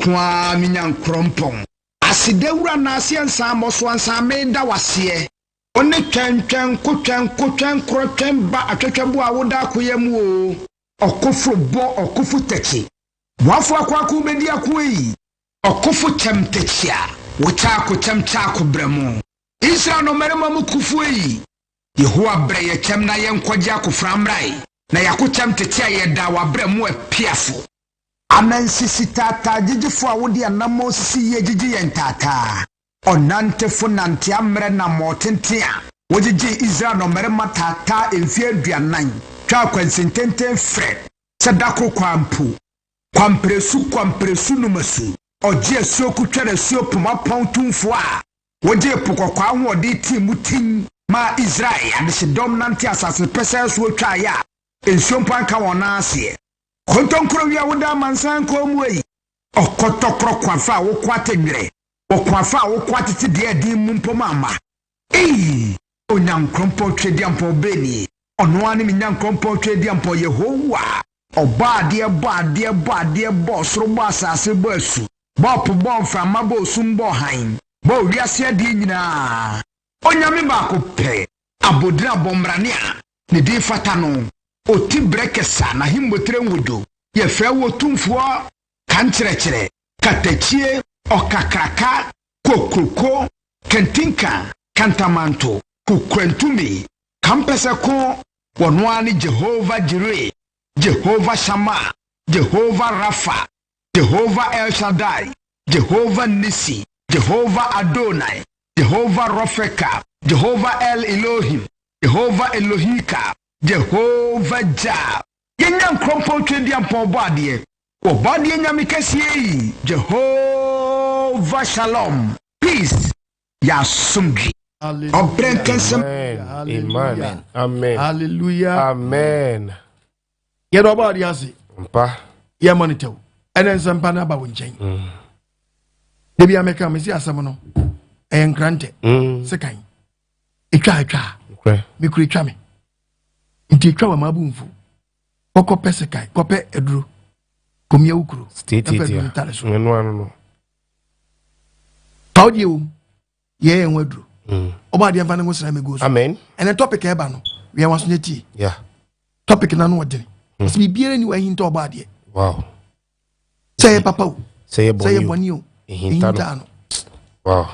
kwa minyan krompon asidewura na asiansa amoso ansa meda wase one twentwen kotwen krotwen ba atwetwebo a woda akoyam o okofo bo okofo techi wafo akwaku bedi akoyi okofo chemtechia wochako chemchako bremo Israel no merema mukufu yi Yehowa bre ye chem na ye nkwaje akoframrai na yakocham tete ayeda wa bremu apiafo amansisi tata jijifo a wodi anamo sisi ye jiji ye ntata onantefo nante amre na motente a wojiji Israel no merema tata emfie aduanan twa kwansintenten fred sedako kwampresu numasu oje asuoku twere suopoma pontumfo a woje pokokwa ho de timutin ma Israel ade se dominant asase pese so twa ya ensompan ka wona ase kontonkro wi awoda mansan ko muyi okotokro kwafa wo kwatenwere okwafa wo kwatete de din mumpoma ama onyankrompo twediampo beni ono ani minyankrompo twediampo Yehowa Obaade bo soro bo asase bo asu bo mframa bo sumbo han bo wiase de nyina onyame ba ko pe abodira bombrane a ne de fata no oti brekesa na himbotre nwodo ye fe wo tumfo kankyerɛkyerɛ katachie okakraka kokroko kentinka kantamanto kukrantumi kampese ko wonwani Jehovah Jireh Jehovah Shammah, Jehovah Rapha, Jehovah El Shaddai, Jehovah Nissi, Jehovah Adonai, Jehovah Rofeka, Jehovah El Elohim, Jehovah Elohika, Jehovah Jah. Yenyan krompo twediampo Oboade. Oboade nyame kese Jehovah Shalom. Peace. Ya sumgi. Amen. Amen. Hallelujah. Amen. Ye do ba dia se Mpa ye monitor enen sempa na ba wonchen de bia meka me si asem no enkrante sekan etwa me kuri twa me nti twa wa mabumfu kokko pesekai kope eduro komia ukuru state no audio ye enwaduro oba dia mfa ne ngosra me go so amen enen topic e ba no we waso nyeti yeah topic na no odene si biere ni wa Ahinta Oboade. Wow. Say papa. Say boni o. Ahinta no. Wow.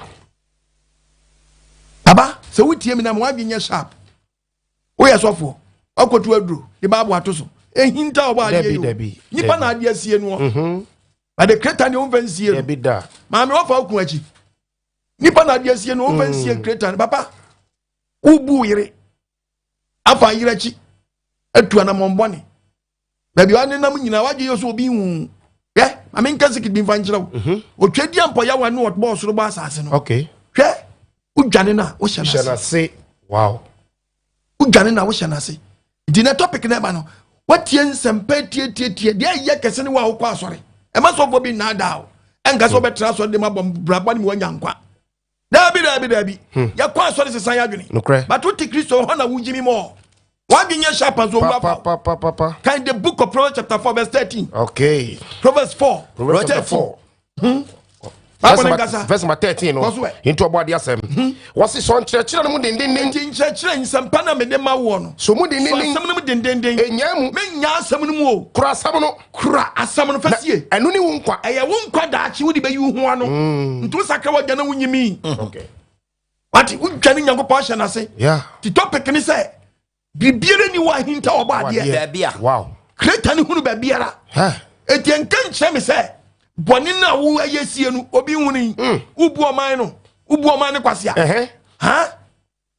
Baba, so wutie mi na mo adwenya sharp. Wo ye sofo. Akotu aduro. The Bible atoso. Ahinta Oboade. Debi. Nipa na ade asie no. Ba de kreta ne onfansie. Debi da. Ma me ofa okun achi. Nipa na ade asie no onfansie kreta ne papa. Ubu yire. Afa yire achi. Atu na mombone. Baby wane nam nyina waje yoso obi hu ame nka sikit bi mfankyerɛ wo twedi ampo ya wane wo bo soro bo asase no okay hwɛ udwane na wo hyɛ na se wow udwane na wo hyɛ na se di na topic na ba no watie nsɛmpa tie de ayɛ kɛse ne wa wo kwa asɔre e ma so bo bi na da o enka so betra asɔre de ma bɔ braba ne mo nya nkwa dabi ya kwa asɔre sesan ya dwene but wo ti Kristo ho na wo jimi mo what in your shop as well? Kind the book of Proverbs chapter 4 verse 13. Okay. Proverbs 4. Proverbs chapter 4. Verse 13. Into Oboade asem. What's this on church? Church some pana me dem ma wo. So mu din den. Enyam me nya asem no mu o. Kura asem no. Kura asem no fasie. Enu ni wo nkwa. Eye wo nkwa da achi wo di be yu ho ano. Ntu sakra wa gana wo nyimi. Okay. What wo dwane Nyankopɔn hye na se. Yeah. The topic ni say bibiere ni wa Ahinta Oboade bia wow kreta ni hunu bibiara eti enka nkyɛ me sɛ bɔne na wo ayesie no obi hunu ubu oman no kwasea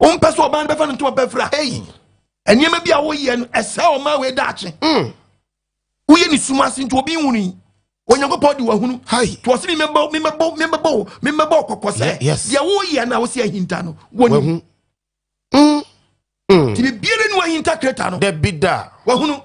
ompɛ so oban bɛfa no to bɛfra eniyema bia wo yɛ no ɛsɛ oman we daakye wo yɛ ni sumase nto obi hunu Onyankopɔn di wa hunu to ɔse memebɔ kokɔ sɛ dia wo yɛ na wo se Ahinta no wo Tibi biere ni wa Ahinta kreta no. De bida. Wahunu.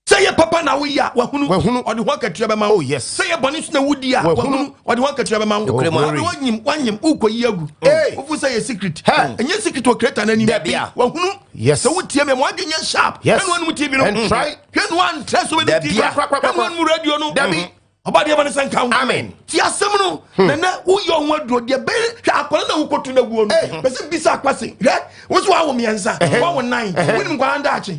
Say ye papa na we ya wahunu. Odi ho akatua be ma. Oh yes. Say ye boni so na wudi a wahunu. Odi ho akatua be ma. Wanyim ukoyi agu. Ofu say ye secret. Enye secret o kreta na ni me. Wahunu. Yes. So wutie me mo adwenya sharp. Yes. Enu anu TV no. And try. Hwenu an try so be TV. Hwenu anu radio no. Dabi. Obadia man san count. Amen. Ti asem no na wo yo ho aduro de be hwa akola na wo kotu na guo no. Be se bisa kwase. Wo so awo miensa. Wo wo nine. Wonim kwa anda achi.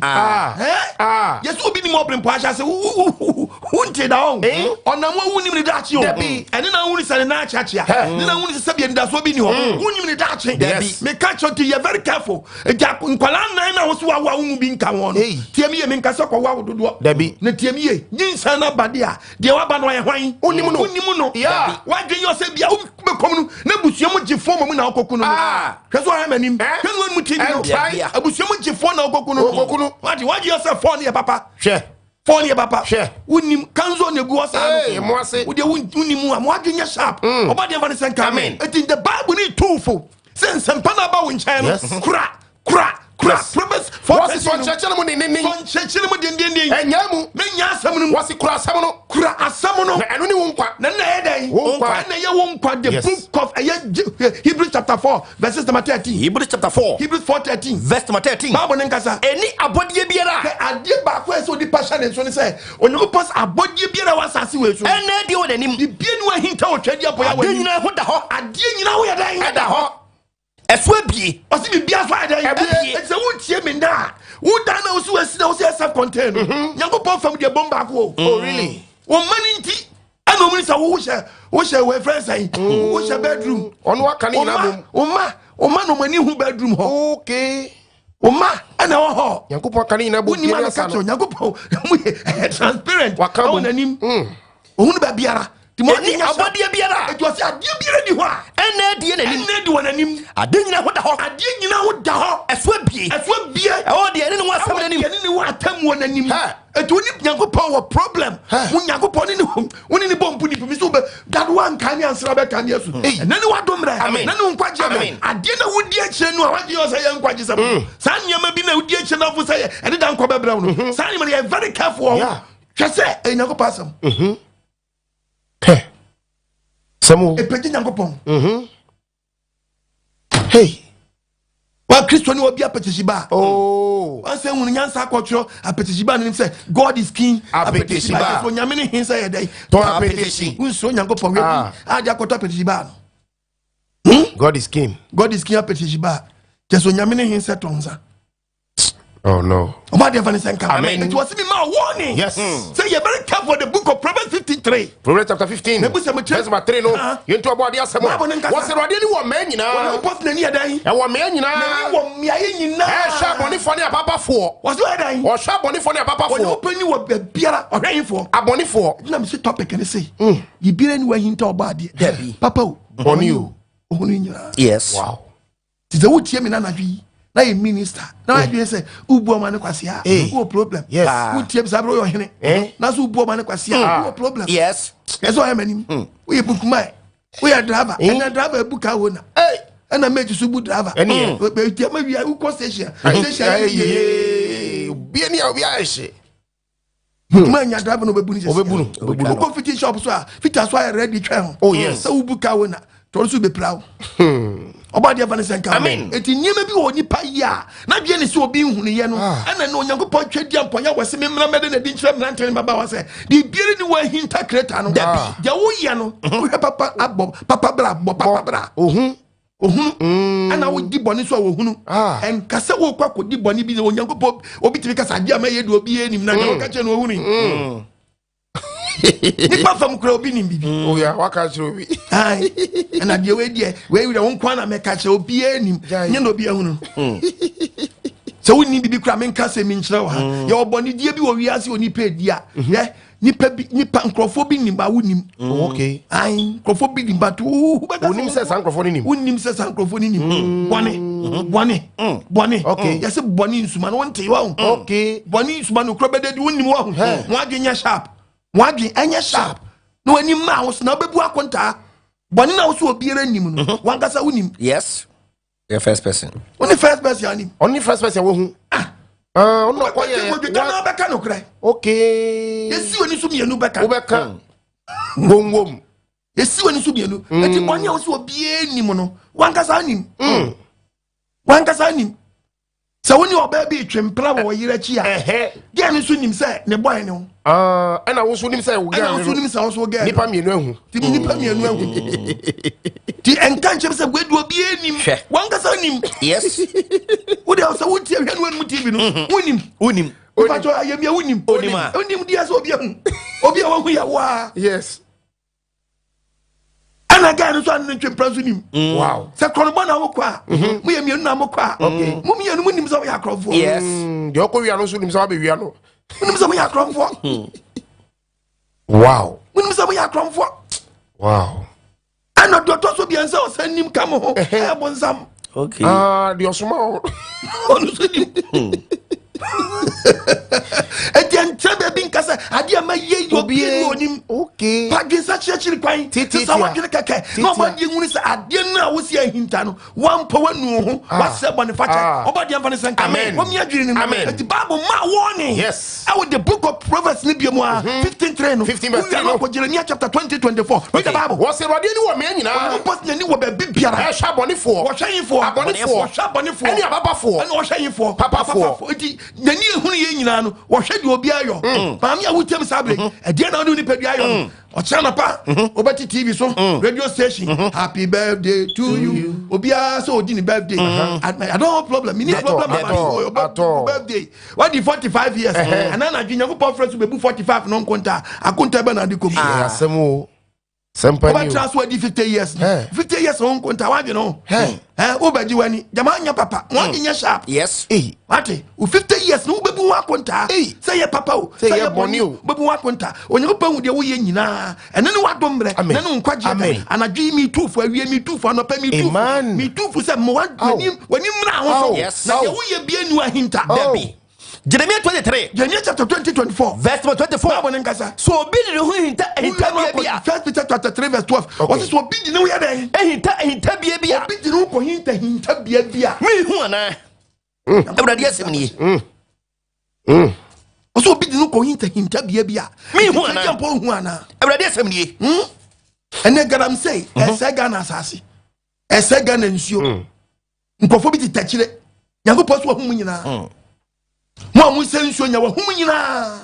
Yes obi ni mo brem po acha se wunte da on. Onam wo wunim ni da achi o. Ene na wuni se na achi achi a. Ne na wuni se bi nda so bi ni ho. Wunim ni da achi. Me catch you you very careful. Eja nkwala nine na wo so awo awu bi nka won no. Tiemi ye me nka se kwa wo dodo. Na tiemi ye nyinsa na bade a de wa ba no hwan unimu no wa dwen yo se bia wo bekom no na busuam gifo mo na okoku no hwe so ha manim hwe no mu tini no abusuam gifo na okoku no wa dwen yo se fo ne papa hwe fo ne papa hwe unim kanzo ne gu osa no mo ase wo de unimu a mo adwen ya sharp obade van sen kamen it in the bible ni toolful sense mpana ba wo nchen no kra promise what is one church mo ni church mo din enyamu me nya asam no wasi kura asam no na enu ni wo nkwa na yedan na ye wo nkwa the book of Hebrews chapter 4 verses number 13 Hebrews chapter 4 Hebrews 4:13 verse number 13 Bible nkasa eni abodie biara ade ba ko eso di passion enso ni say onyo pass abodie biara wasase we so ene di wo nanim di bie ni wa hinta o twadi apoya wa ade nyina ho da ho ade nyina wo yedan da ho eso abie o si bibia so yedan e wo tie me nda wo dan na wo so asi na wo say self contained Nyankopon fam de bomba ko oh really o mani nti ana omuni sa wo hye we friends ai wo hye bedroom ono aka ni na bom oma no mani hu bedroom ho okay oma ana wo ho Nyankopon aka ni na bom ni ma ka cho Nyankopon mu transparent wakawo nanim ohunu ba biara Eni abodie biara it was adie biara ni ho a ene die nanim ene di wonanim ade nyina ho da ho ade nyina ho da ho eso bie o de ene no asam nanim ene ni wo atam wonanim etu ni Nyankopon wo problem mu Nyankopon ni woni ni bombu ni pimi so be that one kan ni ansra be kan yesu ene ni wadomra na ni nkwaje be ade na wodi akire no a waje yo say nkwaje sam sa nyama bi na wodi akire na fu say ene da nkwa be bra no sa nyama you very careful hwese Nyankopon asam Samu epeji Nyankopon hey wa Kristo ni obi apeteshiba oh say hunu nyansa akotro apeteshiba ni say God is king apeteshiba so nyame ni hin say dey to apeteshi unso Nyankopon we ade akotro apeteshiba God is king apeteshiba jeso nyame ni hin say tonza oh no Obadia van Senka amen it was me ma warning yes say you very careful the book of Proverbs 53 Proverbs chapter 15 verse number 3 no Ahinta Oboade asem what's the rode ni wo man nyina wo post na ni adan e wo man nyina na wo miaye nyina sha bonifo ne ababafo wo so adan wo sha bonifo ne ababafo wo pani wo biara ohwenfo abonifo na me say topic ni say yibira ni wa Ahinta Oboade papa o boni o ohunu nyina yes wow tize wo tie me na nadwi na a minister na I do say ubu oma ne kwase a no problem yes wo tie bisa bro yo hene na so ubu oma ne kwase a no problem yes eso I manim we e bookman we are driver and driver buka wo na na make so bu driver be tie ma wi u ko station bi ani a wi a hye bookman nya driver no be bu ni se ko fiti shop so a fiti so a ready twa oh yes so buka wo na to so be proud Obadia van Senka amen eti niema bi wo nipa ya na dwe ne se obi nhunu ye no ana na Onyankopon twadi amponya wase memra mede na di nkyerem na ntene baba wase di biere ni wa Ahinta kreta no ya wo ye no wo papa abo papa bra ohun ana wo di boni so wo hunu en kase wo kwa di boni bi Onyankopon obi timi kasa dia ma ye do obi enim na wo ka che no ohunu nipa fam kura obi ni bibi oh ya waka chiro obi ai na de we won kwa na meka che obi enim nye no obi ehunu so we ni bibi kura menka se mi nkyere wa ya oboni die bi wo wiase oni pa dia nipa nkrofo bi ni ba wonim okay ai nkrofo bi ni ba to wonim se san nkrofo ni nim wonim se san nkrofo ni nim bone okay yase bone nsuma no wonte wa okay bone nsuma no kro bededi wonim wa ho adwenya sharp wadwe anya sharp no ani ma wo na bebu akonta boni na wo so obiere nim no wankasa wonim yes the first person only first person anim only first person wo hu ono ko ye wo na beka no kra okay yesi woni so mienu beka wo beka wom yesi woni so mienu eti boni a wo so obiere nim no wankasa anim So when your baby twempra wo yire chi a dia ni so nim say ne boy ne ho and I was nim say wo and I was nim say also girl nipa mienu ahu nipa mienu ahu ti enkanche say we do obi enim wan ka say nim yes wo de so wo tie hwe no anu TV no wonim fa to ayemi wonim dia so obi ahu obi a wo hu ya wa yes ana ga no so anu twempra so nim wow say kono na wo kwa mu ye mienu na mo kwa mu mienu mu nim so ya krofo yes de okowia no so nim so abewia no nim so ya krofo wow nim so ya krofo wow ana do to so biansa o sanim kam ho e bonsam okay de osoma onu so nim Etian Trebe Binkasa, Adia Maye, Yobi, okay. Pagin such a chili pine, someone to the cake. Nobody wins Adiana was here in Tano. One power no, what's up on the factor? About the Avanis and Amen. What me are doing? Amen. The Bible, my warning. Yes. I would the book of Proverbs Nibiamoa 15 train, 15 Jeremiah chapter 20-24. Read the Bible. What's the radio man? You know, person knew what a big piano. Sharp on it for. What's saying for? Sharp on it for. Any Papa for. And what's saying for? Papa for. The new nyina no wo hwede obi ayo maami a wutem sabre e de na do ni pedi ayo o chana pa obeti TV so radio station happy birthday to you obi a so odi ni birthday I don't have problem me need problem about your birthday what the 45 years and na adwenya go pop friends be 45 no nkonta akonta be na de kobi asemo Sempa ni. Transfer 50 years. 50 years on konta wa de no. Obaji wani. Jama nya papa. Wani nya sharp. Yes. Wate. 50 years no bebu wa konta. Say ye papa o. Say ye boni o. Bebu wa konta. Onye pa hu de wo ye nyina. Ene ne wa dombre. Ne no nkwaje. Anadwi mi tu fo awie mi tu fo no pa mi tu. Mi tu fo se mo wani mra ho so. Na ye wo ye bia nu ahinta. Dabi. Jeremiah 23. Jeremiah chapter 20-24. Verse 24. So be the hinta 1 Peter chapter 3 verse 12. What is what be the no ya den? Hinta bia. Be the no ko hinta bia. Me hu ana. Awurade asem ni. So be the no ko hinta bia. Me hu ana. Jampo hu ana. Awurade asem ni. Ene garam say, esega na asase. Esega na nsuo. Nkofo bi ti tachire. Yankopɔ so hu mu nyina. Mo mu sensuo nya wa hum nyina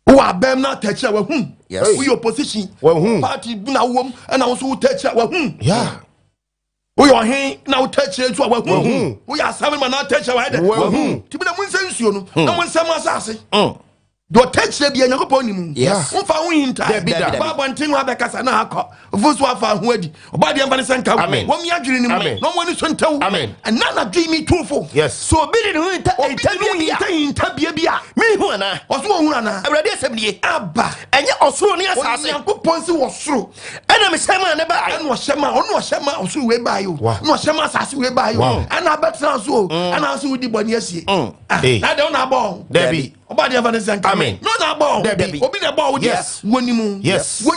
wo abem na tachi wa hum we opposition wa hum party na wom na wo so tachi wa hum yeah we your hen na wo tachi so wa hum we ya seven man na tachi wa de wa hum tibi na mu sensuo no na mo nsam asase do tachi bia Nyankopɔ ni mu wo fa wo hinta Bible ntin wa be kasa na akɔ vusu afa ho adi obade amfa ne senka wo mi adwene ni mu no mo ni so ntaw and na dream me truthful so be the hinta bia me hu ana oso hu ana awurade asem nie aba enye osoro ne asase Nyankopɔ nsi wo soro ena me hyema ne ba ena wo hyema osoro we ba yo na wo hyema asase we ba yo ana betra so ana so wudi bɔne asie na de na ba David obade amfa ne senka no na ba obi na ba wo dia wonimu se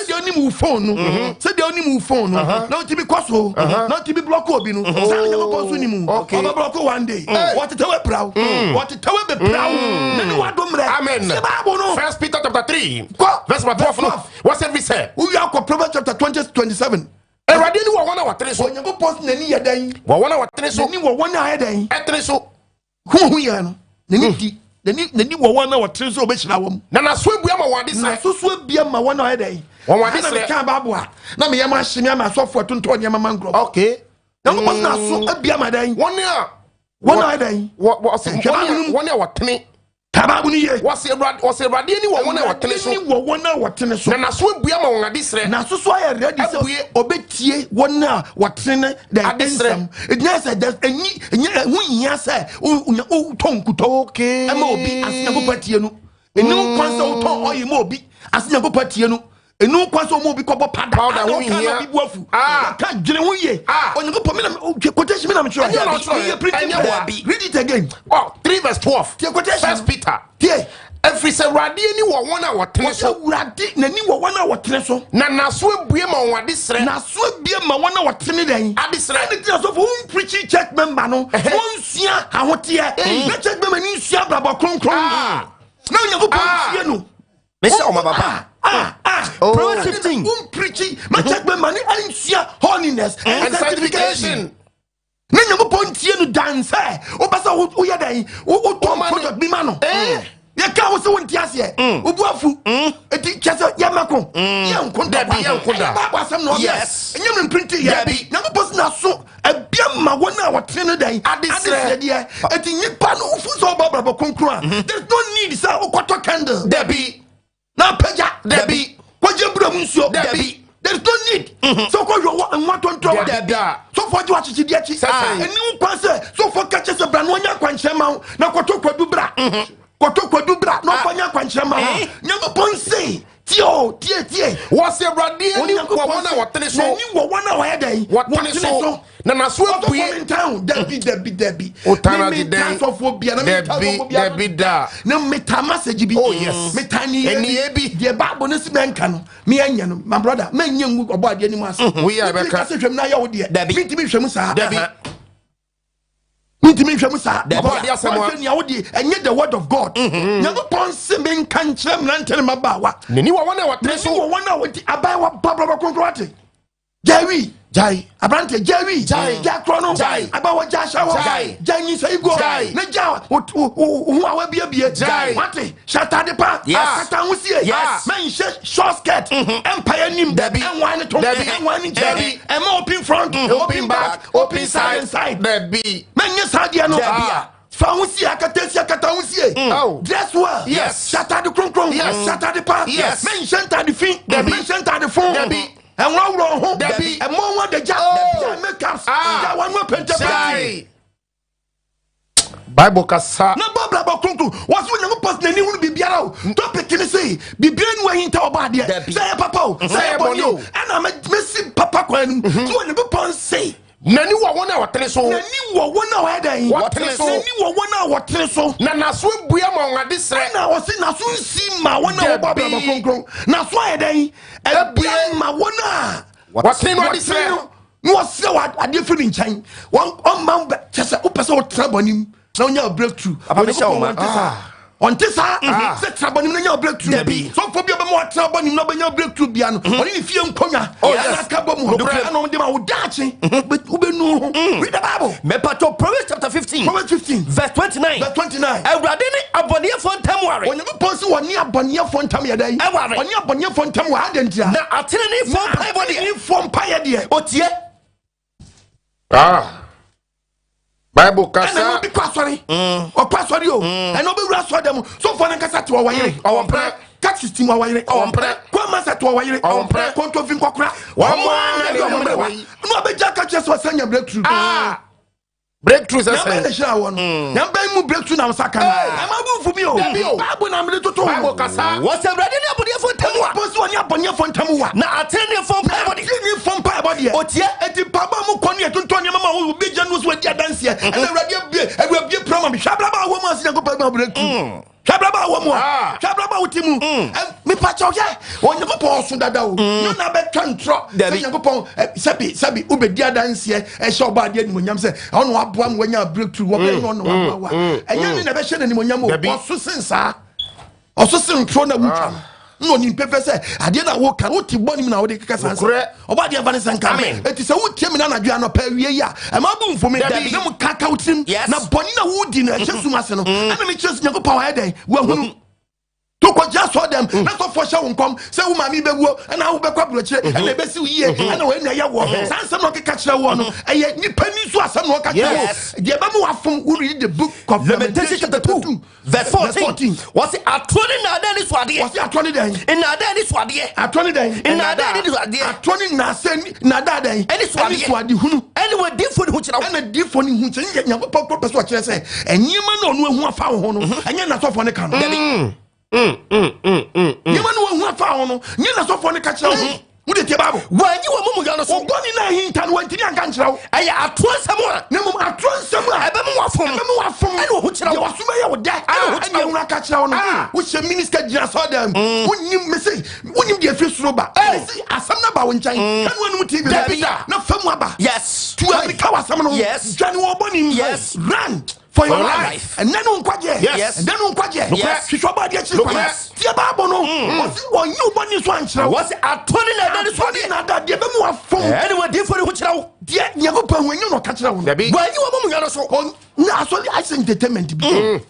de onimu phone no se de onimu phone no na tibi kwaso na tibi block obi no sa Nyankopɔ so nimu oba block one day what tewe proud what tewe be proud nani wa domre amen se Bible no 1 Peter chapter 3 verse 12 no what's every say we are Proverbs chapter 20-27 Erade ni wo wona wa tere so Nyankopɔ nani ya dan wo wona wa tere so nani wo wona ya dan tere so hu ya no nani di nani wo wona wa tere so obechira wom na na so ebua ma wade sre na so ebua ma wona ya dan won wade sre ka Bible a na me yema hye me ama sofo tonto ne ma mangro okay Nyankopɔ na so ebua ma dan wona ya dan wona wa tene Tababu ni ye wase Erade ni wo wona wa tene so ni wo wona wa tene so na so ebua ma wade sre na so ya ready so obetie wona wa tene da ensam ednya say there's enyi hunya say o tonkuto okay ama obi Nyankopɔ tie no enu kwansa o ton oyi ma obi Nyankopɔ tie no enu kwansa o ma obi kɔbɔ pada wo hia bibuafu ka dwene ho ye Nyankopɔ me na quotation me na me try read it again 3 verse 12 1 Peter every say Erade ni wo wona wa tene so Erade nani wo wona wa tene so na so ebue ma wade sre na so ebue ma wona wa tene den ade sre ani ti so for preaching church member no won sua ahote na church member ni sua brabo kronkron na Nyankopɔ tie no me say o ma baba Proverbs 15 preaching my church member ni sua holiness and sanctification na Nyankopɔn tie no dance obasa wo ye dan wo product bi ma no ye ka wo se won ti ase obuafu eti kyese ye mako ye nkonda ba asem no yes enyem print ye Nyankopɔn na so abia ma wona wo tene dan adesre de eti nyipa no fu so babra konkro a there's no need say okoto candle debi na peja debi kwaje bura mu nsuo debi there's no need so ko yo what on throw so for you achichi di achi eni nkwa se so for catch se bra no nya kwankyerɛ ma na koto kwadu bra no fanya kwankyerɛ ma Nyankopɔn say tie wase brade ani wo wona wotene so ni wo wona wa yedai wotene so na naso abue town debi otana de den debi da na meta message bi oh yes metani eni ebi de Bible no si menka no me anya no my brother me nya ngu Oboade ani mu ase we are beka se hwem na ya wo de mitimi hwem saa debi mitimi hwem saa Oboade asemo nya wo de enye the word of God Nyankopɔn se menka nkyerɛ mrantene mabawa neni wo wona wotene so wo wona wo di abai wa babra konkroate Jerry Jai Abrante Jerry Jakrono abawa jashawo Jani saigo na ja hu awa bia mate shata de pa akata husie men short skirt empire nim enwan to enwan Jerry em open front open back open side debi men sadia no Fancy akata husie dress well shata de kronkron shata de pa men shanta de fin men shanta de fon and one wrong Debbie and more one the job makeups that one more penta Bible kasa na babla ba kunku was when no pass na ni hunu bibiara o topic ni say bibia nu Ahinta Oboade say papa o say bonio and I messi papa kwanu so when people say nani wo wona wotene so nani wo wona wa dan wotene so nani wo wona wotene so na naso bua ma ngade sre na wo se naso nsi ma wona wo babla ba kunku naso ayedan ebia ma wona wotene no ade sre no se wa ade firi nkyɛn on man kyese wo pese wo trabonim na onya breakthrough on tisa se trabonim na nya breakthrough so for bi be mo trabonim na onya breakthrough bia no oni ni fie nkonya na ka bo mu na no de ma wo dachi ubenu read the Bible mepato Proverbs chapter 15 verse 29 awurade ni abonefo ntamware onye bo se woni abonefo ntam ye dai oni abonefo ntam wa adentia na atene ni fo mpae ni fo mpae de otie Bible kasa na bi kwasori o kwasori o na no be wura so dem so for na kasa to wa yire o wonpre cat system wa yire o wonpre kwa masa to wa yire o wonpre konto fin kokora wa mo na de o mbre no be jaka cheso sanya breakthrough breakthrough say na share won na ba mu breakthrough na saka na ma bu fu bi o Bible na me to Bible kasa what everybody ni abonefo ntamwa bo so ni abonefo ntamwa na atene fo mpae body ni fo mpae body otie eti papa mu koni etonto ni mama wo bi janu so dia dance e na awurade bie promo bi hwabra ba wo mu asia ko pa ma breakthrough hwabra wo mu hwabra ba utimu me pa cha oye onye ko po so dada o you na be twantro se nyanko po sabi ubedi adanse e hye Oboade ni monyam se ono aboa mu wanya breakthrough wo be no wa enye ni na be hye na ni monyam o so sensa o so sentro na wutwa no ni pepe se ade na wo kan wo ti bonim na wo de keka sanse Oboade avane sanka eti se wo tie me na nadua no pa wie ya e ma bu mfo me na mu kaka wutim na boni na wo di na hyesu ase no ana me kyesu nyanko pa wa den wo hunu to ko just for them na so for show nkom se wo mami bewuo na wo be kwa brochire na be si yie na wo enu ya wo sansem no keka kire wo no eye nipa ni so asem no keka wo de ba mu wafom wo read the book of Lamentation chapter 2 verse 14 was it atoni na adani swade was it atoni den in adani swade atoni den in adani swade atoni na se na dadan any swade hunu anyway different hu kira na different hu kira nya papa person kire se enyima na onu ehu afa ho no enye na so for ne kan nyima no hu afa ho no nye na so for ne ka kira ho wo de tie Bible wanyi wo mumu yano so boni na Ahinta no wantini anka nkira wo aya atonsam a na mum atonsam a ebe mu wafom ene ho kira wo wasoma ye wo da ene ho ka kira wo no wo hye minister gina so dem wonim message wonim de afi suro ba say asam na ba wo nkan kan wonu TV na famu aba yes to America wasam no dwane wo boni run for your life and then unkwaje and then unkwaje hwehwe Oboade akiri tie Bible no was won you boni so ankyerɛ was atoni na da so de na da de be mu afom anyway dey for ho kyerɛ wo de Nyankopɔn wenyu no ka kyerɛ wo wa yi wo mu nyano so na so I say entertainment bi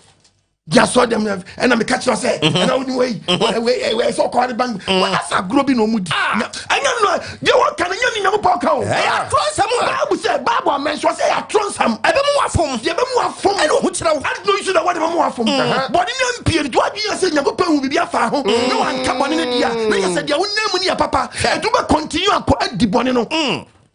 ya saw them and I'm catch us say and only way so called bank what's a grobi no mudi I know you want can you Nyankopɔn ka o I trust someone Bible say Bible mention say I trust some e be mu afom de be mu afom e no ho kyerɛ wo I know you should what be mu afom but in period do I say Nyankopɔn hu bibia fa ho no one ka bone ne dia na you say dia wonam ni ya papa e to be continue akɔ adi bone no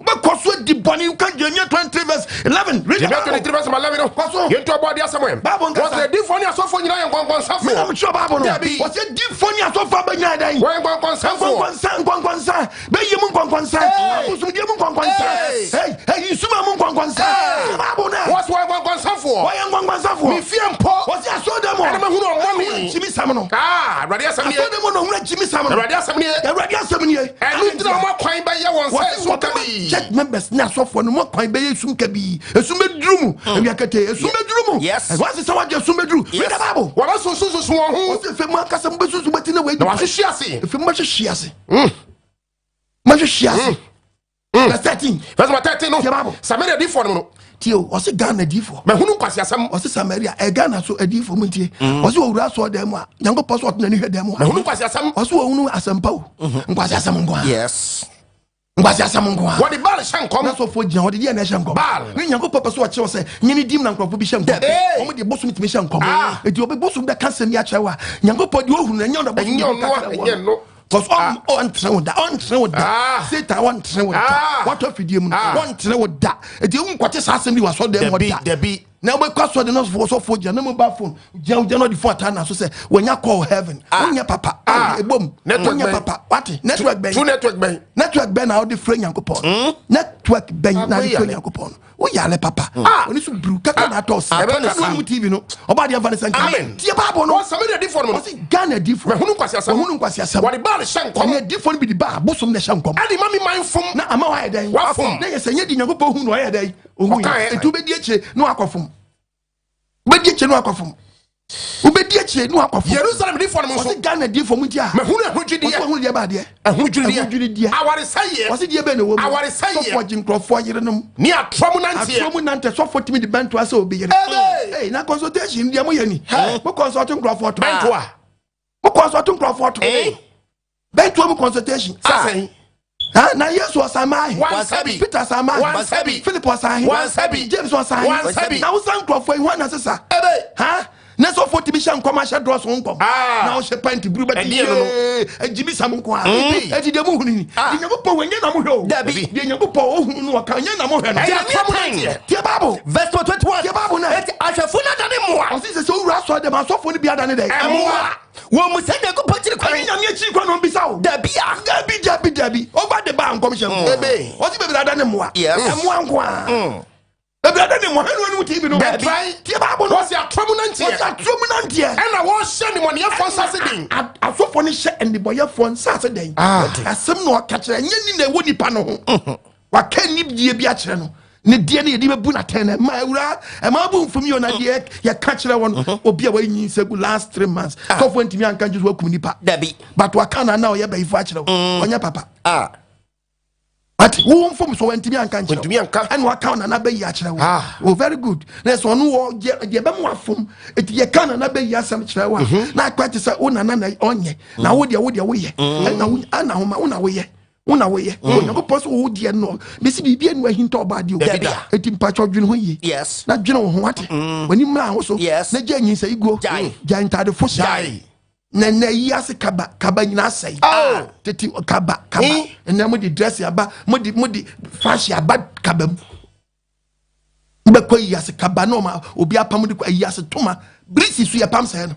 because what the bunny you can Jeremiah 23 verse 11 read Jeremiah 23 verse 11 no Ahinta Oboade Samuel was the deep funny so for nyina yankon safo I'm sure Bible no was the deep funny so for banya dan yankon kwankwansa be yim kwankwansa abusu de yim kwankwansa hey isuma mun kwankwansa Bible na was yankon safo me fiempo was ya so dem and me hunu on me chimi sam no radio asem ni so dem no hunu chimi sam no radio asem ni and you know what kwan ba ye won say so kabi church members na so for no mo kwan be yesum kabi esum bedrumu ebiakete esum bedrumu yes what is what esum bedru read the Bible what so won hu o se fe mo akasa mo besusu betina we na wa hwe ase fe mo hwe ase mo hwe ase verse 13 verse 13 no Samaria di for no tio o se Ghana di for me hunu kwase asem o se Samaria e Ghana so adi for mo ntie o se owura so dem a Nyankopɔn so otna ni hwe dem me hunu kwase asem o se ohunu asempa o nkwase asem ngwa yes ngwasi asam ngwa what the ball shankom na so fo gina what the na shankom bal ni Nyankopɔn so o kye se nyini dim na nkrofo bi shankom o mo de bosom timi shankom e di obi bosom da kansa mi a kyewa Nyankopɔn de ohunu na nyɔndo bosom no cause on trewo da Satan on trewo da what of you on trewo da e di unkwate sa asem bi wa so dem da bi na we kwaso de no so fo gina na mobile phone gina no the phone ta na so say wonya call heaven wonya papa ebom wonya papa what network ben network ben na the friend Nyankopɔn network ben na the friend Nyankopɔn wo yale papa oni so bru kaka na toss no TV no Oboade Vanessa amen tie Bible no Samaria di for no Ghana di for me hunu kwase asem what the ball shankom na di for bi di ba bosom na shankom adi mami mindfom na ama wa yeden wafom na yesa nya di Nyankopɔn hunu wa yeden ohu etu be di eche no akofom be di eche no akofom ubedi eche no akofom Jerusalem di for no so Ghana di for mu dia me hunu ehudwidi ehunu dia ba de ehudwidi dia aware saye wasi die be ne wo aware saye so for jinkrofo yerenom ni atromu nante so for timi di bento ase obi yere hey na consultation dia mo yani mo consult nkrofo to bento a mo consult nkrofo to bento mo consultation say na Yesu wasamahi Wansabi Peter samai Wansabi Philip wasahi Wansabi James wasahi Wansabi na usan krofo ihu na sesa na so for tibi sha nkoma sha dross nkom na o she pint buru ba ti ejibi sam nko a eti de mu hunu ni Nyankopɔn wenye na mo hwe Dabi de Nyankopɔn ohunu no ka nye na mo hwe no tie Bible verse 21 tie Bible na eti ahwefo na dane moa o se se owura so de ma so for ni bia dane de moa wo mu se Nyankopɔn kire kwan nya me chi kwa no bisa o dabi over the bar nkom she ebe o ti be bia dane moa moa nko a Ebrada ni mo hanu ni TV no. Tie Bible no. Was ya prominent here. And I was sending money for Saturday. Asofo ni hye and the boy for Saturday. Asem no ka kire nya ni na woni pa no ho. Wa kan ni die bi a kire no. Ne die na yedi bebu na ten na ma ewura e ma bu mfumi yo na die ya ka kire won obi a wa yin segu last 3 months. So for ntimi anka just wa kum nipa. Dabi. But wa kana na o ye ba ifu a kire onya papa. But who from so went to me and can't and what count and obey yachra. Oh, very good. There's one who Yabama from it ye can and obey yasam chrawa. Not quite to say, oh, nana on ye. Now, would you way? And now, una way. Una way. No person who dear no. Miss Biribiaa Nni Ahinta Oboade. It in patch of June. Yes. Not general what? When you now also, yes, the Jenny say go. Giant the first die. Na yase kaba nyina sai teti kaba na mo di dress aba mo di fashion aba kaba be ko yase kaba no ma obi apam di ko yase toma brisi su ya pam sai no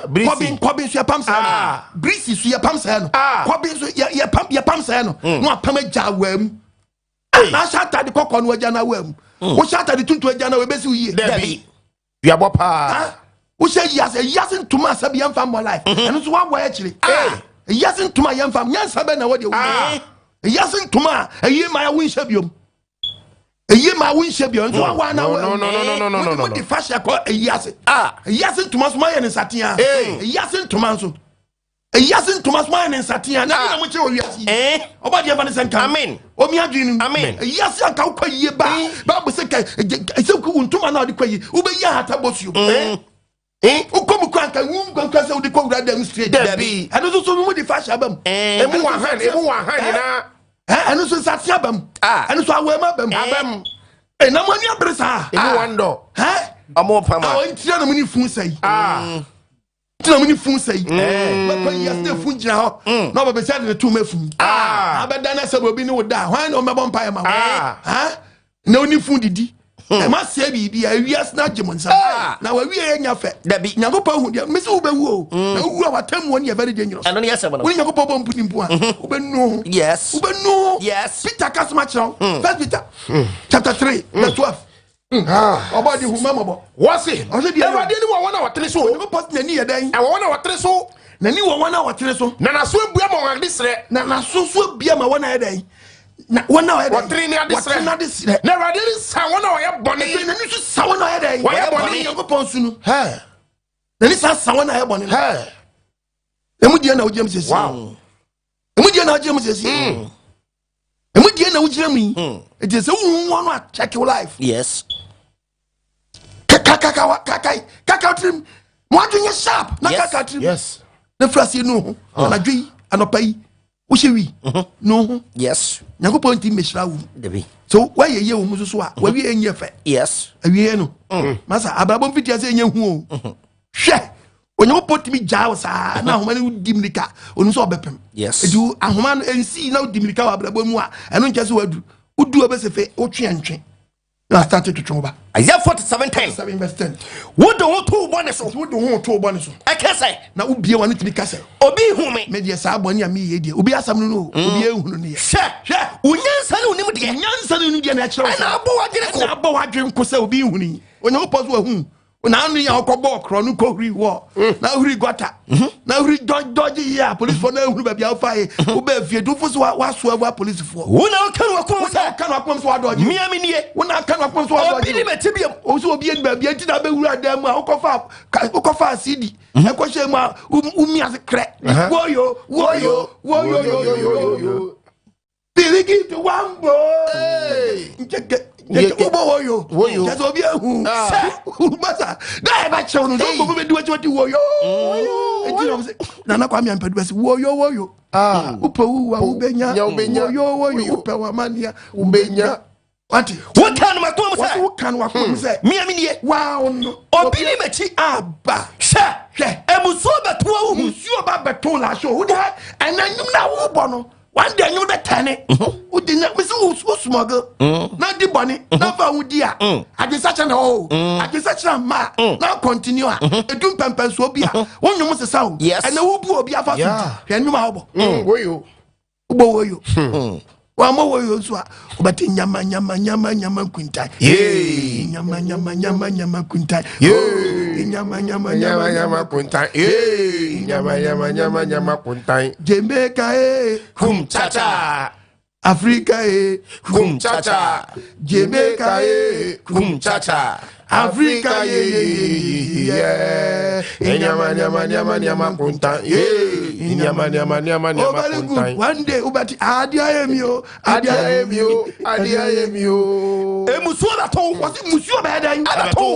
brisi kobin su ya pam sai no brisi su ya pam sai no kobin su ya pam sai no no apam agya wam na shata di kokko no agya na wam wo shata di tuntu agya na we besi uye dabi ya bopa who say yes, a to my Sabian family life, and it's one way actually. Yes, to my young family, yes, I know what you are. Yes, to my a year my win shabium. A year my win shabium, no. The fashion called a yes. Yes, to my and Satia. Yes, to Manso. Yasin Thomas Mine and Satia, na mo che o wiase. Oba dia ba ne senka. Amen. O mi adwenu. Amen. Yasin anka ukwa yie ba. Ba se ka se ku untuma na odi kwa yi. Ube ya hata bosu. Ukomu kwa anka kwa se odi kwa ura dem straight. Dabi. Anu so mo di fashion bam. Emu wa han na. Anu so Satia bam. Anu so awema bam. Abam. Na mo ni abresa. Emu wando. Amo pama. O ntira na mo ni fun sai. Tina muni fun sei ma yesterday fun jira ho na ba say de to ma fun abeda na se bobi ni wo da hwan na o mebo mpa ma na oni fun didi e ma se bi ya wias na gemonsa na wa wie nya fe nyagopa hu dia me se wo be wu na wu wa tam woni e very dangerous ano ne yase mo woni nyagopa bo mpuni mpu wo be no yes wo be no yes Peter kasma chiro first Peter chapter 3 verse 12 Oboade hu mama wasi Ewade ni wo na watere so no post na ni yedan e wo na watere so na ni wo na watere so na so bua ma wa disre na so bia ma wo na yedan na wo na yedan watere ni adisre na Ewade ni sa wo na wo ye bone na ni so sa wo na yedan wo ye bone yakopon su no na ni sa wo na ye bone emu dia na wo jem sesi wow emu dia na wo jem sesi emu dia na wo jem yi it is who want to check your life yes kaka trim mo adwenye sharp na kaka trim yes na frase no na dwi anopai wo hyewi no yes nyakopon ti meshira wo debi so why ye wo muso so a wa wi enye fe yes awie no masa abrabom fitia se enye hu o hwe onyakopon ti mi jawo sa na ahoma ne dimrika onu so obepem yes edu ahoma no ensi na dimrika wa abrabom mu a eno nche so wadu udu obesefe otwe antwe na start to chomba Isaiah 47:10 7 verse 10 wo do to bone so wo do ho to bone so akese na ubie wa ne timi kase obi hu me dia sa bone ya me ye dia obi asam no obi ehunu ne ye hwe unyansa ne unim de nyansa ne dia na kire na abo wadwene ko na abo wadwen ko se obi ehunu onye wo pozo ahu na anu ya okọbọ okro nu ko huri wo na huri gota na huri dodge ya police for na huri ba bia fa e wo ba fie du fo so wa so wa police for wo na kan wa kom sa kan wa kom so wa dodge mi amenie wo na kan wa kom so wa dodge obi ni metibiem o so obi en ba bia ti na be huri adam a okofa cd e ko she ma umi as kre woyo Biligi to wambo woyo just obi ehu masa da e ba che onu so go be do what woyo enti no say na na kwa mi ampedu be say woyo upo wa ubenya woyo upo wa mania ubenya wati what can ma kom say what can wa kom say mi amenie wow no obi ni mechi aba hwe emuso beto wu musuo ba beto la show wo da enanyum na wo bo no one day you the tane who did not miss smuggle not the bunny never would dear I just such an hole I just such a ma now continue a doom pampers will be one you must sound yes and the who will be a fast and you marble where you one more way also but in yama kuntai nyama kuntai nyama kuntai Jamaica kum chacha Africa kum chacha Jamaica kum chacha Africa nyama kuntai nyama kuntai one day ubati adiayemio emuso beto wasi musuo bedan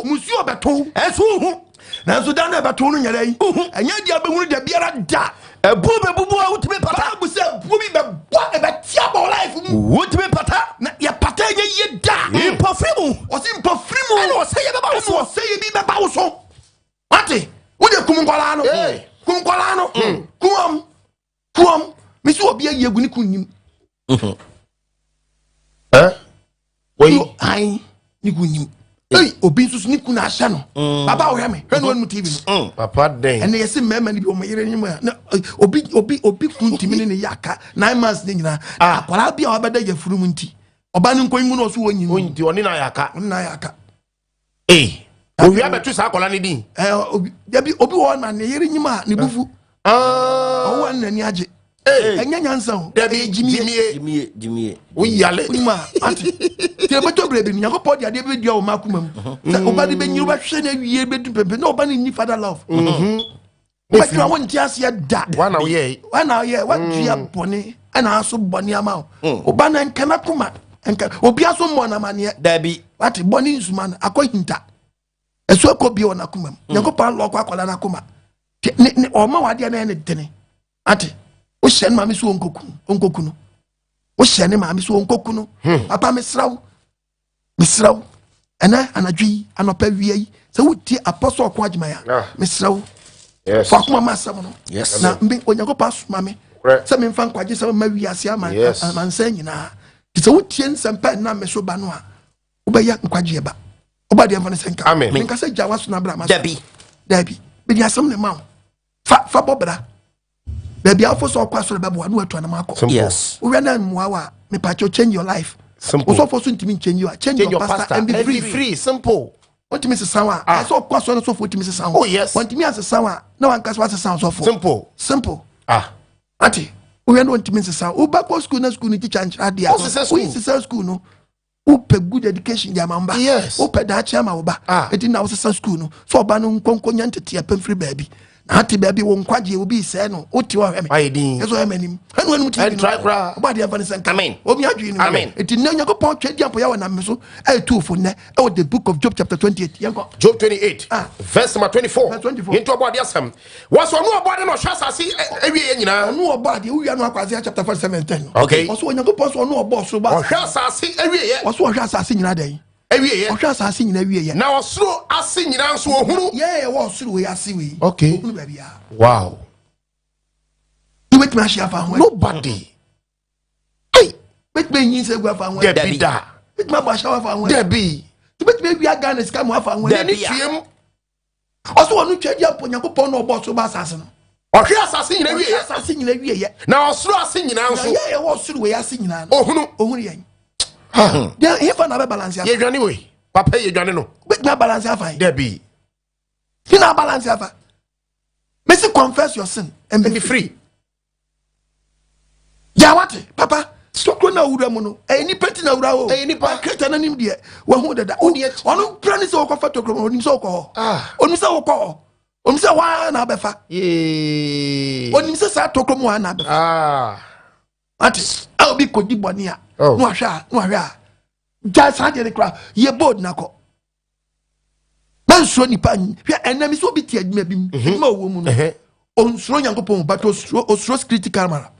musuo beto esu hu na so dan beto no nyere yi enya dia behunu dia biara da ebu bebubu a utime pata bu se bu bi be bwa e be tia bo life mu utime pata na ya pata ye da impofimu wasi impofimu ene o se ye beba wo so se ye bi beba wo so wati wo de kumkwala no kuam misi obi ayegu ni kunyim wei ai ni kunyim ei obi nsusu ni kuna ahya no baba wo heme hwe no tv no papa den ene yesi mema ni bi o mayere nyim na obi kuntimi ne yaka 9 months ni nyina akwara bia obeda yafurum nti oba ni nkonyimu no so wonyim onti oni na yaka owi abetu sa akola ni din obi wo na ne yere nyim a ne bufu owo na ni age enya nyansa ho jimie uyale ma ati te beto brebi ni yakopɔ dia de be dua o makuma mu se oba de be nyiru ba hwe na wie be du pepe na oba ni father love But you want just yet that. One hour, What you have bonny and also bonny amount. Obana and cannot come out. And Obiaso Monamania, Debbie, what bonny's man, a cointa. A so could be on a kumam. Yakopa Loquacolana Kuma. Or Mawadia and Tenny. Ate, we send Mammy Uncocuno. We send him Mammy Uncocuno. Papa Miss Row. And a G and a PVA. So we tea Apostle Quadmaya. Miss Row. Yes. Fuck my master. Yes. Now, when you go past Mammy, some in Fan Quadis, maybe I see a man saying, it's a wood chain some pen, not Meso Banoa. Ubaya Quajiba. Obadi Avanesenka. Amen. I say Jawas Nabra. Debbie. But you have some amount. Fa Bobra. Baby, I first saw Pastor Babu and went to Anamaco. Yes. We ran Mwawa, me pacho change your life. Simple. Also for soon to mean change your pastor and be free. Simple. What to Mrs. Sawa? I saw Pastor so for to Mrs. Sawa. Oh, yes. Want me as a Sawa. No one cares what the sounds of. Simple. Ati. We want to Mrs. Sawa. Uba school na school teacher and adia. We school no. Upe good education ya mamba. Yes. Upe da chama oba. Eti na wose school no. So oba no nkonko nyante tia pen free baby. Ati baby won kwaje obi se no. Oti wo hweme. Aidin. Eso hweme Anu anu ti. And try cry. Oba de Avanesenka. Amen. Obi adwi ni. Amen. Eti na Yakopon twedi ampo ya wana meso. E tu fo ne. E the book of Job chapter 28. Yanko. Job 28. Verse number 24. Verse 24. Into Oboade asem. Was on Oboade no hwa asase ewie nyina. Onu Oboade wo no akwase chapter 47:10. Okay. Also Yakopon so onu obo so ba. Hwa asase ewie ye. Also hwa asase nyina dan. Ewie ye. Hwa asase nyina ewie ye. Na osuro ase nyina nso ohunu. Yeah, wo osuro we ase we. Okay. Ohunu ba bia. Wow. You wait me share fa ho. Nobody. Hey, wait me yin se gwa fa ho. Debbie da. Wait me ba share fa ho. Debbie. You wait me wi aga na sika mo fa ho. Debbie twiem. Also onu twedi ampo Yakopon no obo so ba asase no. Ohwe asase nyina wie ye. Asase nyina wie ye. Na osuro ase nyina nso. Yeah, wo osuro we ase nyina. Ohunu yen. Then if na be balance ya. Ye dwane we. Papa ye dwane no. Wait me balance ya fa. Debbie. You na balance ya fa. Mesi confess your sin and be free. Ya what? Papa, stop na wura mu no. Any peti na wura o. Any pa kreta na nim de. Wa hu dada. Onu plan se okofa tokrom, onu se okọ. Onu se okọ. Onu se wa na befa. Onu se sa tokrom wa na befa. Ati, I be kodi boni a. No ahwa. Just had the crowd. Ye bold na ko. Man so nipa hwe enami so bi ti adwuma bim adwuma wo mu no onsuro Yakopon but osuro security camera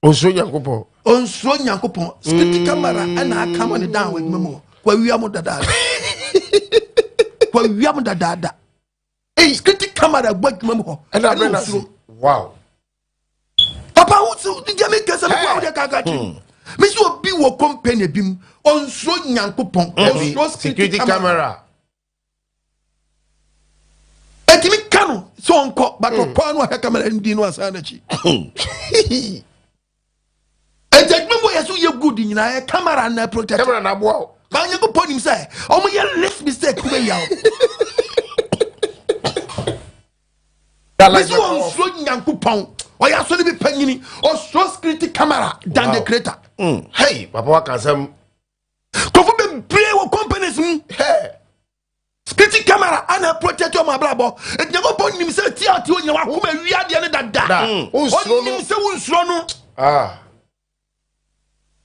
osuro Yakopon security camera ana akama ne down adwuma mu kwa wiam dada security camera gba adwuma mu ho ana osuro wow papa wo di jame kesa no kwa wo de kaka me so bi wo company bim onsuro Yakopon osuro security camera etimi kanu so onko but ko no aka camera ndi no asa na chi ejadwemo yeso ye good nyina e camera na protect camera na boa ba Yakopon nim say omo ye less mistake ku be yawo This one so Yakopon o ya so be panyini o so security camera than the creator hey papa wa kasam ko fu be play wo companies hey security camera ana protect your mabrabo et Yakopon nim say ti ati onya wa kuma wi ade ne dada onim say wonsuro no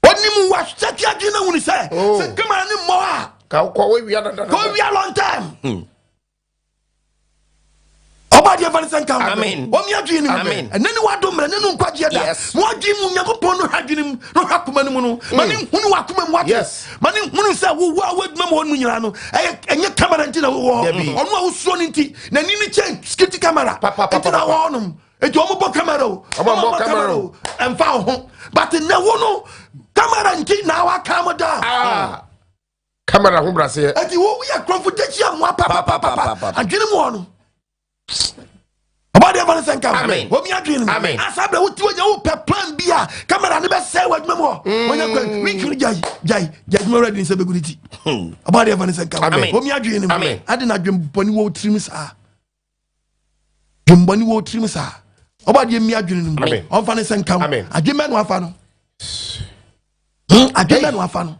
onim wa check ade na woni say se camera ni mo a ka ko we wi dada ko wi a long time Oboade Avanesenka amen o mi adwi ni amen enani wa do mre nenu nkwaje da mo adwi mu Yakopon no hadwi nim no hakoma ni mu no mani hunu wa koma mu ate mani hunu say wo wa waduma mo nu nyira no enye camera nti na wo onu a wo so ni nti na ni ni change security camera nti na wo onum enti o mo bo camera o emfa ho but na wo no camera nti na wa kam da camera ho brase enti wo ya confidential mo papa adwi ni mo no Oboade Avanesenka amen wo mi adwin me amen asabra wo ti wonya wo pe plan bia camera ne be say wadwuma mo wonya kwa we kiri jai mo ready se beguriti Oboade Avanesenka amen wo mi adwin me amen ade na dwem boni wo trim sa dwem boni wo trim sa Oboade mi adwin me Avanesenka adwem me no afa no adwem me no afa no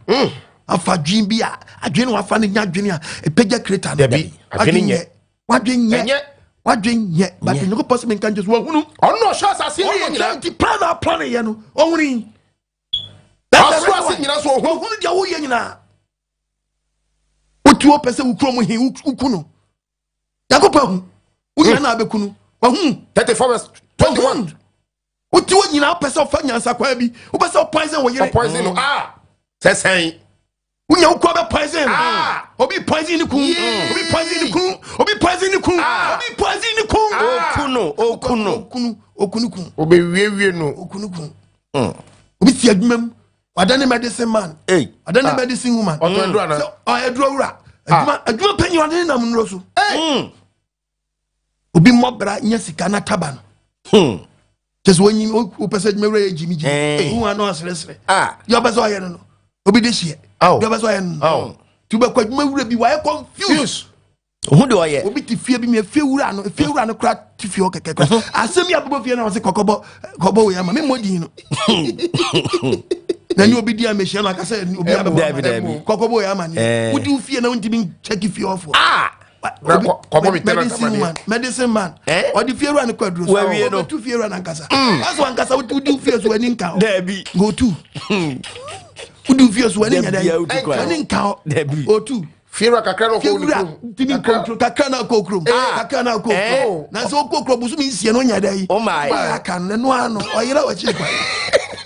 afa dwin bia adwin no afa no nya dwin a epeja creator Debbie adwin nye wadwin nye What drink yet? But you go possibly can just walk. Oh no, shots I see you plan our plan, you know. Only that's what I saw. Who did you know? What you person who come with him? Who kuno? Yakopa, who you know? Bekunu. 34 verse 21. What you know? Person of finance, Aquabi, who person of poison when you poison. Says saying. When you call poison, obi poison the coon, obi poison the coon, obi poison the coon, obi poison the coon. Okunuku, obi we no okunuku. Obi si adwumam, wadane medicine man. Wadane medicine woman. Odro edrowura. Adwuma penyi wadane na munro so. Obi mobra nya sika na taba no. Just when you opese adwuma Jimmy. Who are no asresre. You beso aye no. Obi de hie. You beso aye no. Tu be kwadwuma wura bi wa confused. Who do I? Obi ti fie bi me fie wura no kra ti fie o keke kra. Asem ya bobo fie na se kokobo we ama me modi no. Na ni obi dia me hia na akase obi abebo. Kokobo we ama ni. Wodi fie na wonti bi check fie ofo. Medicine man. Or the fear and quadro. Where we no two fear and ankasa. That's one kasa wodi fie so ani nka. Go to. Wodi fie so ani nka. Go to. Fear kakra no ko ni control kakra na ko krom kakra na ko na so ko krom busu mi nsie no nya dai oh my aka no ano oyira wa chi kwa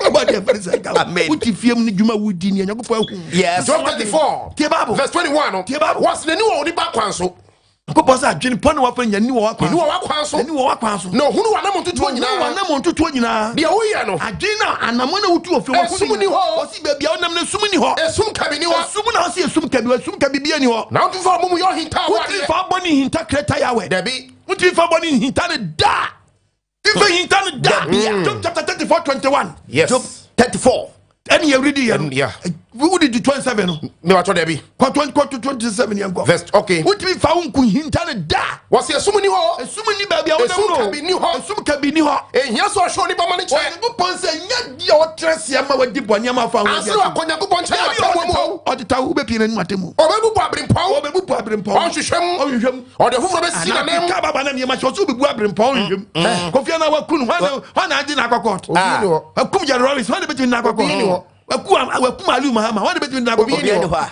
about the first ka wuti fiem ni dwuma wudi ni anyako pa hu yes Psalm 34 tie bible verse 21 what's the new oni ba kwan so ko posa adwene pon wa fa nya ni wa kwan so no hunu wa na montutu nyina de wo ye no adwene na anamo na wutu ofe wa sum ni ho osi bia bia onam na sum ni ho esum kabi ni ho sum na osi esum kabi bia ni ho na wutu fa mumu yo hinta wa wuti fa boni hinta kreta yawe debi wuti fa boni hinta ne da ife hinta ne da Job chapter 34:21 yes Job 34 and you read it yeah who did the 27 no what debi 27 yango verse okay wuti fa unku hinta ne da was esum ni ho esum ni ba bia esum kabi ni ho ehia so show ni ba mani che go ponse nya dia o trese ma wadi boni ma fa aso akonya go ponche atemu o de ta hu be pie na atemu obebu abrimpon on hwehwem o de fufuro be si na nem ka baba na ne ma so be bu abrimpon hwehwem kofia na wakunu wana adi na akokot akum generalist wana be tin na akokot wakum alu mahama wana be tin na akokot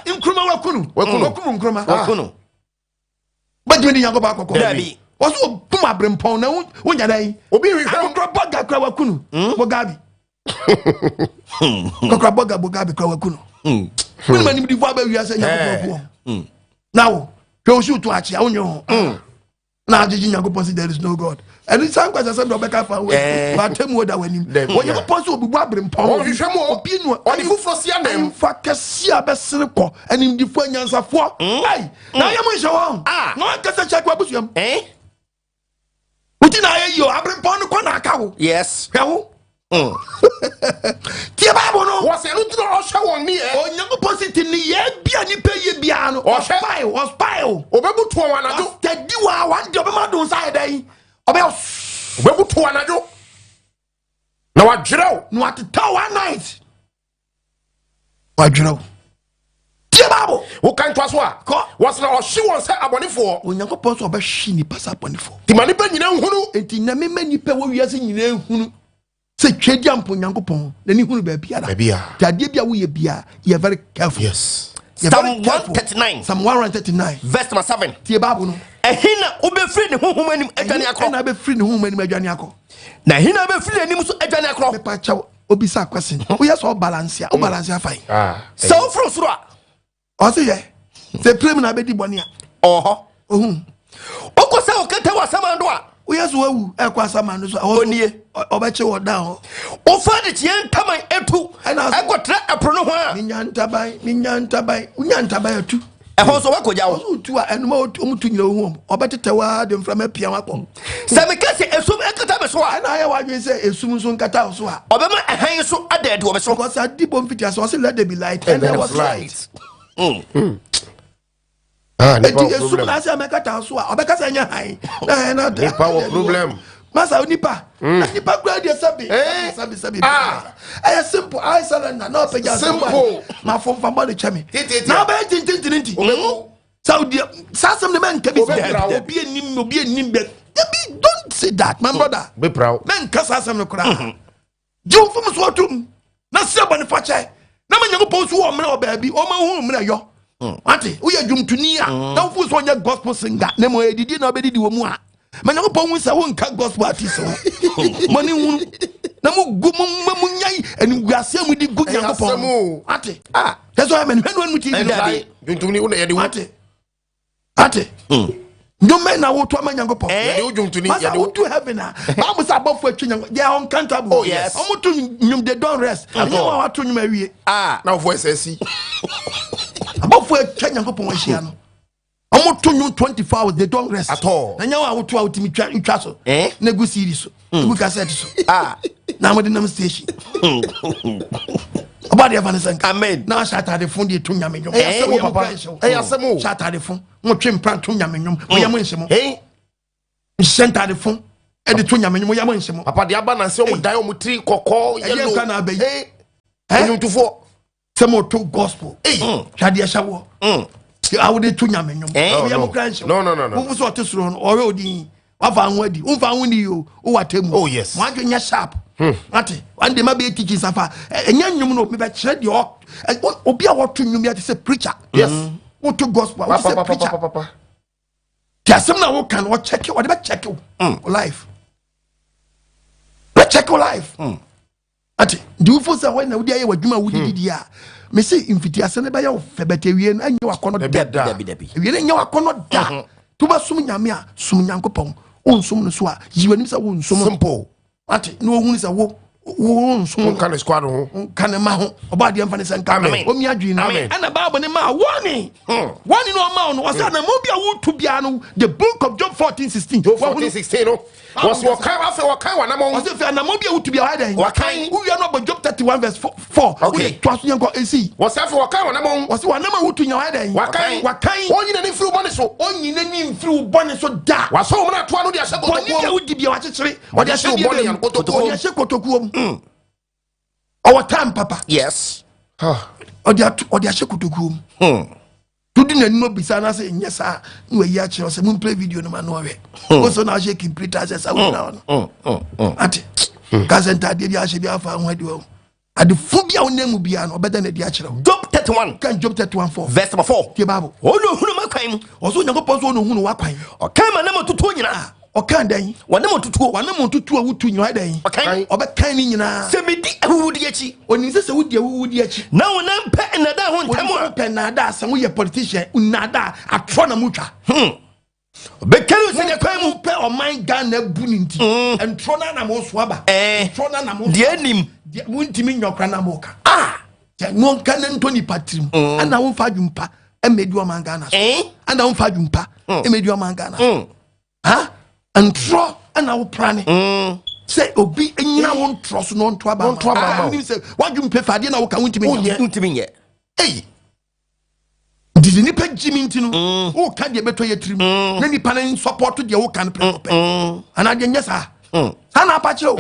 inkruma wakum nkruma badwini yango ba akokot dabi waso bum abrimpon na wonya dai obi hwehwem akokot boga kra wakunu bogabi kokra bogabi kra wakunu when many people about you say you now go shoot to achi onyo na ajiji Nyankopon say there is no God and it's some question say do beka fa we but temu da wanim when Nyankopon say obibu abrempon obi nu oni fufro sia nem fa kasia besere ko anim di fo nyansafo ai na yam nche won na kasa check wa busuam uti na ayo abrempon ko na aka wo yes hwe tie bible no was e no dro o hwe won ni Onyankopon siti ni ye bia ni pe ye bia no o spy obebu to wan ado tedi wa wan de obema don side dai obebu to wan ado na wa dwrew no ateta one night wa dwrew tie bible wo kan to aso a was na o hwe won say abonefo Onyankopon so obehwe ni pasa abonefo ti mani pa nyina nhunu enti na mema ni pe wo wiase nyina nhunu se twedi ampo Nyankopon na ni hunu ba bia tade bia wo ye bia you are very careful yes Psalm 139 verse 7 tie bible no ehina obefiri ne honhom anim adwane akọ na be free ne honhom anim adwane akọ na ehina befiri anim so adwane akọ me pa chaw obisa question wo yes o balance fine so from soro o se ye se prem na be di boni a ohun okosa okete wa samando a wo yes wo wu e kwa samando so onie obeche wo down o fa de tie ntaman etu akotra apro no ho a minyantabai unyantabai atu ehon so wakoja wo tu a enuma omutu nyina wo obetetewa de mframa pia wakọ se me kase esum ekata be so a na aye wadwe se esum so nkata so a obema ehan so adade wo be so because adibo mfiti so let there be light and there was light esum na se mekata so a obekasa nya han na the power problem masa nipa nipa grade sabi simple I said na opeja simple ma fo fa body chemi na ba tintintinti Saudi sasem ne man ka bi obi enim be Don't say that, my brother. Be proud. Men kasa some no kra. Jum from so tum. Na se bani fache. Na me Nyankopɔn so wo mra baabi. O ma hu mra yo. Ate, wo ye dwum tuni a. Na wo so nya gospel singer. Na mo edidi na obedidi wo mu a. Me Nyankopɔn hu se wo nka gospel artist wo. Mani hu. Na mo gu mo nyai eni guase mu di gu Nyankopɔn. Ate. That's why men hwenu ti di. Dwum tuni wo na ye di wo. Ate. No men na wo to ma Nyankopɔn. Ye wo dwum tuni ye wo to heaven na. Ba mo sa abofo atwi Nyankopɔn. They are uncountable. Oh yes. Omo to nyum they don't rest. Nyankopɔn wa to nyum awie. Na voice asi. Abofo atwi Nyankopɔn ahia no. Omo to nyum 24 hours they don't rest at all. Na nyawa wo to a utimi twa so. Na go series so. Go cassette so. Na mo de nam station. Oboade Vanessa. Amen. Na shatter the phone de to nyame nyum. Papa. Asemo. Shatter the phone. Mo twem pran to nyame nyum. Mo yam nhyemo. Shatter the phone. E de to nyame nyum. Mo yam nhyemo. Papa de aba na se o dan o mutri kokko yellow. Ka na abayi. Nyum tufo. Se mo to gospel. Hwade shawo. I would to nyame nyum. Mo yam kran hye. No. Wo so otesoro no. Ore odin. Wa fa anwa di. Wo fa anwa ni yo. O watemu. Oh yes. Mo adwenya sharp. Ate one day be teach safa enya nyum no me be kire de obi a woto nyum ya say preacher. Yes. Wo to gospel wo say preacher. Papa. Ti asem na wo kan wo check it, wo de be check it. Life. Be check your life. Ate do you for say when na wo dey wadwuma wo didi a me say infiti asem na be ya fe bete wie na anya wakono da. Wie na anya wakono da. To ba sum nyame a sum Nyankopɔn. O sum no so a yiwani say wo sum. Simple. Ate no hu say wo nsum kan squad ho kan ma ho Oboade Vanessa nka o mi adwi na ana Bible ne ma warning warning no ma no wasa na mo bia wo tu bia no the book of Job 14:16 14:16 no was what kind of what kind na mo wasa fe na mo bia wo tu bia wa den what kind wo wi no Job 31:4 okay to aso yanko esi wasa fe what kind na mo wasa wa na ma wo tu nya wa den what kind onyina ni firi bone so onyina ni firi bone so da wasa wo na to ano de ahye kotokuo wo di bia wa kyekere o de ahye bone yan kotokuo o de ahye kotokuo our time papa yes o de ahye kotokuo tudi na nimo bisa na say nya sa no yi a kire say mun play video no ma no we so na ahye computer say sa wo na no ati gazenta de ahye bia fa ho adi wo ade fu bia wo nemu bia no obeda na di a kire Job 31 kan Job 31:4 verse number 4 tie Bible o no hunu makwan mu o so Nyankopɔn so no hunu wakwan o kan ma na motutu nyina o kan dan wane motutu a wutu nyina dan o kan obekan ni nyina se medi awudi achi oni se wudi awudi achi na wona mpa na da ho ntam a pe na da asem ye politician na da atro na mutwa bekelu se nyakwan mu pe o man Ghana bu ni nti entro na mo so aba entro na mo de anim de wuntimi nyokra na mo ka no kan ntoni patrim ana wo fa dwumpa emedi o man Ghana so ana wo fa dwumpa emedi o man Ghana antro ana wo prane say obi enyina wo ntro so no ntro aba ni say wadwumpa fa de na wo ka wuntimi nye didi nipa jimi ntinu wo ka de beto ye trim na nipa na support de wo kan pe ana de nya sa sana apachiro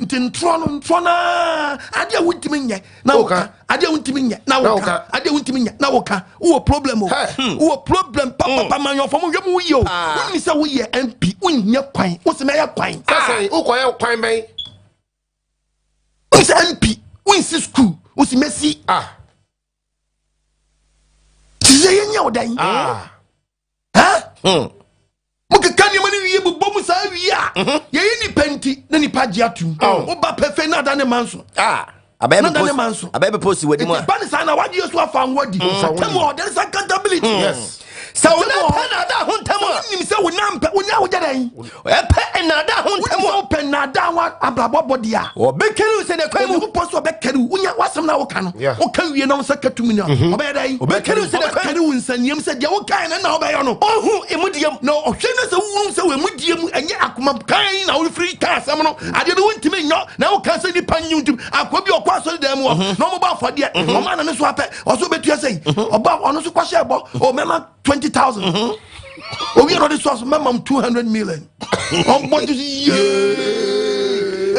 nti ntro na ade wuntimi nye na wo ka ade wuntimi nye na wo ka ade wuntimi nye na wo ka wo problem wo problem papa man yo fo mo hwem wo yi o woni se wo ye MP wonye kwan wo se me ye kwan say wo ko ye kwan ben wo se MP won si school wo se mesi tize ye nya odan mo ke kan yemani wiye bu bomu sa wiya ye ni penti na ni pa giatu wo ba pefe na da ne manso abebe post wadi mo ba ni sa na wadi yesu afa wadi there is accountability yes sa wona pa na da ho ntam nim se wona mpa wonya wo jadan e pa na da ho ntam wo pe na da wa ablabo body a obekelu se ne kwan mu wo post obekelu wonya wasem na wo ka no wo ka wie na wo sakatumi na obedan obekelu se ne kwan kanu nsaniam se de wo kan na obeyo no ohu emudiam no ohwe na se wo se we mudiam enye akoma kan na wo free ka asem no ade no wontimi nyo na wo kan se ni panyu ntim akobi okwa so de mu no mo ba fode o ma na ne so apɛ o so betua sei oba ono so kwahye ebo o mema 20,000 we are the source mema 200 million on what is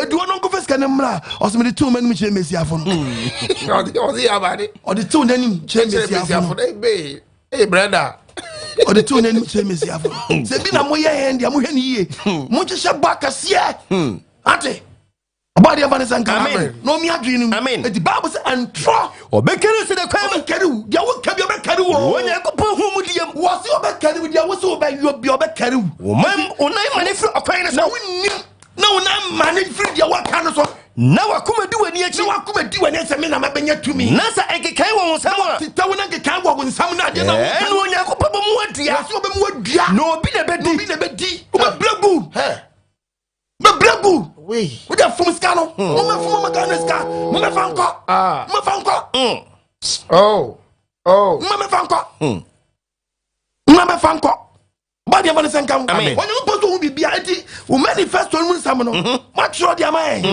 do no go first can mra o so me the two men me che mesia fo no o the abade o the two nani che mesia fo hey brother or the two names say Miss Yafo. Sebina Moya and Yamuhani, Munchesha Bakasia, Ate. About the Vanessa and Amen. No me dream. Amen. The Bible says and draw or Becker said the Kaman Karu. Yawu Kabiba Karu. When you go home was your back carry with your so by your Karu. Woman, only money for a kind of no, now manage free your work. Now I come and do any action. I come and do any examine. I'm bringing to me. Nasa Eke Kawa someone. Tawanga Kawa when someone I didn't know. And when you go, no, be the bed, be the bed, Blabu. The Blabu. We with a phone scano. Mama from Maganesca. Mama Fanko. Mama Fanko. Oh, Mama Fanko. Mama Fanko. Body of an come. When you supposed to be beati, who manifest on someone, much sure they are mine.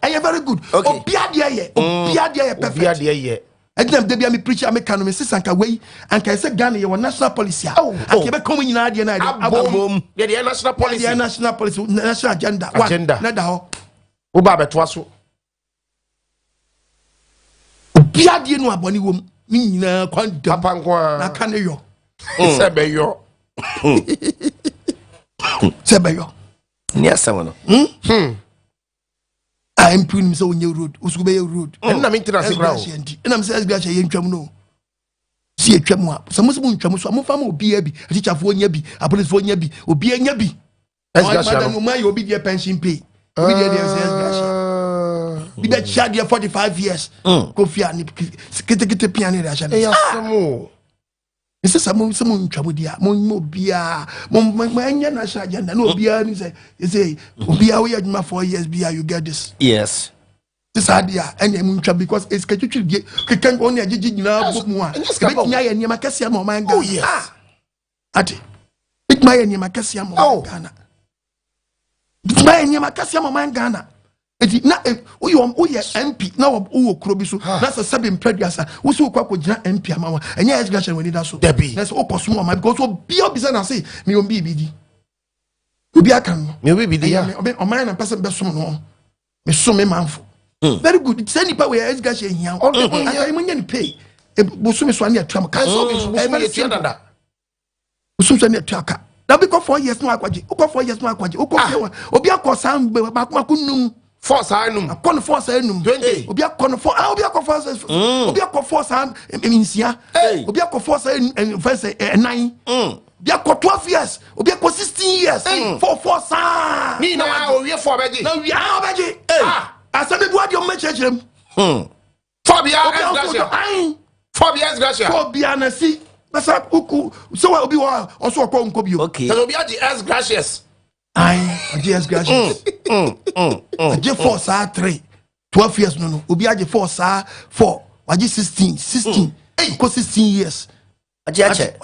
I am very good. Okay, Biadia, perfect. And then they be a preacher, I make Mrs. Anka and can say Ghana, your national policy. Oh, I keep coming in idea. The national policy, the national policy, national agenda. Nada. Ubaba Twasu Biadia no aboni wom. Mina kwanda pangwa na kaneyo. Sebeyo. Sebeyo. Niasa wono. I'm putting so new road. Usube road. And I'm interested. And I'm saying, Gash, I ain't no. See a tramwa. Some Muslim tramus, some family be a teacher for Yabi, a police for Yabi, or be a Yabi. As Madame Umay will be their pension pay. Be that child 45 years. Kofi and piano. This is someone trouble dear. Mobia, Manya Nashajan, and Obia say, Obia, we had 4 years, Bia, you get this. Yes. This idea, and Muncha because it's can only a jig now, book more. And Yamakasiam or Manga. Oh, yes. Ati. It my and Yamakasiam or Ghana. It's my and Yamakasiam or Mangana. It is not we MP now who Krobisu. That's a sub impregnation. Who so quack with MP Mama and yes, Gashan when it does so. Debbie, that's all possible. My because will be up and say, me on BBD. We be a can, me be the or mine and person best someone. Me so me manful. Very good. It's any power where Gashan here. All the money I mean pay. A Busumi Swania Tram. Can't so be a tracker. Now because 4 years no aquaji. Uko 4 years no aquaji. Uko Obia Kosam Bakunum. Force anum, a con force anum, 20. Obia con for force, Obia force and Minsia, Obia force and verse 9. Biako 12 years, Obia 16 years, 4 force. Now we are for Beji. Now we are Beji. I said, what you mentioned him? Fobia, Gracia. Fobia, Nasi. That's a uku. So I'll be also a concobu. Okay. So be the as gracious. I just gracious. Just 4 3 12 years no Obi 4 4 waji 16 ko 16 years ajache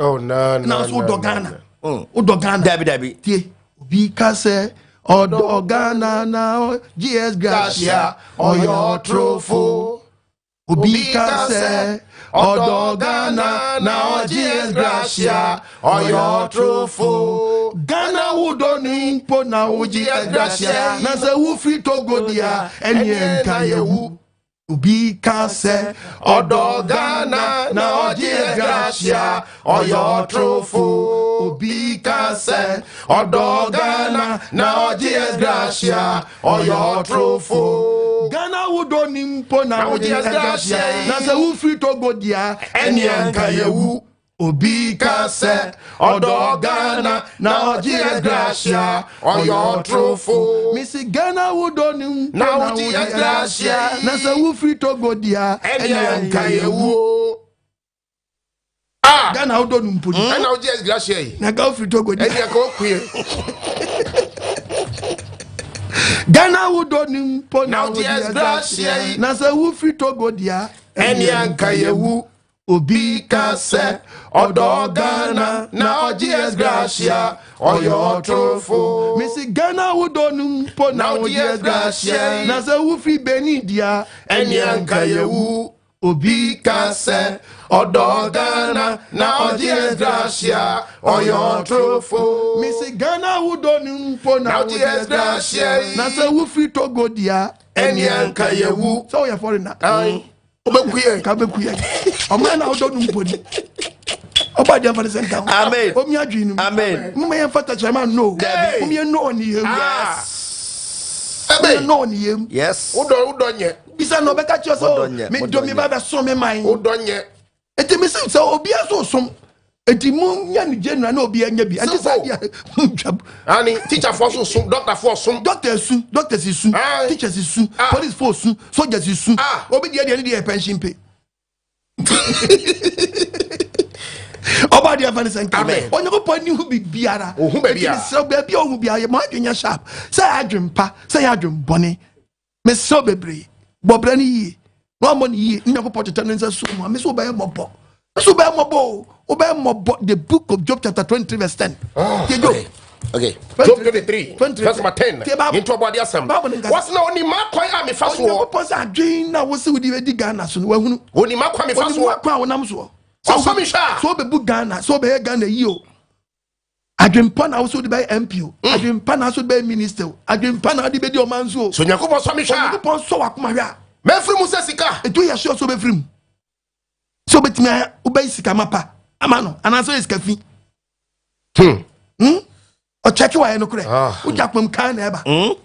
oh no na so dogana dogana dabi tie Obi ka say odogana na GS Gracia oyo trofo Obi ka say odogana na GS Gracia oyo trofo Ghana wudoni mpo na GS Gracia na se wu free to go dia enye nkayewu Obi ka say odogana na GS Gracia oyo trofo Obi ka say odogana na GS Gracia oyo trofo Ghana wudoni mpo na GS Gracia na se wu free to go dia enye nkayewu Obi ka say odogana na GS Gracia oyo trofo Missy Ghana wudoni na GS Gracia na se wu free to go dia enye nkayewu Ghana wudoni mpo na GS Gracia na go free to go dia enye ka okue Ghana wudoni mpo na GS Gracia na se wu free to go dia enye nkayewu Obi ka say odogana na GS Gracia oyo trofo Missy Ghana wudoni mpo na GS Gracia na se wu free Benidia enye nkayewu Obi ka say odogana na GS Gracia oyo trofo Missy Ghana wudoni mpo na GS Gracia na se wu free Togo dia enye nkayewu so you foreigner Obekuye kabekuye omana odonu mpodi Oboade for the center. Amen. Omi adwin. Amen. Mama yan fata chairman no. Omi no ni yem. Yes. Omi no ni yem. Yes. Udonye. Bisa no beka cho so me do me ba be so me man. Udonye. Enti me say obi aso som. Enti mu nya ni general na obi anya bi. Enti say dia. Ani teacher for so doctor for so. Doctors is su. Teachers is su. Police force su. Soldiers is su. Obi dia dey pension pay. Oboade for the center. Onye ko ni hu bi biara. Hu ba bia. So baby o hu bia ye ma adwenya sharp. Say adwempa, say adwem bone. Me so bebre. Bobra ni yi. No mo ni yi. Nyankopɔ tete ne nsa so mo. Me so ba ye mobɔ. So ba ye mobɔ. Obey mobɔ. The book of Job chapter 23 verse 10. Okay. Job 23. Verse 10. Into Oboade asem. What's now ni ma kwan a me fa so. Nyankopɔ sa adwen na wo se wo di Ghana so no wa hunu. Oni ma kwan me fa so. Oni ma kwan wo nam so. So me sha. So be bu Ghana, so be Ghana yi o. Adwempa na wo so di by MP. Adwempa na so di by minister. Adwempa na di be di omanso. So Nyankopɔ so me sha. Nyankopɔ so wakoma hwe a. Me free mu se sika. Edu ya sure so be free mu. So betimi ubay sika mapa. Amano, anaso sika fi. O check wa no kure. O jakpam kan na eba.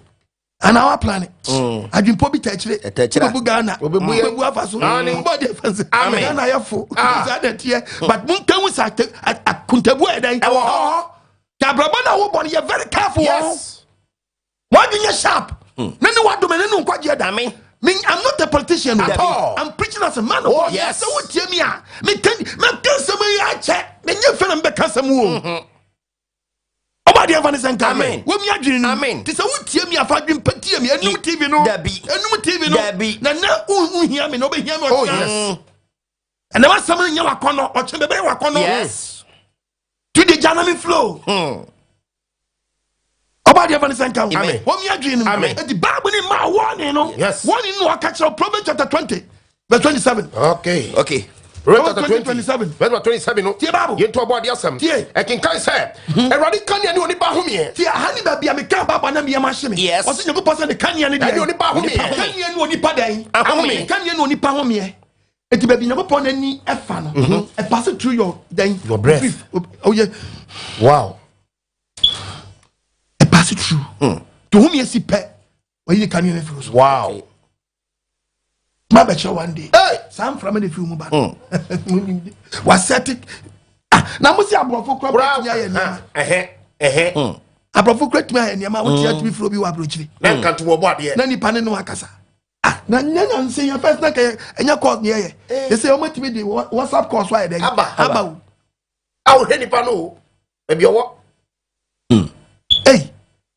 Ana wa plan it. Adwempa bi techire. Bu Ghana. Bu afa so. Oboade fancy. Amen. Na yefo. But mun kan wu sa akuntabu edan. Kabraba na wo bon you very careful. Yes. Why do you sharp? Nani wa do me nanu kwaje da me. I'm not a politician at all. I'm preaching as a man of God. Yes. So what you mean? Me can some I check. Me you feel am be kan some wo. Oboade for the center. Amen. Wo mi adwene. Amen. Ti say what tie me afa adwene patie me enum TV no. Enum TV no. Na unhia me no be hia me. Oh yes. And never summon nya wakono. O chembe be wakono. Yes. To the Janami flow. Oboade for the center. Amen. Wo mi adwene. Amen. The Bible in my warning no. Yes. Warning no catch Proverbs chapter 20 verse 27. Okay. Proverbs 20:27. Verse 27 no. Tie Bible. Into Oboade asem. E kin kan say. Erade kan ya ni oni ba ho me. Tie hani ba bia me kan baba na me ma hye me. Yes. O se Nyankopɔ se ne kan ya ne dia. Ani oni ba ho me. Kan ya ni oni pa dan. Ahome. Kan ya ni oni pa ho me. Eti ba bi Nyankopɔ na ni efa no. E pass through your breath. Oh yeah. Wow. E pass through. To whom you see pe. Why you kan ya ne through. Wow. Ma be che one day. Hey. Sam from the film ba. Was static. Na mo si abrofo kura betumi aye niam. Abrofo kura betumi aye niam a wo tia tumi fro bi wa abrochiri. Na nkanto Oboade. Na nipa ne no akasa. Na nyanya nse ya first na ka enya course ne ye. They say o matimi di WhatsApp course wa ye den. Aba. Awo he nipa no. E bi owo. Hey.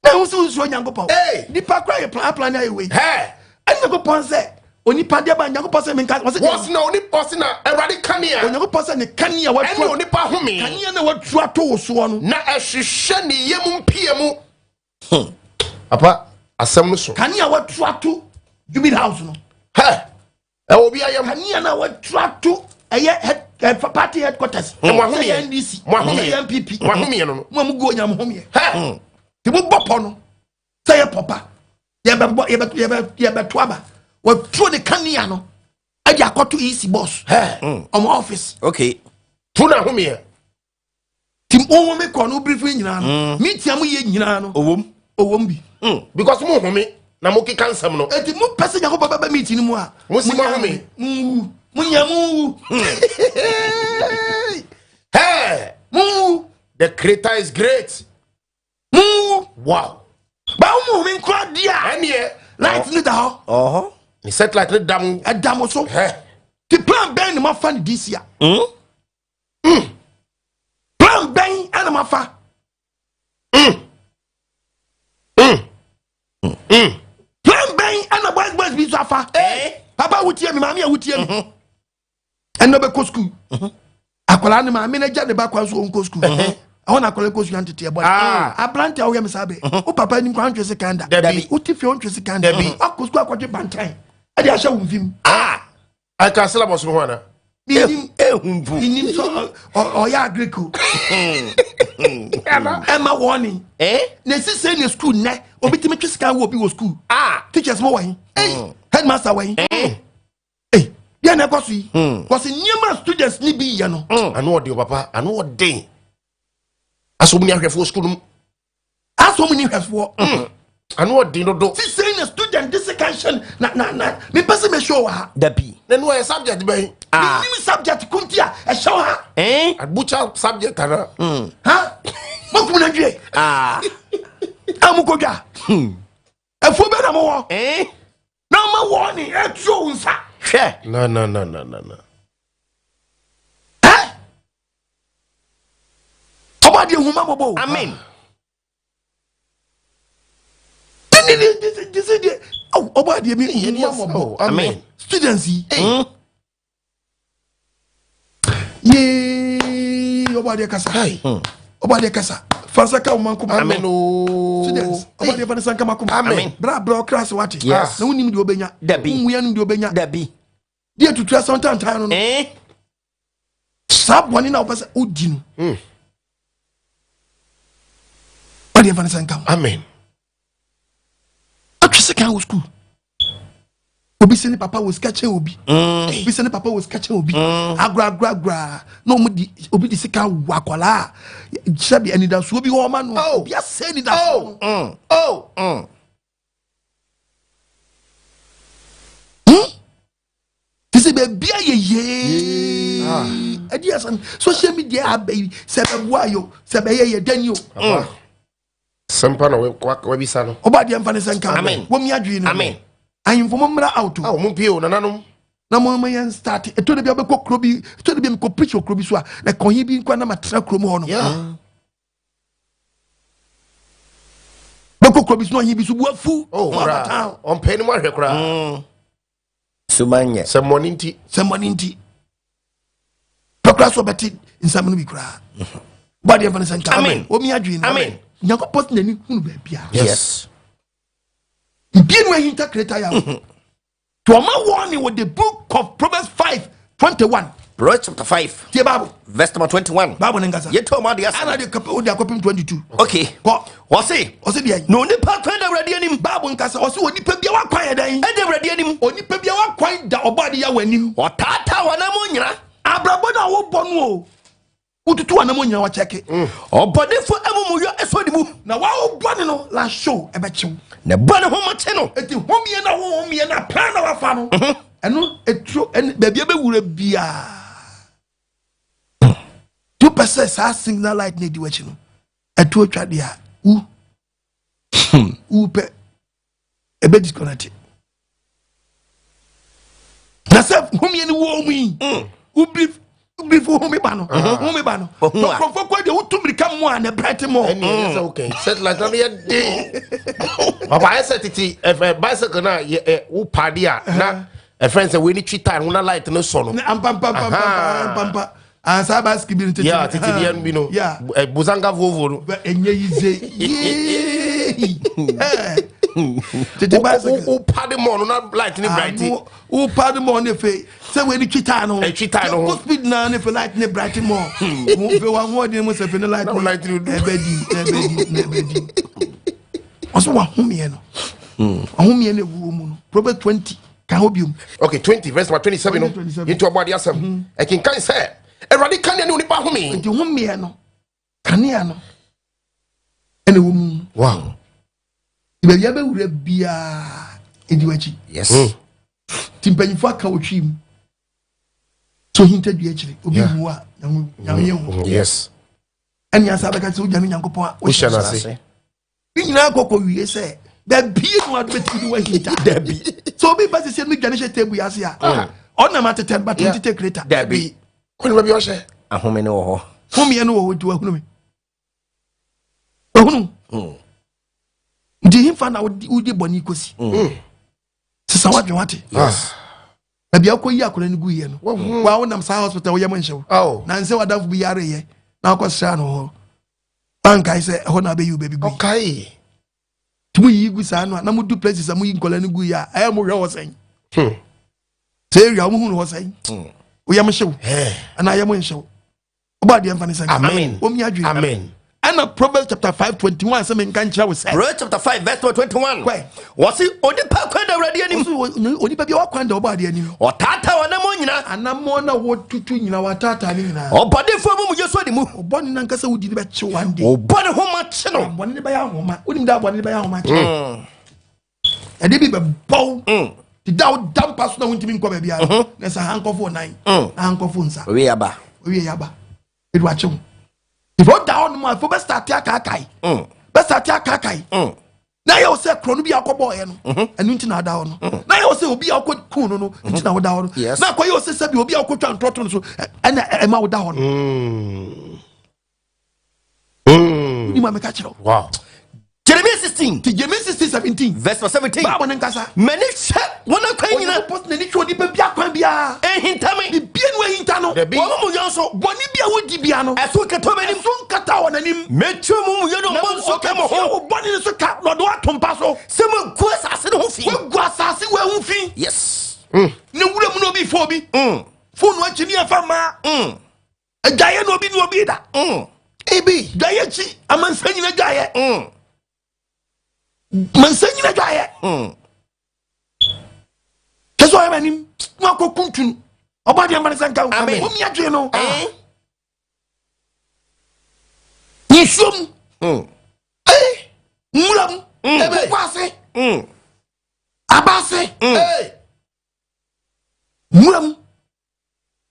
Na wo so Nyankopɔ. Hey. Nipa kura ye plan aye we. Hey. Nyankopɔ se onipa dia ba Nyankopɔ se me kan. What's na onipa se na Erade kania. Nyankopɔ se ne kania wa tu. Onipa ho me. Kania na wa tu ato wo so no. Na ehwehwe ne yem mpie mu. Apa asem no so. Kania wa tu ato Jubilee House no. He. E obi ayam. Kania na wa tu ato eye party headquarters. Mo ho me. NDC. Mo ho me. MPP. Mo ho me no. Mo go nya mo ho me. He. Ti mo bopo no. Say ye papa. Ye be to aba. We throw the Kania no. I just got to easy boss. On my office. Okay. Tuna ho me. Tim o me ko no brief nyina no. Me tiam ye nyina no. Owom bi. Because mo ho me na mo ki kansam no. Eti mo pese Nyankopɔ baba meeting mu a. Mo si mo ho me. Munyamu. Hey. Mu. The creator is great. Mu. Wow. Ba mo me nkwa dia. Enie. Light ni da ho. Ni set like the dam. Adam so. Hey. The plan ben ma fa this year. Plan ben ana ma fa. Plan ben ana boys bi so afa. Papa wutie mi mama ya wutie mi. Eno be ko school. Akola ne mama na ja ne ba kwa so on school. Ahona akola ko school antete boy. Ablante awo yem sabe. O papa ni kwa ntwe sekanda. O tifi on ntwe sekanda. Akọ school akọje bantan. Ade ahye wo mfim. I can syllabus no wana. Inim so oya agriko. Emma warning. Na si say na school na obitimi twesika wo bi wo school. Teachers mo why? Headmaster why? Hey, then I got see because numerous students need be you know I know what papa I know what day as so many for school as so many have for I know what day no do see saying a student discussion na me person me show her that be then why subject be new subject kuntia a show her a butcher subject ana mokum na dwe amukoga efo be na mo na ma woni etro unsa hwe no Oboade huma bobo amen this is Oboade me huma bobo amen students Oboade kasa fansa ka umankum amen students Oboade fansa ka makum amen bra class wati yes na unim di obenya dabi unwia nim di obenya dabi dia tutu asontan no sabwani na opasa odi no Oboade fansa ka amen atwese kan school obi sene papa was catching obi obi sene papa was catching obi agra no obi di sika wakola shabi anida so obi ho ma no obi aseni da this is be ye adiasan social media abai sebeboa yo sebeye ye danyo sempa na we bisa no Oboade mfa ne senka amen wo mi adwi no amen ayimfo mo mra out mo pie o nananom na mo yen start eto de bia be kokro bi eto de bia me ko preach okro bi so a na konyi bi kwa na matra kro mo ho no be kokro bi so no hi bi so bu afu bra on peni mo ahwe kra sumanye semoninti pokra so beti insamunu bi kra Oboade mfa ne senka amen o mi adwi no amen nyako post na ni hunu ba bia yes Bien we intercreator ya. To ma warning with the book of Proverbs 5:21. Proverbs chapter 5 Tie Bible. verse number 21 Bible ngasa. ye to ma de asa Ana de copy 22. okay Go. what say O se dia. no ni pa twenda awrade anim Bible ngasa o se onipa bia wa kwan ya dan. e de awrade anim Onipa bia wa kwan da Oboade ya wanim. otata wana mo nyina Abrabo na wo bonu o. Ututu wana mo nyina wa check. obodefo amumu yo eso dimu Na wa wo bonu no la show e be chew. ne bone ho mate no Eti homie na plan na wa fa no. Eno etro ba bia be wura bia. 2% sa signal light ne di wachi no. Eto atwa dia. Pe ebe disconnect. Na se homie ni wo mu yi. Ubi fu homie ba no. Homie ba no. From kwa de utumri kam mo na bright mo. Any okay set like on your day papa I said titi bicycle na wo party na a friend say we need cheat time una light no so no Pam. Ansa baski bi titi. yeah titi bi no know buzanga vovo no enye yize. Titi bicycle wo party mo no na light ni bright wo party mo ne fe say we need cheat time no. cheat time no speed na ne fe light ne bright mo. Mo fe wa ho de mo se fe ne light no light no ebedi. Oso wa homie no. Homie ne wo mu no. Proverbs 20 ka hobium. okay 20 verse 27 no into Oboade asem e kin kan say erade kan ne onipa homie Nti homie no. Kanea no. Ene wo mu. wow Ibia be wura bia ediwachi. yes Timpanyifo aka otwim. So hinta dua chire obi mu a nyawo yes anya asa beka se ujanu nyankopon a o shana se nyina akoko wie se da bie no adu beti di wa hinta da bi so obi ba se mi dwane she tebu ya se a ona matete ba 20 take creator da bi ko ni ba bi o she ahome ne wo ho homie no wo di wa hunu me ohunu ndi himfa na udi boni kosi sisa wadwe wate yes na bia ko yi akora ni gu ye no wa wonam sa hospital wo yem nhyew na nse wadafo bi yare ye na akosra no ho bankai se ho na be yu baby gu okay tumu yi gu sa no na mu du places amu yi nkola ni gu ya aya mu hwe wo sen se ya mu hu no wo sen wo yem hyew ana yem nhyew Oboade mfa ne sen amen wo mi adwi amen And Proverbs chapter 5:21 say men can chira say. Proverbs chapter 5 verse 21. Was it onipa kwenda ready anim? Onipa bi wakwanda Oboade anim. Otata wanamo nyina. Anamo na wotutu nyina watata ni nyina. Obadefo mu yeso adimu. Obone na nkasa wudi ni be che one day. Obone ho ma che no. Obone ni be ya homa. Unim da obone ni be ya homa che. E de bi be bow. Ti da dam pass na wuntimi nkwa ba bia. Na sa hankofo 9. Na hankofo nsa. We yaba. Edu ache ho. If you down mo for be start akakai. Be start akakai. Na ye o se kro no bi akobo ye no. Enu nti na da ho no. Na ye o se obi akokun no no nti na wo da ho no. Na kwa ye o se se bi obi akotwa ntroto no so e ma wo da ho no. Ni ma me ka kire. Wow. Jeremiah 16. Jeremiah 16:17. Verse 17. Ba mo nkasa. Many wona kwan nyina. Post na ni twa di ba bia kwan bia. Ehinta me. Bia no ehinta no. Wo mu yonso. Boni bia wodi bia no. Eso kata manim. Eso kata wonanim. Metu mu yo no monso ka mo ho. Boni so ka no do atompa so. Se mo gu asase no ho fi. Wo gu asase wo hu fi. Yes. Ne wura mu no bi fo bi. Fo no achi ni afa ma. Agaye no bi da. Ebi. Gaye chi amansa nyina gaye. Mansa nyina gaye. Keso amanim. Mo ko kuntun. Oboade amane sanka. Amen. Wo mi adwe no. Nishum. Mulam. Ebe kwase. Abase. Mulam.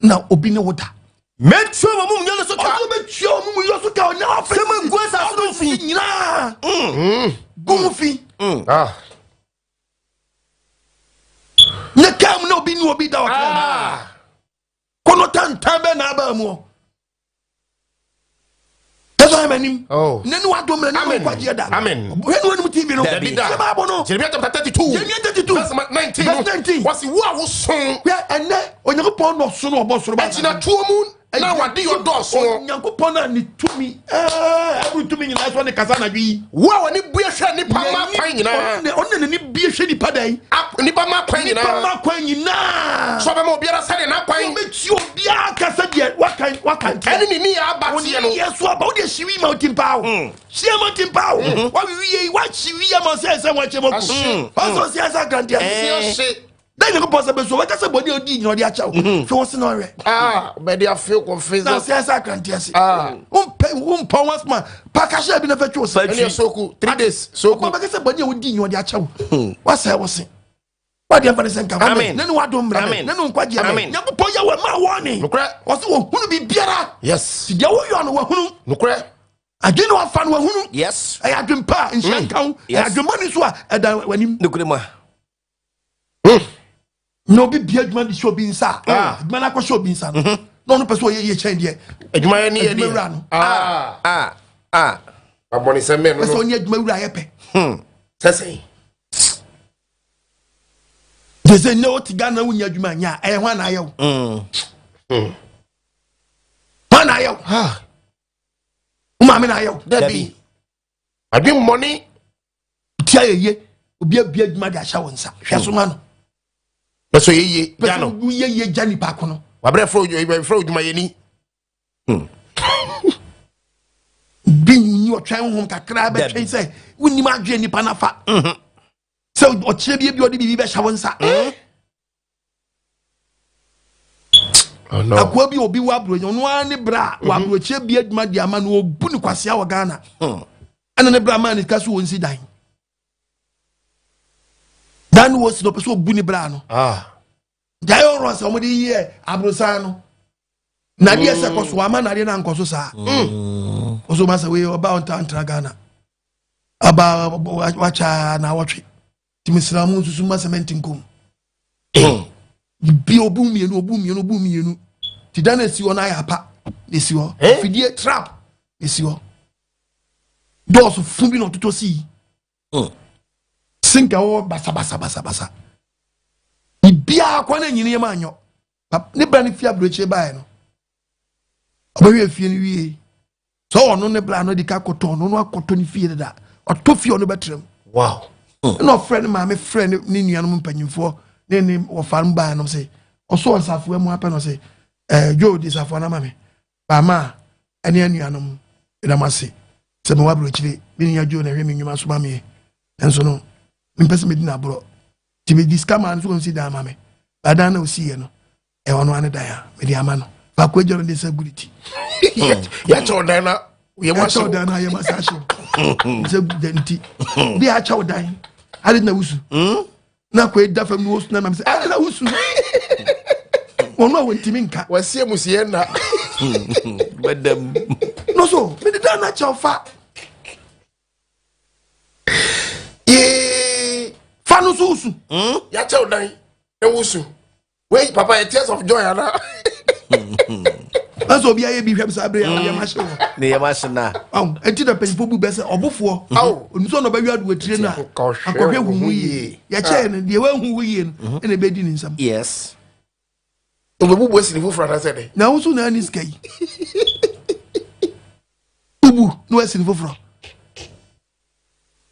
Na obi ne woda. Metu mu nyalo so ka. Metu mu yo so ka na afa. Se mo gu asase no fi nyina. Gumfi. Ne kam no bi no bi da wa. Kono tantambe na aba mu. That's why manim. Oh. Nenu wadom na na kwaje da. Amen. When wonu TV no. David. Bible no. Jeremiah chapter 32. Jeremiah 32. Verse 19. Verse 19. Was wo a wo son. Where ene Onyankopon no so no obosoro ba. Echina tuo mu na wade your door so. Onyankopon na ni tumi. Every tumi nyina so ne kasa na dwi. Wo a woni bua hwe nipa ma kwan nyina. Onne ne bia hwe nipa dai. Nipa ma kwan nyina. Nipa ma kwan nyina. So be mo obiara sare na kwan. Metu obia kasa de wakan. Ene ni ya abatie no. Yesu aba wo de hwi ma otimpa wo. Hwi ma otimpa wo. Wa wiye wa hwi ma se wa chemo. Also se asa grandia. Then you go be so what say body odi no dey acha wo. Fe wo se no re. Be dey feel confused. Na se asa grandia se. Umpa once man. Pakasha bi na fe twa so. Ene soku 3 days. Soku. Ba say body odi no dey acha wo. Wa say wo se. Wa dey fa sen ka. Amen. Nenu wa do mra. Nenu nkwaje amen. Nyankopon ya we ma wo ni. Nokra. O se wo hunu bi biara. Yes. Ti dia wo yo no wo hunu. Nokra. Adwene wa fa no wo hunu. Yes. Ay adwempa nshankan. Ay adwemani so a eda wanim. Nukrema. No be bia adwuma di show bi nsa. Adwuma na ko show bi nsa no. No no person ye chen de. Adwuma ni ye ni. Aboni se me no. Person ye adwuma wura ye pe. Sese. They say no ti Ghana wunya adwuma nya. Eh ho na ayew. Ho na ayew. Uma me na ayew. Dabi. Adwum money. Tia ye. Obi abia adwuma de ahya wonsa. Hwe so ma no. So ye Jano. Ye Jani pa ko no. Wabre fro adwuma ye ni. Bi ni o twan hom kakra be twen say woni ma adwe nipa na fa. So o chire bi odi bi be hya wonsa. Oh no. Akwa bi obi wa bro no ani bra wa bro chire bi adwuma di ama no obu ni kwase a wo Ghana. Ana ne bra man ka so wonsi dan. Dan was no person obu ni bra no. Jayo ro se omodi ye abrosan no. Na die se koso ama na die na nkoso sa. Oso ma se we oba on tantra Ghana. Aba wacha na wotwe. Timisiramu susu ma cement nkom. Bi obu mienu. Ti dan esi wona ya pa. Esi wo. Fidie trap. Esi wo. Doors fumbi no toto si. Sinka wo basa. Ibia kwa na nyine ma anyo. Ne bra ne fia broche bae no. Obawe fie ni wie. So ono ne bra no di ka koto no akoto ni fie da. Oto fie ono betrem. Wow. No friend ma me friend ni nuanom mpanyimfo ne wo farm bae no say. Oso onsafo amu apa no say. Jo di safo na ma me. Ba ma ene nuanom edamase. se me wabro chire me nya jo na hwe me nwuma so ma me enso no me pese me di na bro ti me discama no so si da ma me adan na osi ye no e wono ane da ya me di ama no ba ko ejoro disability ya cho dan na ye ma so dan na ye ma sa so se denti bi a cha dan ade na wusu na ko da fam no wusu na me se ade na wusu wono won timi nka wasie musie na madam no so me di dan na cha fa fa no so wusu ya cho dan e wusu wait papa a tears of joy ana aso bia ye bi hwem sa bre ya ma hye wo ne ya ma shena enti da penfo bu bese obofo onso no ba wi adu atire na akọhwe hu yi ya che ne de wa hu yi no ene be di ni nsam yes obebu bo esi ni fu frata se de na wo so na ni skai ubu no esi ni foforo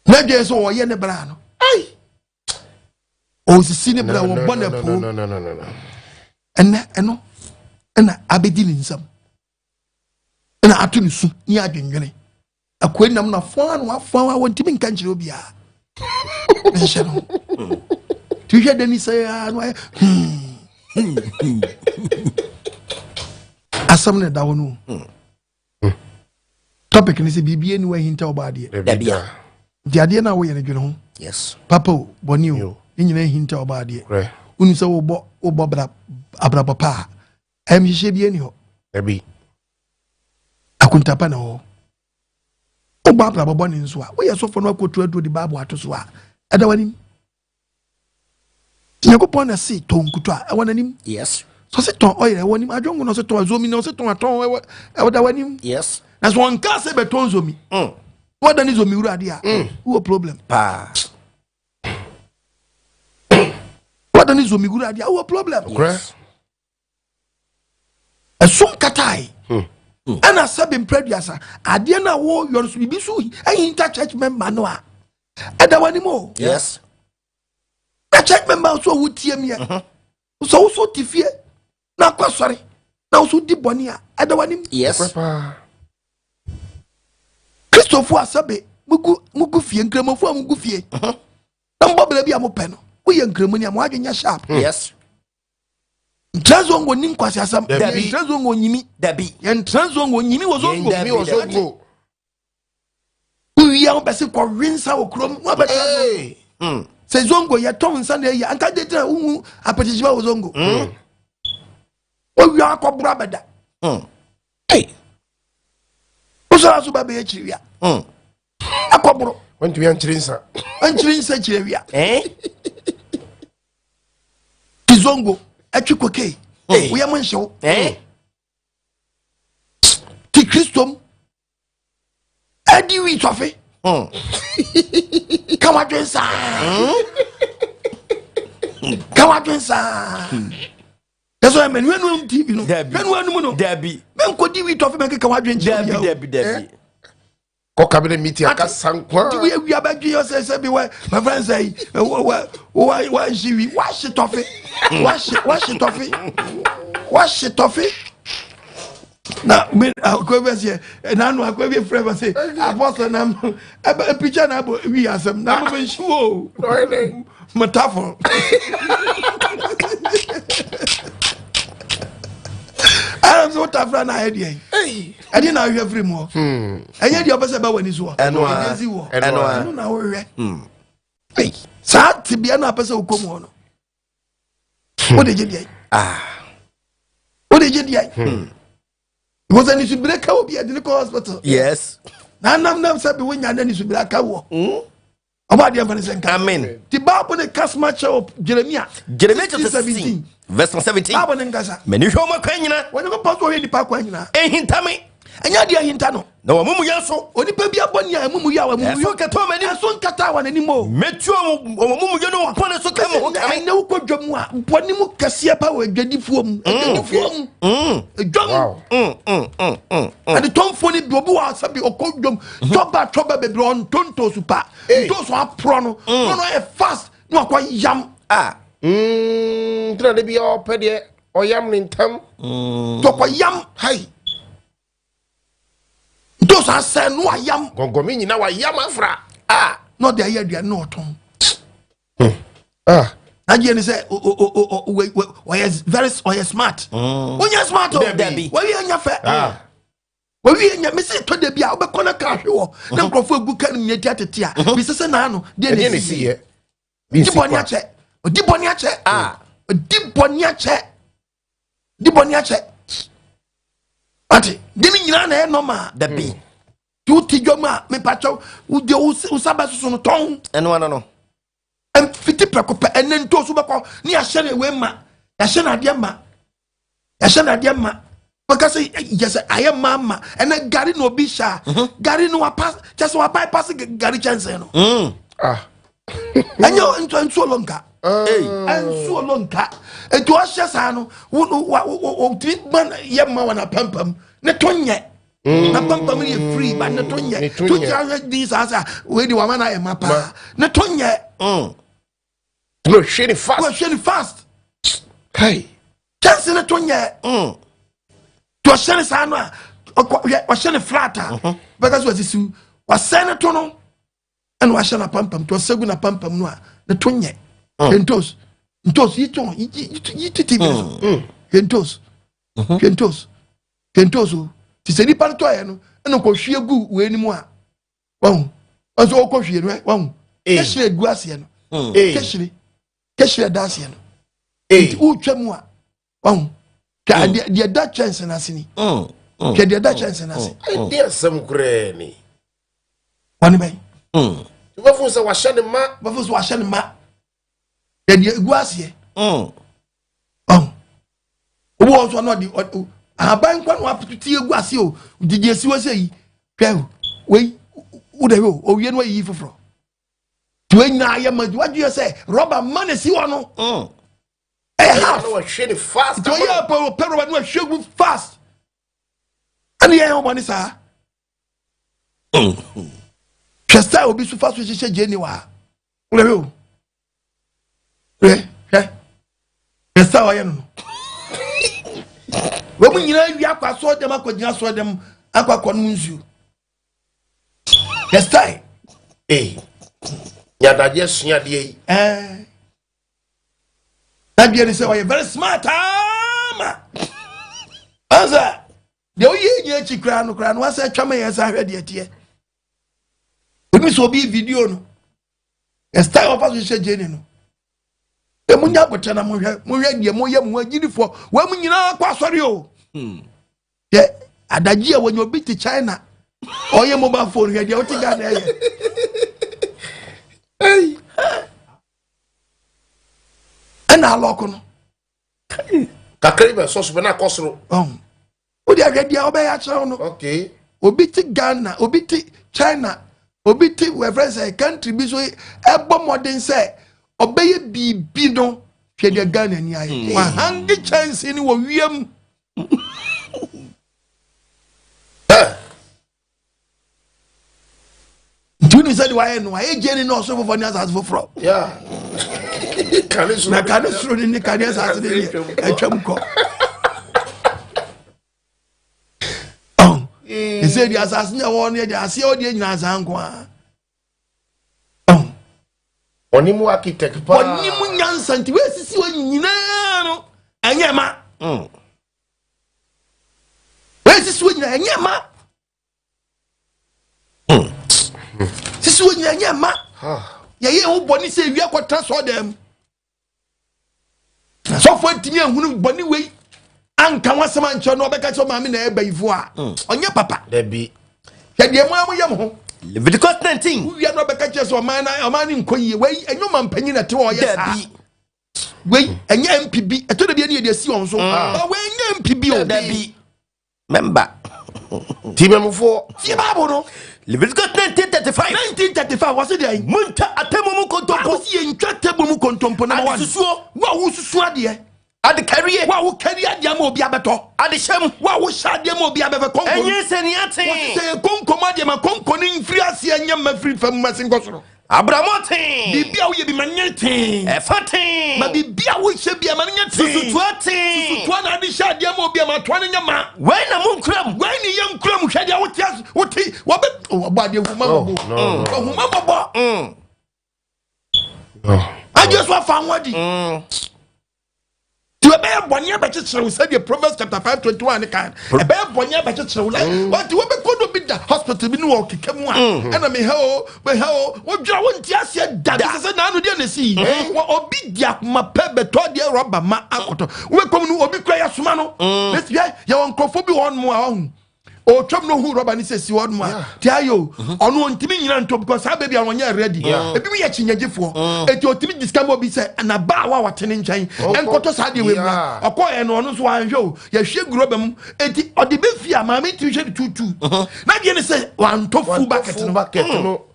na je so wo ye ne bra no ai o sisi ne bra wo bona po no eno ena abedi ni nsam ena atu ni su ni adwenwene akwa nam na fo anu afo wa wontimi nka nkire obi a ehye no tu hwe dani say anu asam ne dawo no topic ni se bibie ni wa Ahinta Oboade bia diade na wo ye ne dwene ho yes papa boni o ni nyina Ahinta Oboade unu se wo bo bra abraba pa hye bie ni ho ebi akuntapa na ho o ba abraba boni nso a wo ye so fo no akotu adu di bible atoso a ada wani Yakopon na si ton kutu a wananim yes so se ton oil wani adwongo no se ton azomi no se ton aton e da wani yes na so onka se beton zomi what dan zomi uru ade a wo problem pa what dan zomi uru ade a wo problem yes esum katai ana sabe impreduasa ade na wo yor so bibi so Ahinta church member no a da wani mo yes na church member so wutie me so tifie na kwa sori na so di boni a da wani yes papa Christopher asabe mugu fie nkremofo a mugu fie na mbo bele bia mo pe no wo ye nkremoni a mo adwenya sharp yes Tranzongo nim kwasi asam Dabi. Tranzongo nyimi dabi yen Tranzongo nyimi wozongo mi wo so go uya on bese ko winsa wo krom wo be hey se zongo ye ton nsa na ye anka de tra hu apetijiba wozongo o wi akobura beda hey usara so ba be ye chiriya akoburo want to be anchirinsa anchiri nsa chiriya zongo atwikoke wo ye monhyew ti Christom adi wi tofe Kama dwensa Eso men wenu TV no wenu anu no dabi men ko di wi tofe men ka wadwen chi dabi ko cabinet meeting aka sankwa di wi wi abadwe yo se bi wa my friend say wa jiwi wa shi tofe wa shi tofe na me akwa se na no akwa bi frɛ say apostle na e picture na bo wi asem na mo nsuo metaphor I'm so tough na idea I didn't know you every more and yet you obese ba wani so eno na wo hwɛ hey sa ti bia na pese okomu no what did you do what did you do because I need to break out be at the hospital yes na nam sabi wonya na ni su break out Oboade amfani senka amen the Bible ne kasma of Jeremiah chapter 17 verse 17 Bible ne ngasa meni hwoma kwanyina woni ko paso we di pa kwanyina Ahinta me enya di Ahinta no na wa mumu yaso onipa bi aboni a mumu ya wa mumu so kato mani so nkata wa nani mo metu wa mumu yo no pone so kama ho kama na wo kodwam a boni mu kase pa wa adwadifuom dwam ade tomfo ni bi obi wa sabi okodwam toba bebre on tonto supa to so apro no no e fast no akwa yam tira de bi o pede o yam ni ntam to kwa yam hai those are say no ayam gongomi nyina wa yam afra no dey here dey no ton Nigerian say we is very smart when you smart Debbie we anya fe we anya me say to dey bia obekọ na ka hwe na nkrofo egu kan nyeti atete a bi sese na no dey na si ye di boni ache ati dimi nyina na e normal Debbie tu ti joma me pacho u de usaba susu no ton eno no em fiti prekope enen to so beko ni ya hye we ma ya hye na de ma because yes I am mama and gari no bi sha gari no pass just wa bypass gari chance no enyo nso lonka enso lonka eto ahye sa no wo treatment ye ma wana pampam ne tonye na pampam ni free but ne tonye to ja this as we di wa na e mapa ne tonye no shady fast hey chance ne tonye to share sa no wa share flat because what is wa send to no and wa share na pampam to segu na pampam no ne tonye entos yiton yititi entos ti se ni pa to ye no eno ko hwie gu we ni mu a won aso ko hwie no won kehire gu ase no kehire da ase no ti utwa mu a won ka de da chance na sini ka de da chance na sini idea sam kure ni wani bai ba fu se wa hye ne ma de gu ase obo so no di aban kwa no aputi egu ase o didi esi wo sei hwe we wo de o wie no yi foforo to enya ya ma what do you say rubber man si wo no half no hwe fast to ya pero no hwe fast ani ya ho bani sa Chesta obi su fast hwe jeni wa wo de o Chesta wa ya no we mu nyina wi akwa so dem akogina so dem akwa no nzu yes time nyadaje sua de yi na bia ni say we very smart ma anza de o ye nya chi kra no wasa twama yes ahwe de tie we so bi video no yes time of us she jeni no e munya gote na mo hwe de mo ye mo agirifo we mu nyina akwa sori o ye adaji e wonyo bi ti China oye mobile phone hwe de o ti ga na ye ana aloko no kakari be so so be na kosoro o de hwe de o be ya chero no okay obi ti Ghana obi ti China obi ti we friends a country bi so e bo modern say obeye bibi no hwe de Ghana ni aye wa hangi chance ni wo wiem Juni said why no aye jeni no so for nyasa as for yeah na kanisro ni kanisa as ni atwam ko he said the assassin won the ase o de nyina zanko a onimu architect pa onimu nyansa nti we sisi o nyina no enye ma we sisi o nyina enye ma sisi o nyina enye ma ye ho boni se wi akwata so dem so fo ntimi ehunu boni we anka wasema ncho no obeka cho maami na eba ifu a onye papa debi ya de mo amuyam ho Leviticus 19 we no obeka che so omani nkoyi we enyoma mpanyi na te o ye sa we enya MPB eto de bi ene de si on so we enya MPB o Debbie member timemufo ti babo no Leviticus 19:35 was it munta atemu mu kontompo si entwa tebo mu kontompo na wa susuo wa wo susu ade ade carrier wa wo carry ade ma obi abeto ade hyem wa wo sha ade ma obi abefe konko enye seniate se konko ma ade ma konko ni mfiri ase anya ma free fam masin gosoro Abramotin. Bibia wo ye bi manyetin. Efatin. Ma bibia wo hye bia manyetin. Susutuatin. Susutua na de hye dia ma obi ma toa ne nyama. Why na munkram? Why ni yam kram hye dia wo tia wo ti wo be Oboade huma mabo. Huma mabo. I just want fan wadi. To be bonye ba chichire say the Proverbs chapter 5:21 kan. E be bonye ba chichire like what we be kodo bi da hospital bi no keka mu a. E na me ha o wo dwa wo ntia se da se na anu de na si. Wo obi dia ma pe beto de rubber ma akoto. We kom no obi kra ya soma no. Let's be ya won krofo bi won mu a hu. O twam no hu rubber ni se si won mu a. Ti ayo onu ntimi nyina nto because ha baby awon ready. Ebi mi ye chinyagefo. Eti otimi discount bi se na ba wa watene nchen. Enkoto sa de we mu. Okoye no onu so anhwe o. Ya hwe guroba mu eti ode be fia ma me ti hwe tutu. Na de ne se wan to full bucket no.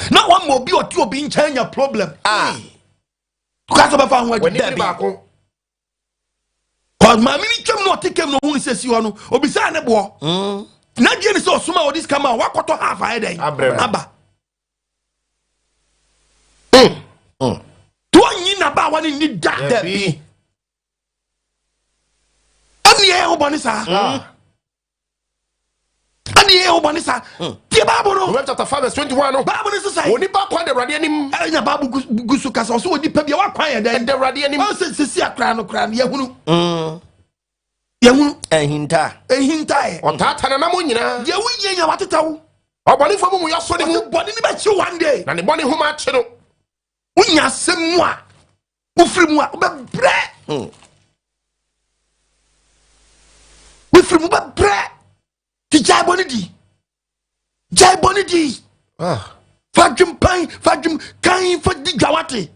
Na wan mo bi oti obi nchen ya problem. Ka so be fa ho adi ba ko. Cause ma mi twam no otekem no hu se si ho no obi sa ne bo. Na de ne se osuma o this come out wakoto half a day. Aba. To nyi na ba wani ni da. Ani e ho boni sa. Ani e ho boni sa. Tie Bible no. Proverbs chapter 5:21 no. Bible no say. Oni ba kwa de rade anim. Anya Bible gusu kasa so odi pa bia wa kwan ya den. De rade anim. O se si akra no kra no ye hunu. Ye hunu Ahinta. Ahinta e. Otata na mo nyina. Ye wo ye nya watetawo. Oboni fo mu yo so ni mu. Boni ni ba chi one day. Na ne boni huma chi no. Unya semu a. Ufiri mu a be bre. Ufiri mu be bre. Ti jai boni di. Jai boni di. Fajum pan, fajum kan fa di gawate.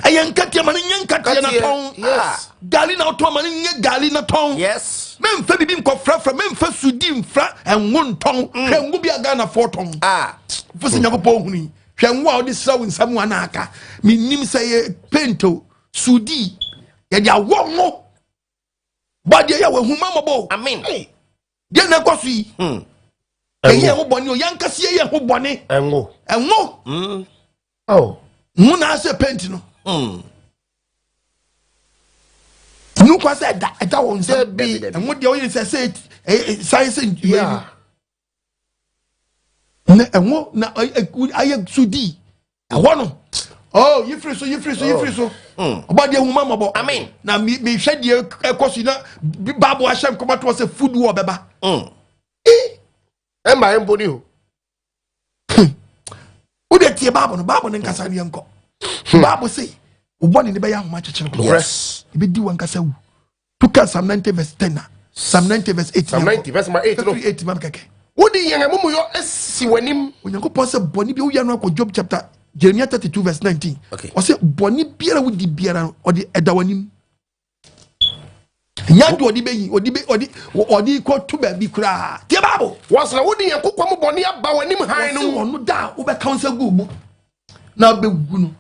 Ayen katia mani nyen katia na ton. Yes. Gali na to mani nyen gali na ton. Yes. Men fa bibi nko fra men fa sudi mfra enwo ton. Hwe ngu bia ga na 4 ton. Fusi nyakopo huni. Hwe nwo a odi sra wo nsam ana aka. Minim say pento sudi ya dia wo mo. Body ya we huma mobo. Amen. Dia na kwasu yi. Eye ho boni o yankase eye ho boni. Enwo. Oh. Mu na se paint no. Nu kwa se da won se bi. Enwo de o yin se science yeah. Na enwo na aye sudi. Ewo no. Oh, yifri so. Oboade huma mabo. Amen. Na mi hwe de ekosu na Bible ahyem komato se food wo beba. Emba emboni ho. Ude tie Bible no nkasa ne enko. Bible say, "Uboni ne be ya homa chechere." Yes. Ibe di wan kasa wu. Tuka Psalm 90 verse 10. Psalm 90 verse 8. Psalm 90 verse 8 no. 8 mam keke. Wodi yen amumu yo esi wanim. Onyankopon se boni bi wo ya no akọ Job chapter Jeremiah 32 verse 19. Okay. O se boni biara wodi biara odi edawanim. Nyadu odi ko to ba bi kura. Tie Bible. Wasna wodi yen kokwa mu boni aba wanim han no. Onu da wo be counsel go mu. Na be gu no.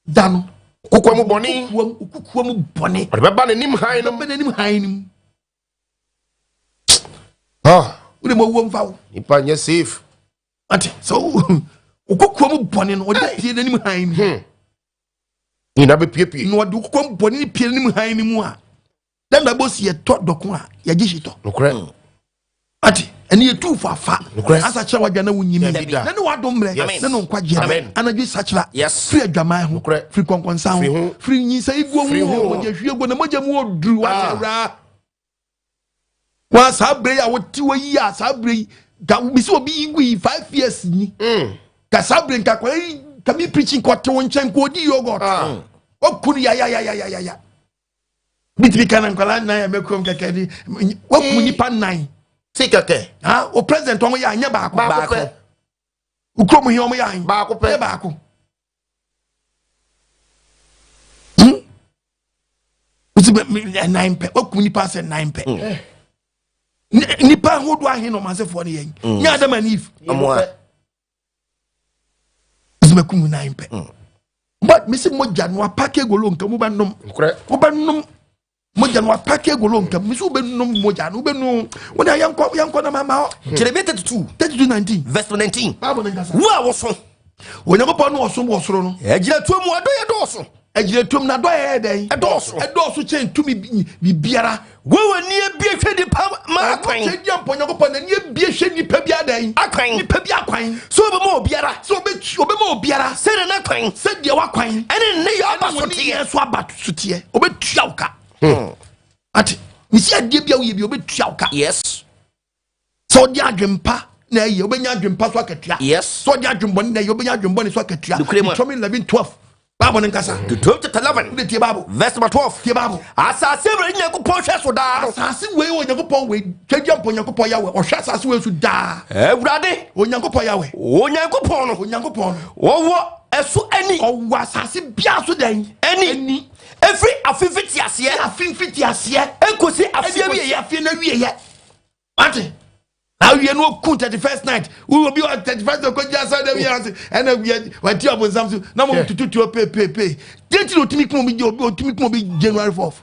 Da no. Kokwa mu boni. Kokwa mu boni. Ode be ba na nim han no. Be na nim han nim. Ode mo wo mfa wo. Ipa nye safe. Ante so kokwa mu boni no ode pie na nim han nim. Ina be pie. No ode kokwa mu boni pie na nim han nim a. Then the boss ye to dokun a ye gishito. Nokre. Ati eni ye tu fafa. Asa che wadwana wunyimi. Na ne wadom mre. Na no nkwaje. Anadwi sachira. Free adwaman ho. Free konkonsa ho. Free nyisa igu ho. Moje hwiego na moje mu oduru watawra. Wa sabre ya woti wayi ya sabre ga bisi obi igu 5 years ni. Ga sabre nka kwa kami preaching kwa te wonchen ko di yogurt. Okunu ya. Bitbi kana nkwala na ya mekom kakadi waku nipa 9 sikake o president on ya anya baako ukrom hi om ya an baako pe baako usibe 9 pe waku nipa se 9 pe nipa hodo ahe no masefo ne yen nya adam anif amoa usibe ku 9 pe but misi moja no apake golo nkamu ba nom obanom moja no atake golo nkam misu be no moja no be no wona yanko na mama Jeremiah 32 19 verse 19 Bible ngasa wa wo so Onyankopɔn no ɔsom wɔ soro no. Ejina tuom adoye doso. Ejina tuom na doye den. Edoso chen tumi bibiara. Wewe ni ebie hwe nipa ma akwan. Chedi Onyankopɔn na ni ebie hwe nipa bia den. Akwan. Nipa bia akwan. So be mo obiara. So obema obiara. Se de na kwan. Se de wa kwan. Ene ne ya ba sotie. So aba sotie. Obetua wo ka. Ati, misi adie bia wo ye bi obetua wo ka. Yes. So di adwempa na ye obenya adwempa so akatua. Yes. So di adwembɔ na ye obenya adwembɔ so akatua. Deuteronomy 11:12. Bible nkasa. Deuteronomy chapter 11. Tie Bible. Verse number 12. Tie Bible. Asase wele Nyankopɔn hwɛ so daa. Asase we Onyankopɔn we twadiampo Onyankopɔn yawe. Ɔhwɛ asase we so daa. Ewurade Onyankopɔn yawe. Onyankopɔn no. Wo ɛso ani. Ɔwɔ asase bia so dan. Ani. Every afifiti aseɛ. Ekosi afie wie yɛ. Afie na wie yɛ. Ate. Now you know, 31st night. We will be on 31st of January, and we are what you have something. Now, to pay. Didn't you think will be January 4th?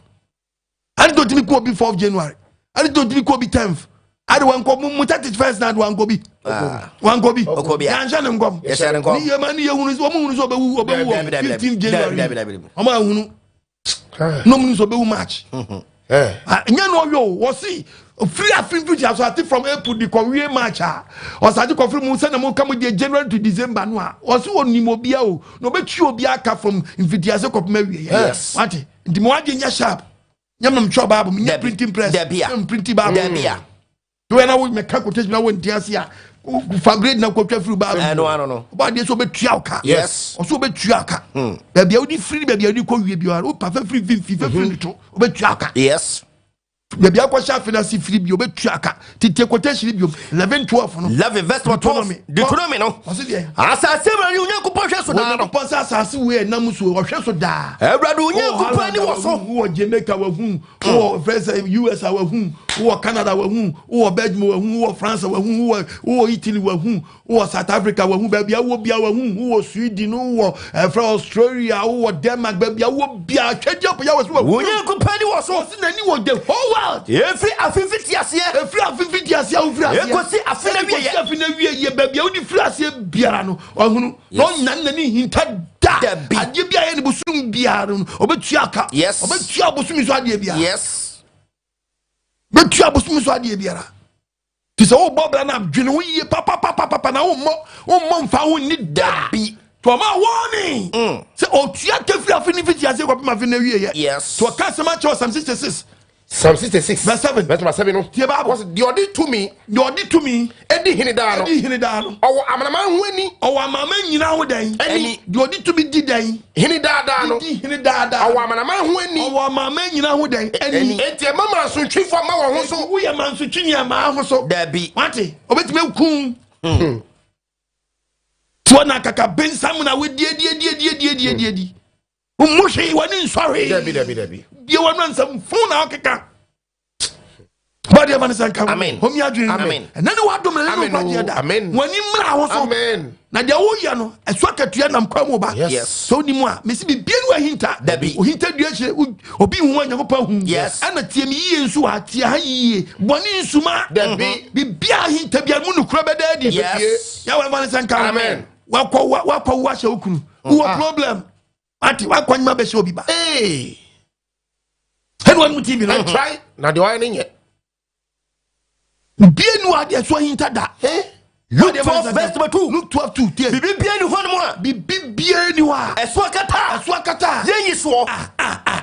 I don't think will be 4th January. I don't think will be 10th. I don't want to 31st night. One go be. Yes, and 15 January. No means obey March. Was see. Free affinity as I from April the Korea match or Sadi Kofi Musa and come with January to December or so on Nimobia no bet you biaka from Invidiazo of Mary. Yes, what the more sharp Yam Chobab, printing press, printing Babia. When I would make quotation, I went Tiasia for great now quote through Bab. I don't know. But this will be Triaka. Yes, or so be Triaka. Baby, only free baby, you call you are perfect free Triaka. Yes. The Biakwa finance free bio betuaka tite quotation bio 11:12 no 11 verse 12 Deuteronomy no asase bra ni Onyankopɔn hwɛ so da no pɔsa asase we nam so ɔhwɛ so da Ewurade Onyankopɔn ni wɔ so wo Jamaica wa hu wo US wa hu wo Canada wa hu wo Belgium wa hu wo France wa hu wo Italy wa hu wo South Africa wa hu ba bia wo bia wa hu wo Sweden wo Australia wo Denmark ba bia wo bia twɛdia ya wo so Onyankopɔn ni wɔ so na ni wo the whole every afifiti aseɛ ekosi afina wie ye baby odi free aseɛ biara no ɔhunu no nnan ni hinta da ade bia ye ne busum biara no obetua ka obetua busum so ade biara yes betua busum so ade biara ti sɛ wo bobra na dwene wo ye papa na wo mfa wo ni da bi to ma warning sɛ otua ka free afifiti aseɛ ko ma afina wie ye to ka sɛ ma cho Psalm 66 Psalm 66 verse 7 no tie Bible was the odi to me edi hinida no owo amanama hu ani owo amama nyina ho dan ani the odi to be di dan hinida no owo amanama hu ani owo amama nyina ho dan ani enti mama asotwifo ma wo ho so wo ye man so twini ama ho so da bi wate obetime kun to na kaka bensam na we die umushi wani nsori dabi ye wanu nsam fun na okeka body man san kam amen homi adwin amen na ne wadom na no kwaje da wani mra ho so amen na dia wo ya no eso akatua nam kwa mu ba yes so ni mu a mesi bibia no ahinta o hinta dua hye obi hu Onyankopɔn hu ana tie mi yie nsu wa tie ha yie boni nsuma dabi bibia ahinta bia mu nukura beda di ya wa man san kam amen wakɔ wa hye okunu wo problem ati wakɔ nyima be hye obi ba henwa mu TV no try na de why nye bienu ade so hinta da Luke 12 verse 2 Luke 12:2 bibi bia ni ho no a bibi bia ni wa eso akata ye yiso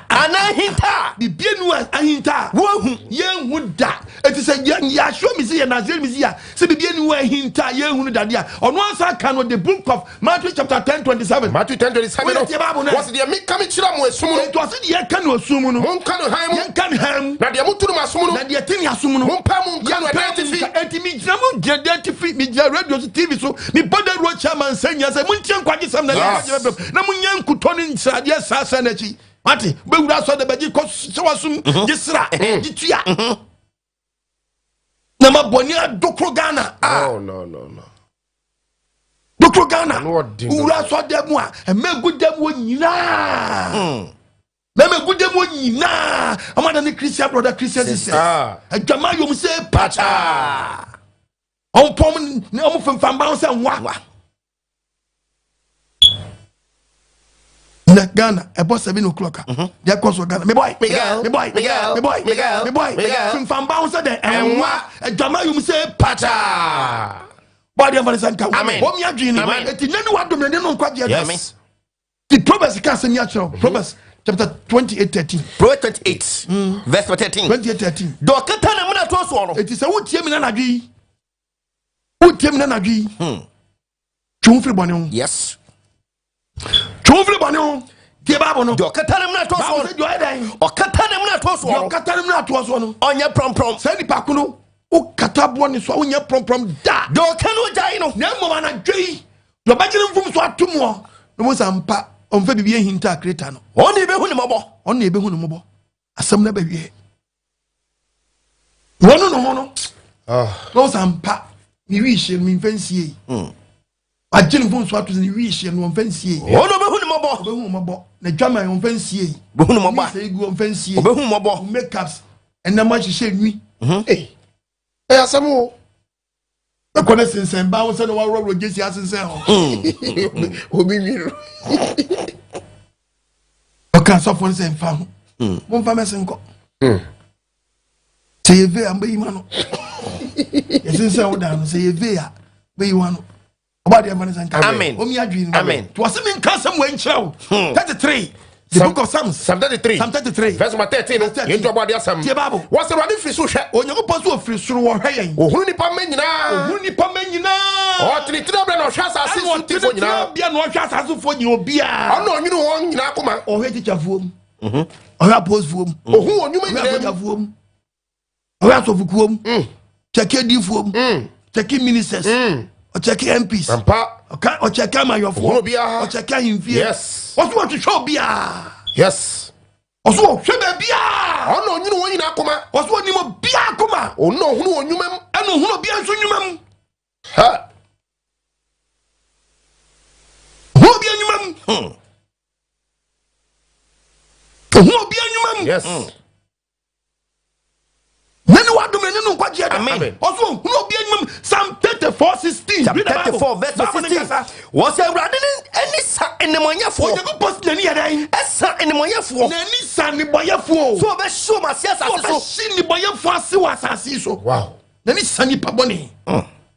ana hinta bibi nu ahinta wo hu ye hu da eti se ya show me see ya Nazareth me see ya se bibi nu ahinta ye hu da dia ono ansa ka no the book of Matthew chapter 10:27 Matthew 10:27 was the me come chira mo esum no to ase de ka no esum no mon ka no han ye ka no han na de mo turu masum no na de tini asum no mon pa mon ka no identify eti mi jira mo identify mi radio TV so mi bada ro chairman senya say mun tien kwaje sam na na mun yan kuto ni nsade sasa na chi mate be wura so de baji ko sewasum gisra gitua na maboni adokro Ghana no dokro Ghana wura so de mu a emegudem wo nyina memegudem wo nyina amada ni Christian brother Christian sister adwama yom se pacha on pom ne on fam bounce nwa na Ghana about 7 o'clock. They are close to Ghana. Me boy, Miguel. From bounce there and what a Jama you say pata. Body of Alexander. Amen. What me a dream? Amen. It is not what the quite Yes. The Proverbs cast in natural. Proverbs chapter 28:13. Proverbs 28 verse 13. 28:13. Do katana muna to so no. It is a wood team in an agree. Wood team in an agree. Chumfree Bonon. Yes. Chumfree Bonon. The Babono. Do katana muna to so. O katana muna to so. Your Catalina to us one. Onya prom. Send the Pacuno. O Catabon is one year prom da. Do kanu jai no. No man a J. Your bachelor from Swat to more. No more some pa on Fabi Hinta Cretano. Only be hunimobo. Only be hunomo. As some never be. One no. No some pa. Ni wish and me fancy. I didn't want to ni wish and one fancy. Ono be hunimobo. Be humobo. The drama on fancy. Be hunomoba. Say go on fancy. Be humobo. Makeups and the much shade me. Hey, Asamu. The connaissance and bounce and one road just as himself. Obi. Okay, so for the found. One famous and go. Say, Vea, be man. Yes, in so down, say, Vea, be one. About the man and Amen. Amen. To was in custom when show. 33. The book of Psalms. Psalm 33. Psalm 33. Verse 13. You talk about the Psalm. What's the running free sushi? On your puzzle free through or hay. Oh, who nipa menina? Who nipa menina? Oh, Trinidad no chance as I want to for you now. be no chance as for you be. Oh no, you know one na kuma. Or hate it of whom. Or have post whom. Oh, who on you menina of whom. Or out of whom. Check your whom. Check ministers. Or check MPs. Or check your phone. Or check him. Yes. What you want to show be? Yes. Also, show be. Oh no, you know one na kuma. What's one you be kuma? Oh no, who on you mem? I know who be so you mem. Ha. Who be you mem? Who be you mem? Yes. Nenu wa do me nenu kwa je. Amen. Also, who be you mem? Psalm 34:16. Psalm 34 verse 16. Was a running any sa in the monya for. You go post nani adan. Esa in the monya for. Nani sa ni boyefo. So be show my sia So be shi ni boyefo ase wa asase so. Wow. Nani sa ni pa boni.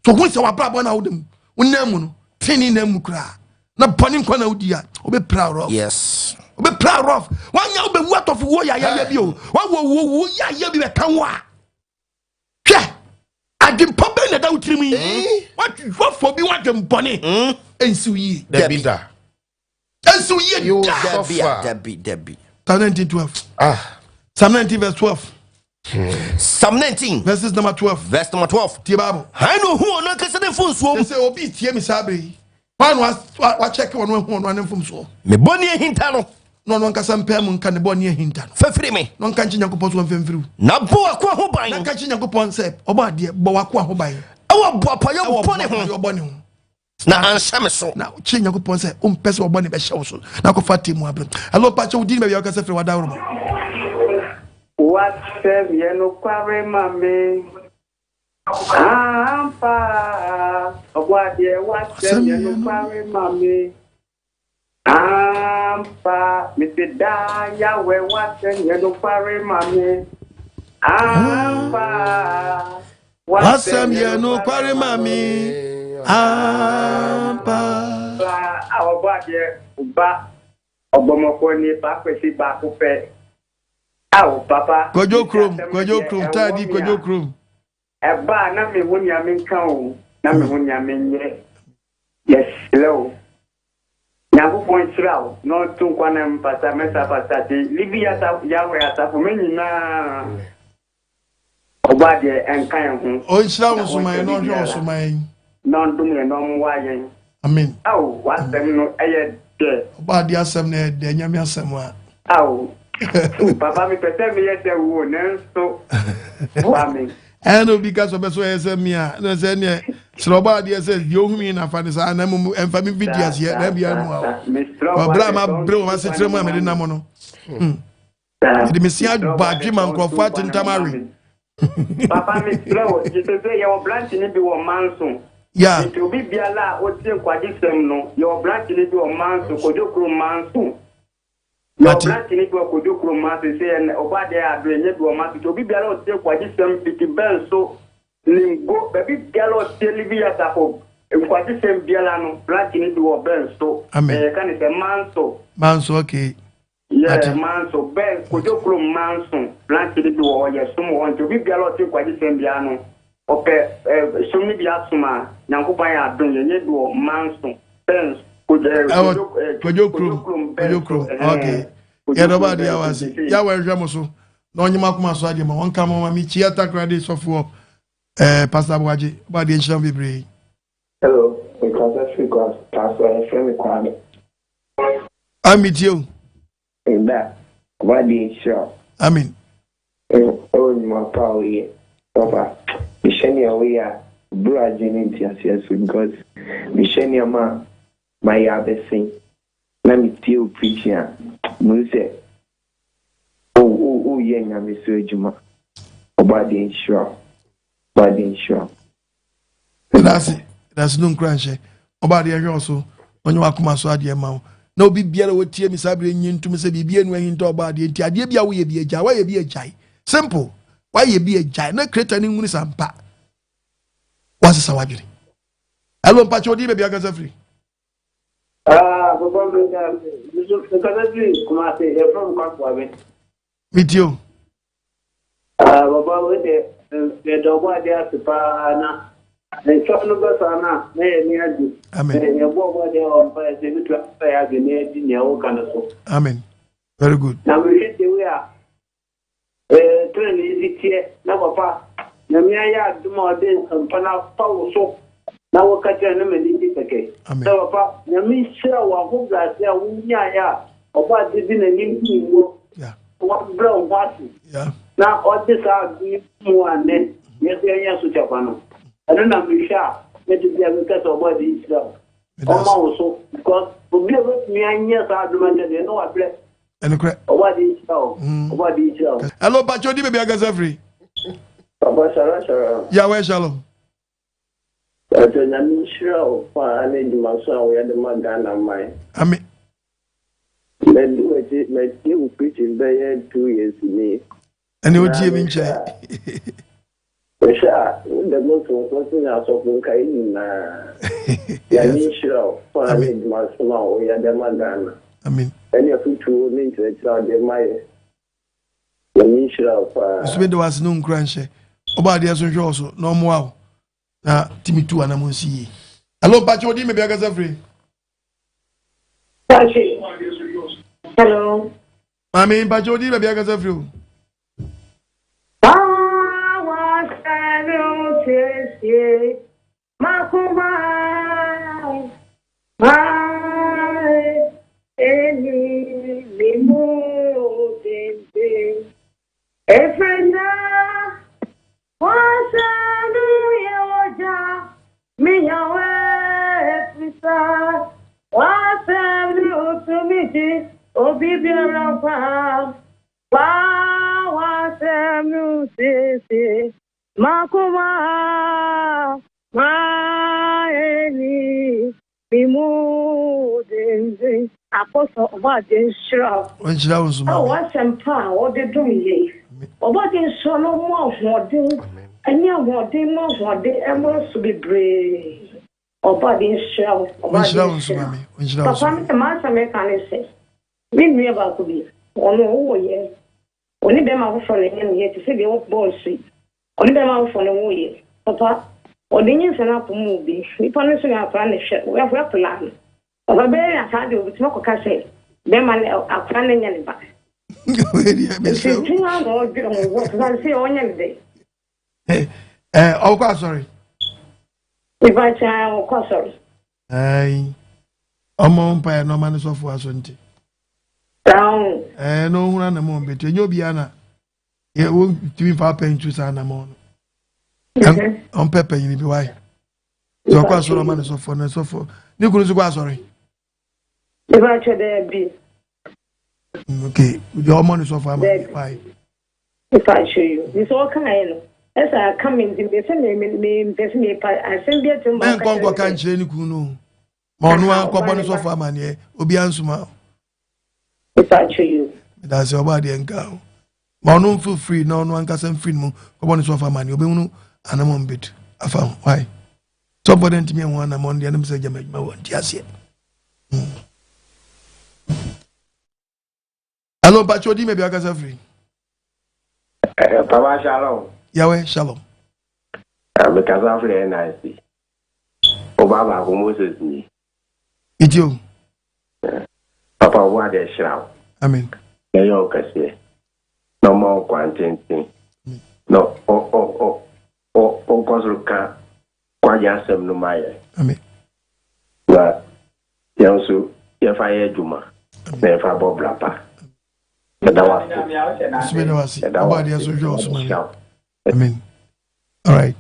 So who say wa bra bona wodem. Unamu no. Tini na mu kra. Na boni nkwa na wodi a. Obe proud of. Yes. Obe proud of. Wanya obe what of wo ya bi o. Wa wo ya bi be kan wa. Hwe. Adim papa na da utrimi. What for be what dem boni. Ensu yi. Debita. Ensu yi. You Debbie. Psalm 19:12. Psalm 19 verse 12. Psalm 19 Verses number 12. verse number 12. Tie Bible. I know who on kase den fun so. They say obi tie me sabre. One was check one from so. Me boni hinta no. No nkasa mpem nka ne boni hinta no. Fafiri me. No nka nchi Nyankopon so mfemfiru. Na bo akwa ho ban. Na nka nchi Nyankopon se Oboade bo wakwa ho ban. Awa bo apayo boni ho. Yo boni ho. Na ansha me so. Na chi Nyankopon se pese oboni be hyew so. Na ko fa temu abre. Hello pacho udi me be yakasa firi wada woro. What says you kware mame? Ampa Oboade what says you kware mame? Ampa Mr. Yahweh what says you kware mame? Ampa what says you kware mame? Ampa Oboade ba Obomoko ni ba kwesi ba ko fe. Aw papa Kojo krom tadi kojo krom eba na me wonya me nkan o na me wonya me nye yes hello na go point travel no tun kwana mpata mesa pata ti libya ta yawe ata fo me nyina Oboade enkan ho o nshira wo so man no hwe so man no ndum ye no mwa yen amen aw wasem no eye de Oboade asem na de nyame asem a aw papa mi pete mi yete wo nenso mami eno because obeso esemia no se ne Oboade se yo humi na fa ne sa na mu emfa mi videos ye na bia mu a obra ma bre ma se tremu amede na mo no de me sia badwe man krofo atentamare papa mi slow you say your branch ni bi wo manso yeah to be biala o tie kwadi sem no your branch ni bi wo manso kojo kro manso Your black in it could do from Master say and Oboade Adre Nebu Master to be below take what is some pretty bell so Limbo baby gallo Livia Tapo. If what is some Bialano, black in it to bell so can it a man so. Manso, okay. Yeah, man so bell could do from Manson, black in it or yes, someone to be below take what is some Biano. Okay, so maybe Asuma, Nankupaya doing a Nebu Manson, Pence. Okay. Yeah, nobody was. Yeah, where Jamoso. No, you mark my side. One come on, me theater credits of work. Pastor Waji, body and shall be brave. Hello, because I got Pastor Friend Kwame. I meet you. In that, body show. I mean, oh, my power here. Papa, Mishania, we are bridging yes, because Mishania ma. My other thing, let me still preach here. Muse, oh, young, I'm Mr. Juma. Oboade sure. That's no crunch. Oboade also, when you are come so at the amount. No be beer with tear, Miss Abrin to Miss Bibi and when into Oboade, and Tiabia will be a jai. Why be a jai? Simple. Why you be a jai? No creating with some pa. What's a sawagiri? Hello, Pacho, baby, I got free. Meet you. Amen. Very good. Now we hit the way are. Turn easy here. Now, Papa. Namia, do more than some panel power so. Now we'll catch a name and eat it. So, Papa, Nami shall walk that there will be a about the dinner in you. Yeah. What brown party? Yeah. Now, all this are more and then, yes, yes, to Japan. I don't know, Michelle, let it be a because of what is Israel. Also, because we give me a year's argument and you know I play. And the crap. What is what is hello, Pacho, baby, I got free. Papa, Sarah. Yeah, where shalom. I'm sure I need my son. We had the man down my. I mean, let you preach in there 2 years to me. And you would give me check. The most important out of Munkain. I'm sure I need my son. We had the man down. I mean, and you put to me to the child, my. I'm sure. Swede was no crunch. About the other also, no more. Na Timmy 2 and I'm see. Hello, Pacho, maybe I got free. Hello. I mean, Pacho, maybe I got free. Apostle Oboade sure. When she was what's some power? What they doing here? Oboade so no more for them. And you want them more for them. I must be brave. Oboade sure. Oboade sure. Papa, the master mechanic says, "We knew about to be. Oh no, yeah. Only them are for the end here to say they walk bullshit. Only them are for the way. Papa, or the news and up movie. We punish our plan. We have a plan. Obabe atade obi timo koka say be man akran nya ne ba so tinga no obi o wo so say onya ne dey sorry if I say o sorry ai omo mpa no man so fo aso nti down no huna na mo beto enyo bia na ye wo timi fa pen tu sa na mo on pepe ni bi why so kwa so man so fo na so fo ni kunu so kwa sorry. If I should be okay, your money so far. Why? If I show you, it's all kind. As I come in, they send me, I send you to my uncle. Can't change Kuno. Monua, Cobon so far, man. Obiansuma. It's actually you. That's your body and go. But no feel free, no one can free mo. Come on, so far, man. You'll be no, and I'm on bit. I found why. Somebody to me one among the enemies say, you make my one. Yes, yet. Hello, Pachodi, maybe I can free. Papa Shalom. Yahweh, shalom. Because I'm very nice. Obama, who Moses me. It's you. Papa, what a shroud. Amen. No more quantity. No, because you can't quite answer no matter. Amen. But you also, if I had Juma, then for Bob Lapa. Amen. All right.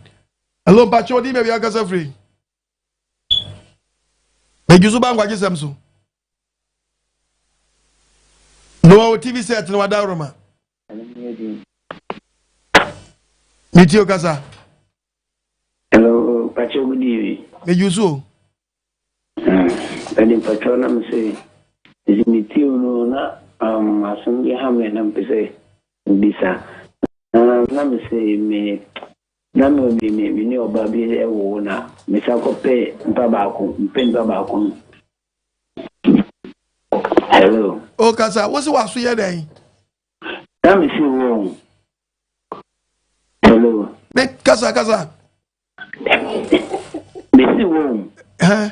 Hello, Pachodi, maybe I can free. Make you so bang what you say. No TV set no Adaroma. Meet you, Casa. Hello, Pacho, good evening. May you so? And in Patronum say, is meet you no, as soon as you have an say, Bisa. Nam say, me, Nam be me, no baby, a wona, Miss Akope, Babaco, Pen Babaco. Hello. Oh, Casa, what's the was for your day? Nam is wrong. Hello. Make Casa. Miss wrong. Huh?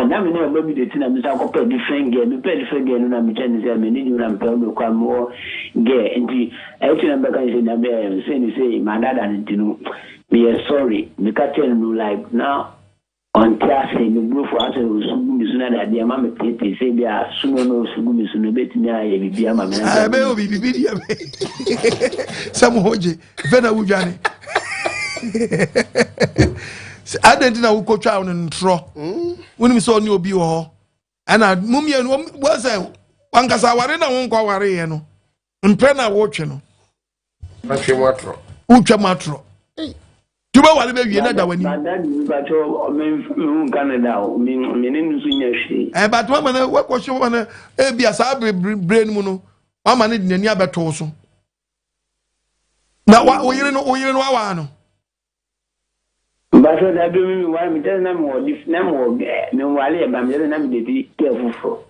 Nam is not maybe the thing I'm Akope, the friend game, the petty friend game, and I'm trying to say, many you and Pello come more gay. And the actually, I'm back and say, my dad and you know, me sorry, me can't tell you like now. On Thursday, the group for us was sooner that the mamma Titi say they are sooner no sooner bet me. I may be video. Some Hoji, Vena Ujani. I didn't know who coach out and throw. When we saw new Bio, and I Mummy was a one Casawarena won't go away, and Prena watching. Ucha Matro. You know what I mean? That when you Canada, but woman, what was your one? Be a sabri brain mono. One man in the near Batoso. Now, what we know, Wano. But I do mean why me tell them more, if no while I'm telling them to be careful for.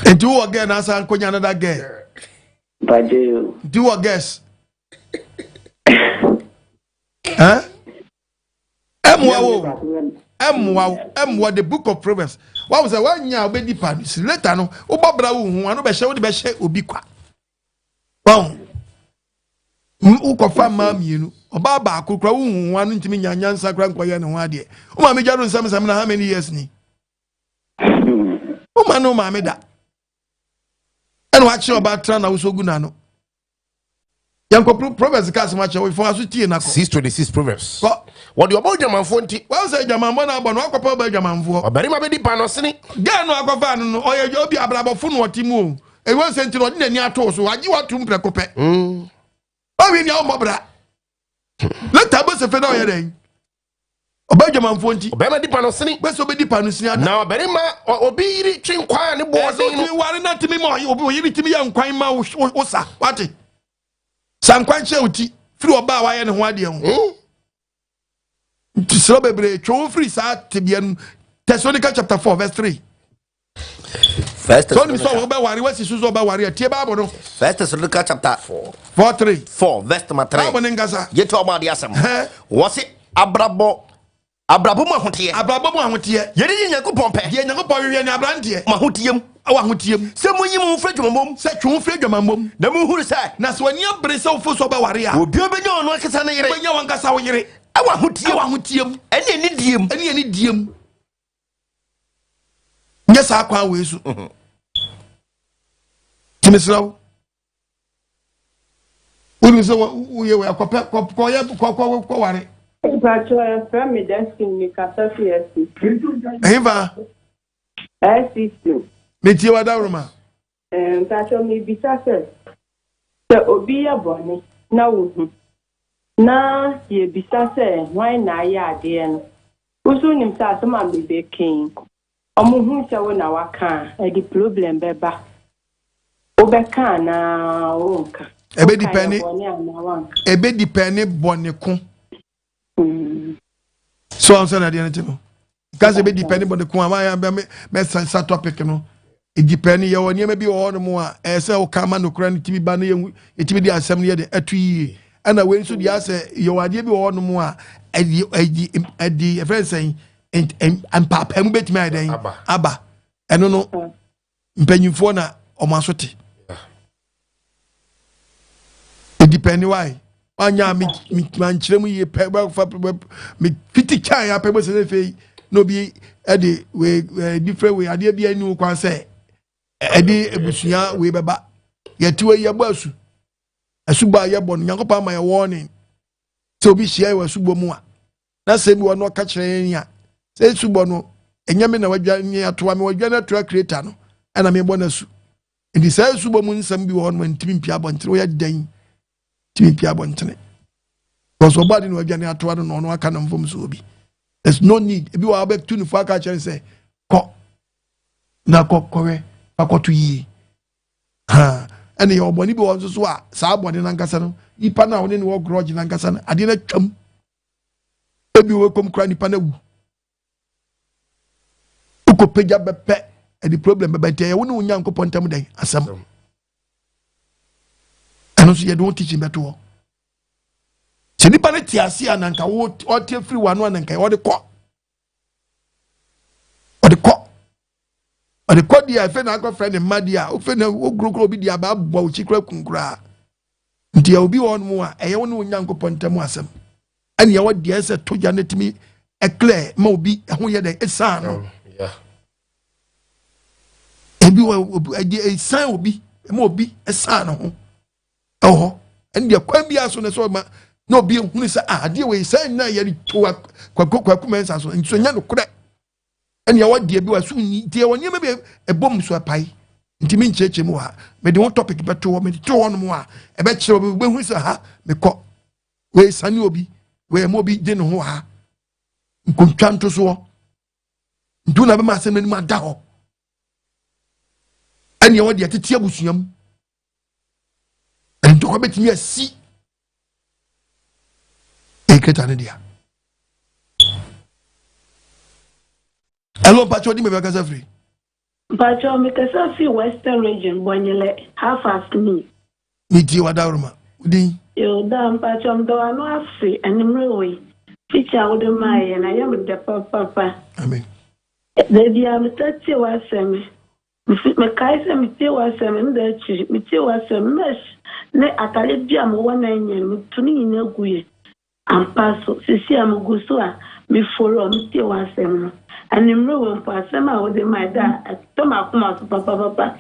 And do again as I could another girl. But you do a guess. Huh? The book of Proverbs. What was a 1 year baby panis? Let no, Obabra, one of the show the best ubiqua. Well, Uko fam mam, you, Obaba could crow one into me, Yan Sacran, and one day. Oh, my Jaron Sam, how many years ni? Oh, man, no, mamma. And watch your about Trana was so good. Young Proverbs cast much away for us to tea. 626 Proverbs. What you about German 40? Well, say German, but no couple by German for. But my baby panosini. Get no aquafan, or you'll be a bravo phone or Timu. It was sent to the near toes, so I you want to precope. Oh, we know, Mobra. Let us a fellow day. About German 40. Bema di panosini. Best obey the panosini. Now, Berima or be reaching quite a boy. You are not to me more. You will be to me and quite mouse or what? San Quanche uti through a bow and wadium. To celebrate Cho free sat to be in Thessalonica chapter 4, verse 3. First Thessalonica West is about warrior Tiababo. First Thessalonica chapter 4 verse 3. Yet about the assam. Was it Abrabo Mahutia? Abrabo Mahutia. You didn't go pompe. You never power in Abrandia. Mahutium. Some when you move French mum, such won't feel your mum. The moon who said, Nas when you bring so full of warrior. Will be on one Cassana, when you want Cassaway. I want Hutium, any diem. Yes, I can't wish. Miss Low. We were a Pacho, from me, desking me, Cassafia. Eva, I see you. Metia Daruma. Pacho, me be success. So, Obia Bonnie, now. Na ye bisa se why na ya de no usu nim sa so ma be king Omuhu se wona waka e di problem beba. Obeka na wonka. Ebe depend bone ko. So answer na dey anything. Because ebe depend bone ko ama me sa topic no. It depend ye woni ma bi wo no mo a e se o kama no kura no tibi ba na ye tibi di asem no ye de atui. Ana we nso di ase ye wade bi wo no mo a edi e friend saying and papa mu betimi adan aba eno no mpanyimfo na o ma sote. It depend why. Anya mi manchire mu ye pe me fiti kan ya pe bo se fe no bi e de we different way ade bi ani kwan se e de ebusuya we beba ye tiwe ye basu asuba ye bon nyakopa ma ye warning so bi hia we asubo mu a na se bi wono ka kire ni a se subo no enyame na wadwa ni atoa me wadwa na atoa creator no ana me bo na su ndi se subo mu nsam bi wono ntimi mpia bontere wo ye dan timi mpia bontere because obadi no wadwa ni atoa no no aka na mfom so obi. There's no need ebi wa back to ni fa ka kire se ko na kokowe akoto yi ha ene yo boni bi won so a saa boni na nkasa no nipa na woni ne wo grudge na nkasa no ade na twam ebi wo kom kra nipa na wu uko peja bepe e di problem bebe te wo ne wonya nkopon tam den asam eno so ye don teaching beto se nipa ne ti ase ananka wo te free wano ananka wo de ko But the code dia fe na akọ friend madia o fe na o grokro bi dia ba bọ o chikra kunkura ntia obi won mu a eye won onyankopon ntam asem ani ya wadi ese toja netimi eclair ma obi ho ye den esan no ebi wo esan obi ma obi esan no ho oho ani dia kwan bi aso ne so ma na obi hunu se ade we esan na ye to kwaku mensa so nso nya no kure and ya wadi ebi wasu ni tie woni me be ebom so apai ntimi ncheche mu ha me de one topic beto wo me de to won mu a e be kire obi be hu se ha me ko we sani obi we mo bi de no ho ha nkontwa nto so ndu na be ma asem ni ma da ho and ya wadi atete abusuam and to ko betimi asi e kreta ne dia. Hello, Pacho, di me be kasa free. Pacho, me kasa free Western region, Bonyele, half as me. Mi ti wada uruma. Udi. Yo, damn, Pacho, do I know free, and I'm really. Feature with my, and I am with the papa. Amen. Lady, I'm 30 was me. Me kaisa me ti was me chi, me ti was mesh. Ne atale dia mo wana yen, me tuni ine guye. Ampaso, sisi amugusua, me follow me ti was me. And in room for summer with my dad, Thomas Papa.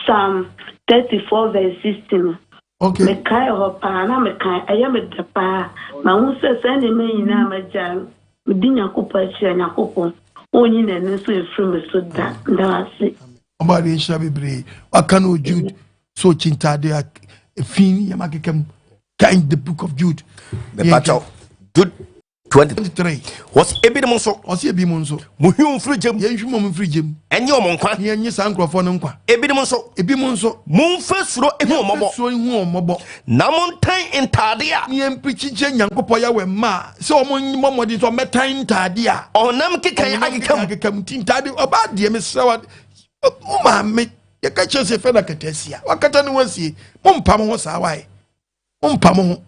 Psalm 34 verse 16. Okay. Me kai ho pa na me kai I am the pa. Ma hu se send me na ma jam. Me di Nyankopon chi Nyankopon. Onyi na no so efru me so da. Da ase. Obadi nsha bebre. Aka no Jude so chintade fin yamakekam kind the book of Jude. Me pacho Jude 23 was ebimonso osi ebimonso muhium frijem yenhwemo mfrijem enye omonkwa yenye sankrofo no nkwa ebimonso mumfasuro ehu omobo na montan intade a yemprichiche nyankopɔ ya we ma se omomodi so metan intade a onam kekan agekam tintade oba de mesrawa uma me ye ka chese fe na katasia wakata ne wasie mompam ho saa wae mompam ho.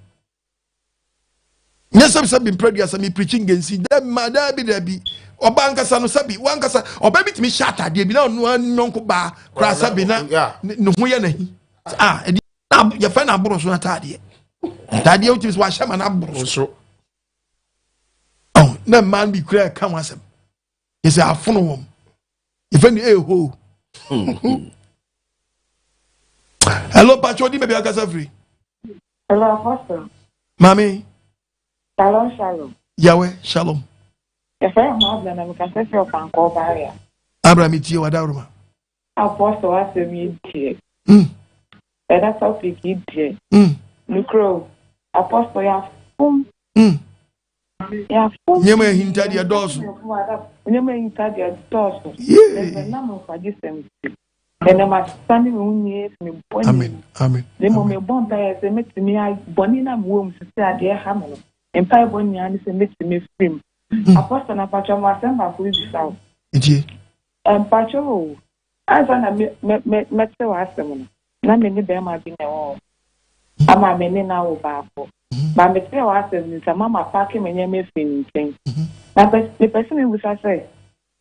Yes, I'm being pregnant. I'm preaching against them. Madabi, or Bankasa no Sabi, Wankasa, or baby to me shatter. They be no nonco bar, Crasabina, no Huyana. Ah, your friend Abros not tidy. Daddy out is wash and Abros. Oh, no man be clear, come as him. Yes, I phone home. If any ho. Hello, Pacho, maybe I got free. Hello, Apostle. Mommy. Shalom. Yahweh, shalom. If I am Abla, I can say you can call barrier. Abraham, it's you, Adaruma. Apostle, what's the mean? That's how we keep here. Lucro, Apostle, ya. Yeah, Nyama hinta dia dosu. Nyama hinta dia dosu. Yeah. Na mo fa gisem. Ene ma sani me unye me boni. Amen. Amen. Le mo me bon pa se metimi a boni na mo mu se ade ha me. Empa boni ani se metimi film. Apostle na pacha mo asem ba ku bi sawo. Iti. Pacha o. Asa na me te wa asem na me ni be ma bi na wo. Ama me ni na wo ba ko. Ba me te wa asem ni sama ma paki me nye me fin chen. Na the person who say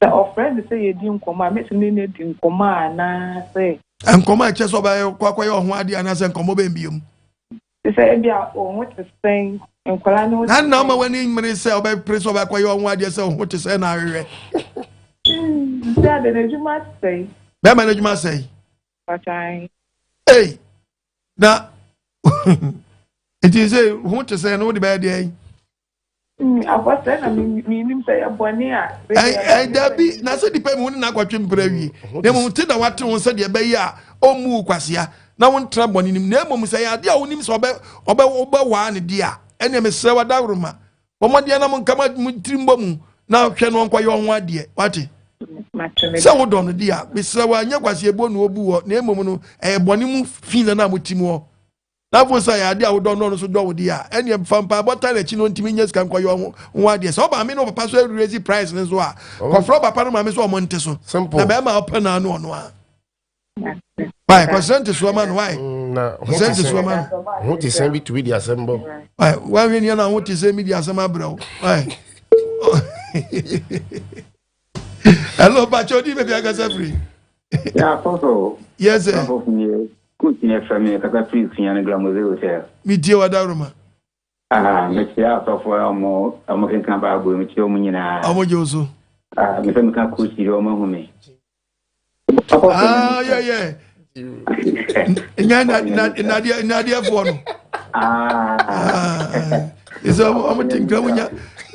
the offering say you di nkoma me se ni di nkoma na say nkoma che so ba kwakwa yo ho ade ana se nkomo be mbiom. Say bia o ho te sen nkola no. Na ma wani mmiri se oba preso ba kwa yo ho ade se ho te se na ahwe. Say the nejuma say. Be management say. Pachai. Hey. Na it is a who to say no the bad day. Apostle na mi say aboni a. Ai dabi na so dipa mu na kwatwe mprawi. Na mu ti na wate won se de be yi a o mu kwasea na won tra boni nim na mu say ade a wonim so oba wa ne dia. Ene me sre wada wroma. Bomode na mu nkama mu tirimbo mu na hwe no nkwa yo ho ade. Wate. Se wo don dia, me sre wa anya kwasea bo no obu wo na emom no boni mu fi na mutim wo. Na for say ade a wo don no so do wo dia. Ene fampa bota na chi no ntimi nyes kan kwa yo ho ade. So ba me no papa so raise price ne so a. Kofro papa no ma me so o monte so. Na be ma open na no no a. Why? Percent is woman. Why? Percent is woman. Who to send me to the assembly? Why? Why when you know what to send me the assembly, bro? Why? Hello, Bachodi, maybe I got free. Yeah, also. Yes, sir. Good in your family, because please, and Glamour here. Me deal with Daruma. Next year, so for more, I'm looking to come back with your Munina. Amojoso. Mr. Makakuchi, your mommy. Ah, yeah. Nadia phone. Is a thing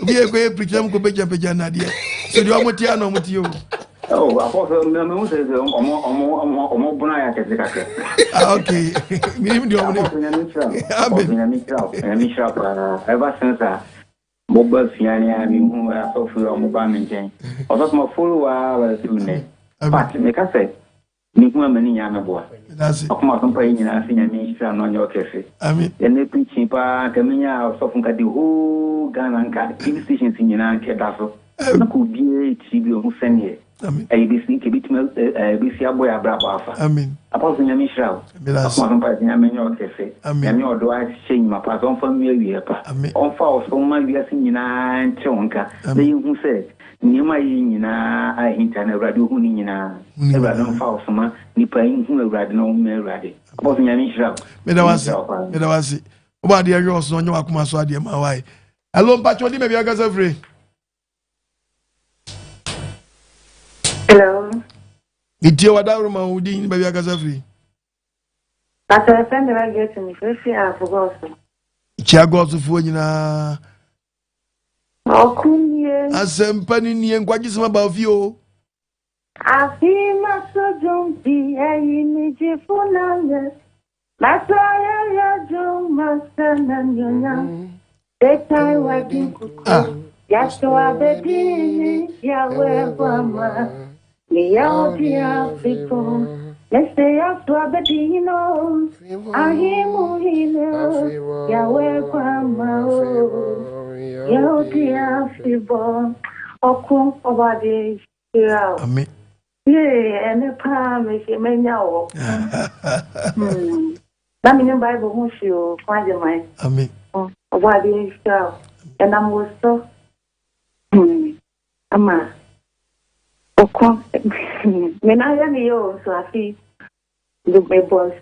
we are going to pretend to be Nadia. So you are Mutiano with you. Oh, I thought okay. Ever since mobile Fiania, whom I saw for mobile maintain. I was my full while doing but make I say, Niku many young boy. That's it. Of my company, I think I mean, on your cafe. I mean, and they preaching pa Camilla of Sofun the whole gun and cat, TV stations in Yan Kedaso. Could be a TV who send here. I mean, a bit BC boy, a brava. I mean, about the Yamisha. That's my company, I mean, your cafe. I mean, your do I change my pass on for me, I mean, on false for my years in Yan Chonka. They who said, Nima yina Ahinta Oboade hu ni nyina Oboade no fa osoma nipa hu Oboade no me Oboade abosu nyame hira me da wasi Oboade ya yo so nyo akoma so ade ma wai hello mpacho di me bia gaza free hello idio wadawro ma udi ni bia gaza free but I send the get to me free I forgot chia gozo fu nyina Okunye asempani ni enkwajisema ba ofio afima sojombi eyini jifunanye masaya ya joma sana nyanya etai wadinku yaso abedini yawe wama ni yaoti afiko neste yaso abedino ahimu hilo yawe wama Yo dear Fibo, Okum Oboade, Amen. Yeah, and the palm is a menu. That means Bible won't you find your mind. Amen. Oboade, and I'm also. Ama. Okum. When I am you, so I see the boys.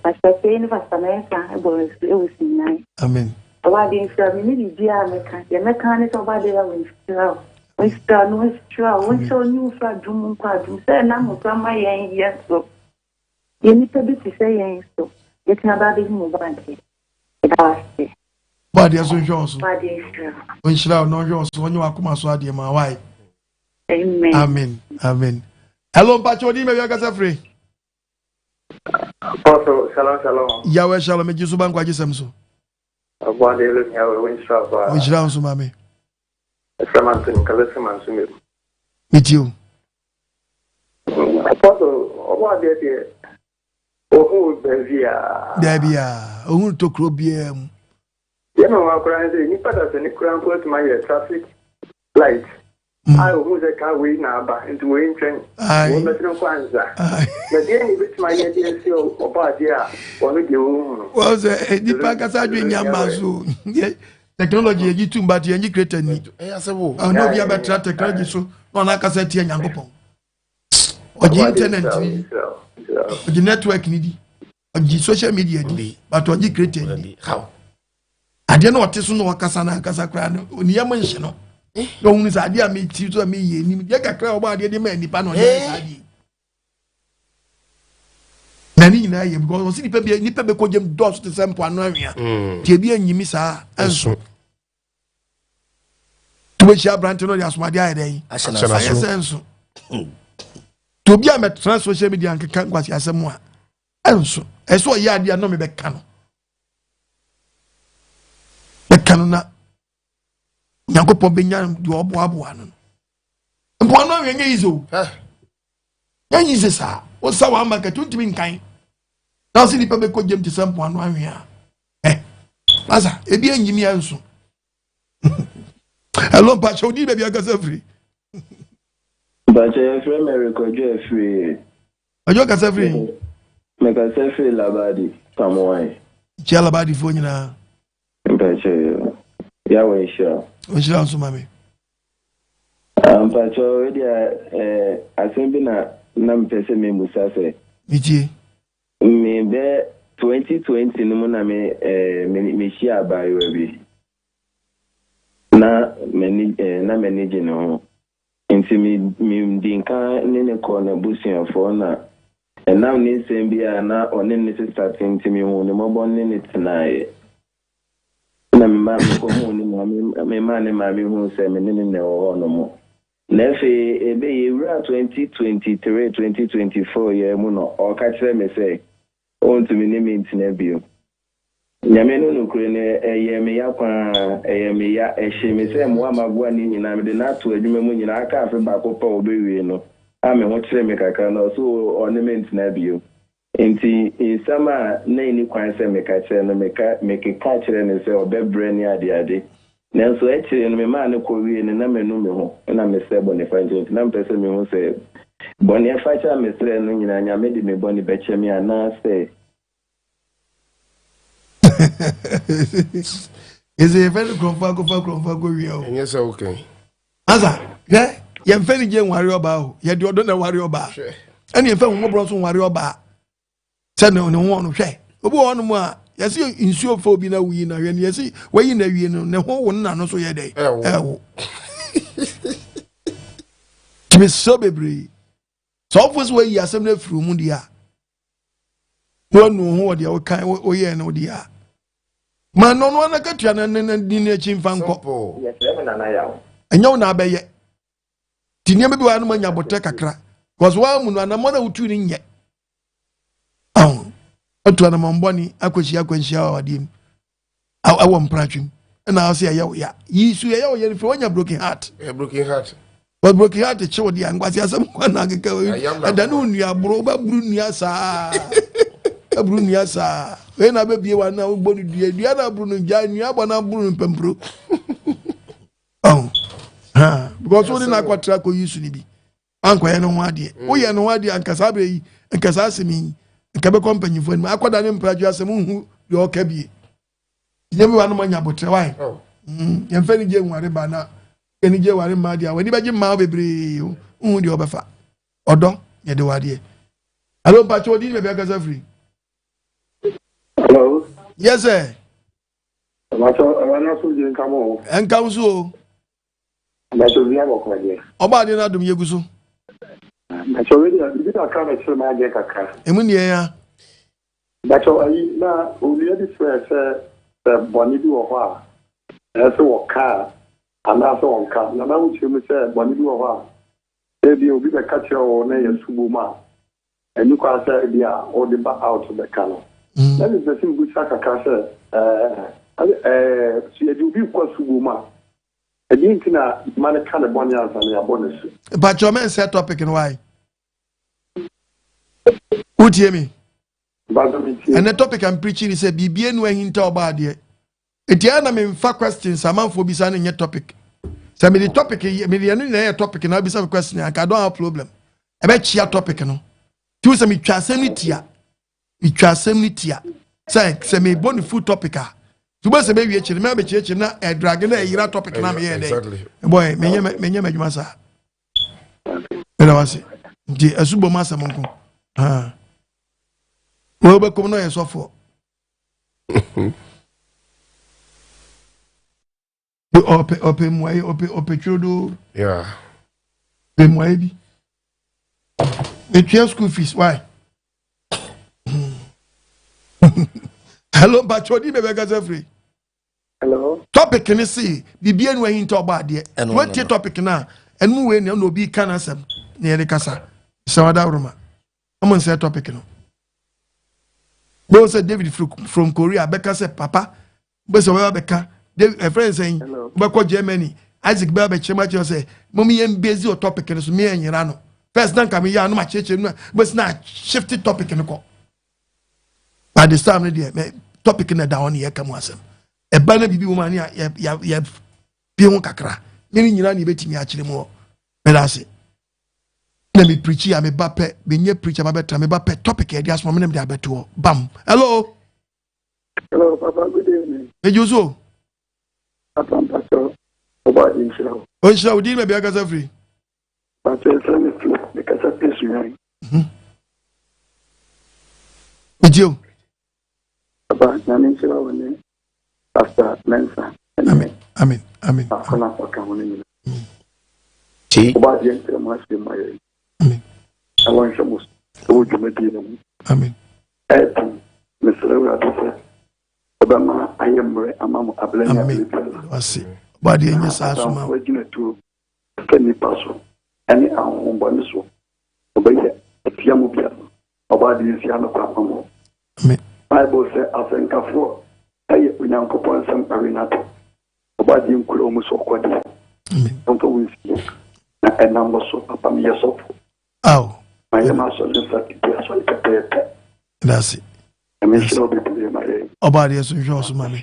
I say, if I stand, I was in night. Amen. Oboade nfra me ni dia meka ye meka ne so Oboade ya nfra no nfra won so ni nfra dum kwa dum say na mo ma yen ye so ye ni pe bi ti say yen so ye tina ba de mo ba nti Oboade aso njoso Oboade nfra onshira no njoso onyo akoma so ade ma wai Amen. Hello mpacho di me bia gaza free Also shalom Yawe shalom me jisu ban kwa jisem so Oboade lo nya we nfra ba onshira so mame Semantin, Kaleseman Sumir. With you. Apostle, what did you? Oh, Bevia. Who took Robium? You know, I'm crying. You put us in the crown put my traffic light. I was a car way now, but into waiting train. I won't let no kwanza. The day which my idea so about here, one of you was a Dipaka doing Yamazu. Technology, you too, but you created me. I know we have better technology, so on like I said, Yango. Or the internet, or the network, or the social media, but what you created. How? I don't know what is no Casana Casacran, Yaman. Don't miss idea me to me, Yaka crowd about the man, the pan on Nani, because Nipper because them dots to some point. Tibia and Yimisa, and so. To which I brand to know that's my day. I sense. To be a met trans social media and can't watch as someone. And so, I saw ya dear no me back canon. The canon. Yanko Pobinyan do Abuabuan. And one of your Yazo. Yan is a what's our market to be kind. Now see the public could jump to some point 1 year. Eh, Maza, a be an Yimianso. Hello, Pacho, baby, I got free. But if you record Jeffrey, I joke as every make a selfie labadi, some wine. Jalabadi for you now. Yahweh, sure. Which also, mammy. Pacho, already, I think I'm person me Musafe. Iti. Me be 2020 no na me share by we. Na manage no. Nti me dinka ne corner busia for na. And now ni sembia na one ni starting to me hu ne mo bon ni tonight. Na me ko hu ni me ma hu se me ne o no mo. Nefe ebe yewura 2023 2024 ye mu no o ka kire me say on to me name ntina bio nyame no nukure ne eye me ya kwa eye me ya ehye me say mo amagua ni nyina me de na to adwuma mu nyina aka afi ba ko pa obewie no a me ho kire me kaka no so on me ntina bio enti insama na ni kwan say me ka kire no me ka kire ne say obebre ni ade Nanso eche no me ma ne ko wie ne na menu me ho na me se boni fanjo na mpese me ho se boni afacha me sre no nyina nya me di me boni beche me ana se is a very confirm go wie o yes okay asa ye ye mfeni je nware oba o ye de odo na ware oba ani mfa wo bro so nware oba se ne ho no hwe obi wo no mu a yesi insuo fo bi na wuyi na hwe ne yesi wayi na wie no ne ho wo na no so ye dey ewo tibe so bebre so fos wayi asem na furu mu dia no no ho de wo kan wo ye no dia ma no no na katua na ni na chi mfa nko yes me na yawo enyo na abeye tinia be bi wa no manya bote kakra cause wa mu no na mo na wutu ni nye otu na mboni akwanhia awadim awo mpratwim na ase ya yisu ya wo ye wanya broken heart but broken heart chewo dia ngwase asem kwa na keka ada no nua bro ba bru nua saa abru nua saa we na be bie wa na ugbo dua na bru no ja nua ba na bru no pempro because we na kwatra ko yisu ni bi anko ye no ho ade wo ye no ho ade ankasa be yi ankasa asemi nkabe company fo ni akwada ne mpraju asem hu de o kabie nyemi wa no manya botre wai yemfa ni je nware ba na eni je ware ma dia wani beje ma bebre hu de obefa odo ye de wade alo pacho di be be gaza free hello yes sir macho ana so je nkamo enkam so macho bia mo ko je oba de na dum yeguso macho we di ta ka me chire ma je kaka emu ne ya macho ayi na o li di se boni bi wo ho a so wo ka ana so on ka na ma wuchi mu se boni bi wo ho a e bi obi be ka chire wo na ye subu ma eni kwa se bia o di ba out be ka no na ni se sim bu saka ka se si e di obi kwa subu ma I didn't know man kind of bonus and your bonus. But your man said topic and why? Would you hear me? And the topic I'm preaching is a Biribiaa Nni Ahinta Oboade. It's an fact questions. I'm for beside your topic. So the topic, a topic, and I'll be some question. I don't have problem. I bet your topic, no. Two some trasemnitia. It trasemnitia. Say me born food topic. To be a baby, remember church na a dragon a topic na me here. Boy, me masa. Me na wasi. Di asubo masa monko. Ah. Wo be kom no yesofo. Ope mwai ope chodo. Yeah. Be mwai bi. The school fees why? Hello, Bachodi Bebega free. Hello. Topic can you see? Biribiaa Nni Ahinta Oboade. What your topic now? And move in no be canasem near the casa. Sawada Roma. I'm on say topic no. Both said David from Korea. Becca said Papa. But so Becca. A friend saying, Bako Germany. Isaac Belbe Chemacho say, Mommy and busy or topic and me and Yerano. First, then come here, no my church, but not shifted topic in the call. By this time, topic in the down here, come was him. A banner be woman, ya Pion Kakra. Meaning you don't bet me actually more. But I say, let me preach here, I'm a bappe, being a preacher, I'm a bappe topic here, just one minute, they are better. Bam. Hello. Hello, Papa, good evening. Hey, Jozo. I'm Pastor Oboade Inshira. Oh, Inshira, we did maybe I got free. Pastor, because I place you. With you. Papa, I'm Inshira when Pastor Mensa. Amen. Amen. Oboade Inshira must be my. Amen. I want you most. So you may be them. Amen. Mr. Radha. Obama, I am among a blend. I see. Body in your sasuma. Working to Kenny Paso. Any own bonus. Obey it. Yamubia. Oboade is Yano Papa. Bible says, I think of four. I young couple some arena. Oboade in Kulomus or Quadi. Don't always see. And number so Papa me yourself. Oh, my master is that that's it. I mean, she'll be my Oboade is yours, mammy.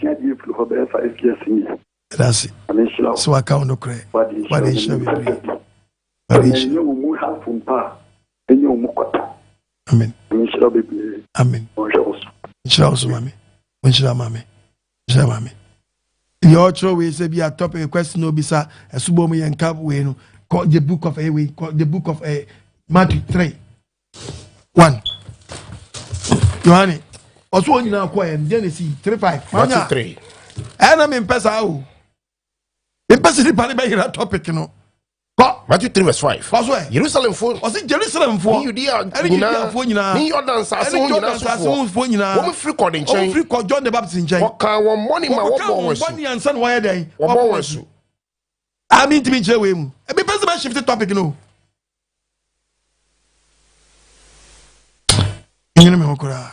That's it. I mean, so I can't no credit. But it shall be free. But it shall move half from pa. And you mukota. Amen. I mean, she'll be. Amen. Shall also, mammy. When shall mammy? Shall mammy? Your choice say be a topic question no be sir. A subomi and cap way called the book of the book of Matthew 3. 1. Johanny. Also, you now quiet Genesis 3:5. Matthew 3. And I'm in Pesau. In Pesau, the topic, you know. Matthew 3:5. Jerusalem for was it Jerusalem for you dear me your dance as woman free calling chain free call John the Baptist in chain. What kind of money my money and son why day? What I mean to be Jewim. A bit person shifted topic, you know. You know me, Okura.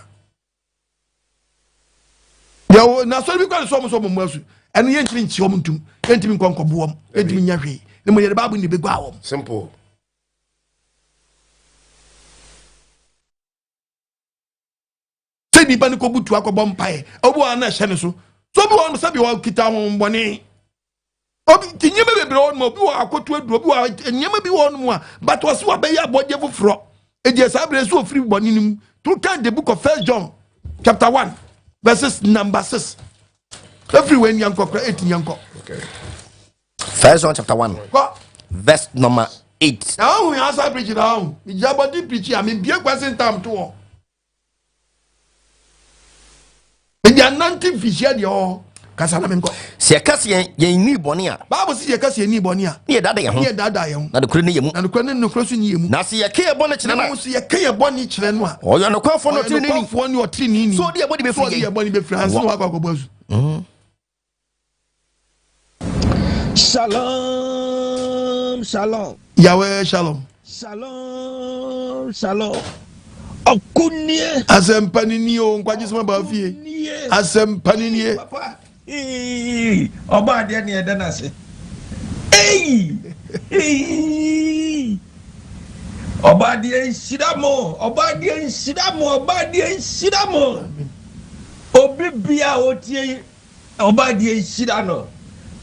Yo, now so we got some mercy. And you ain't been chum to ain't been conquer boom, ain't been yappy. The money the Bible in the big wow. Simple. Say the panico boot to a bompire. Obo ana sheneso. So be one sabi wa kita won bone. Obi tinyeme be bro mo bi wa akoto aduro bi wa enyeme bi won mu a but was wa be ya boje foforo. E je sabre so free bone nim. To can the book of 1 John chapter 1 verses number 6. Everywhere in Yanko, 8 in Yanko. Okay. 1 John chapter 1. Verse number 8. Now we answer preaching now. We jabody preaching. I mean, be a question time to all. They are not official, yo. Si akasi ye ni bonia. Bible si akasi ye ni bonia. Ye dada ye ho. Ye dada ye ho. Na de kure ni ye mu. Na de kure no kure so ni ye mu. Na si ye ke ye boni kire na. Na si ye ke ye boni kire no a. O yo no kwafo no tiri ni. Kwafo ni o tiri ni. So de ye boni be free. So de ye boni be free. Anso wa kwa bozu. Shalom, shalom. Yahweh shalom. Shalom, shalom. Okunie. Asempani o nkwajisema ba fie. Asempani ni. Papa. Oboade ni eda na se. Hey! Oboade Shidamo, Oboade Shidamo. Biribiaa otie Oboade Shidano.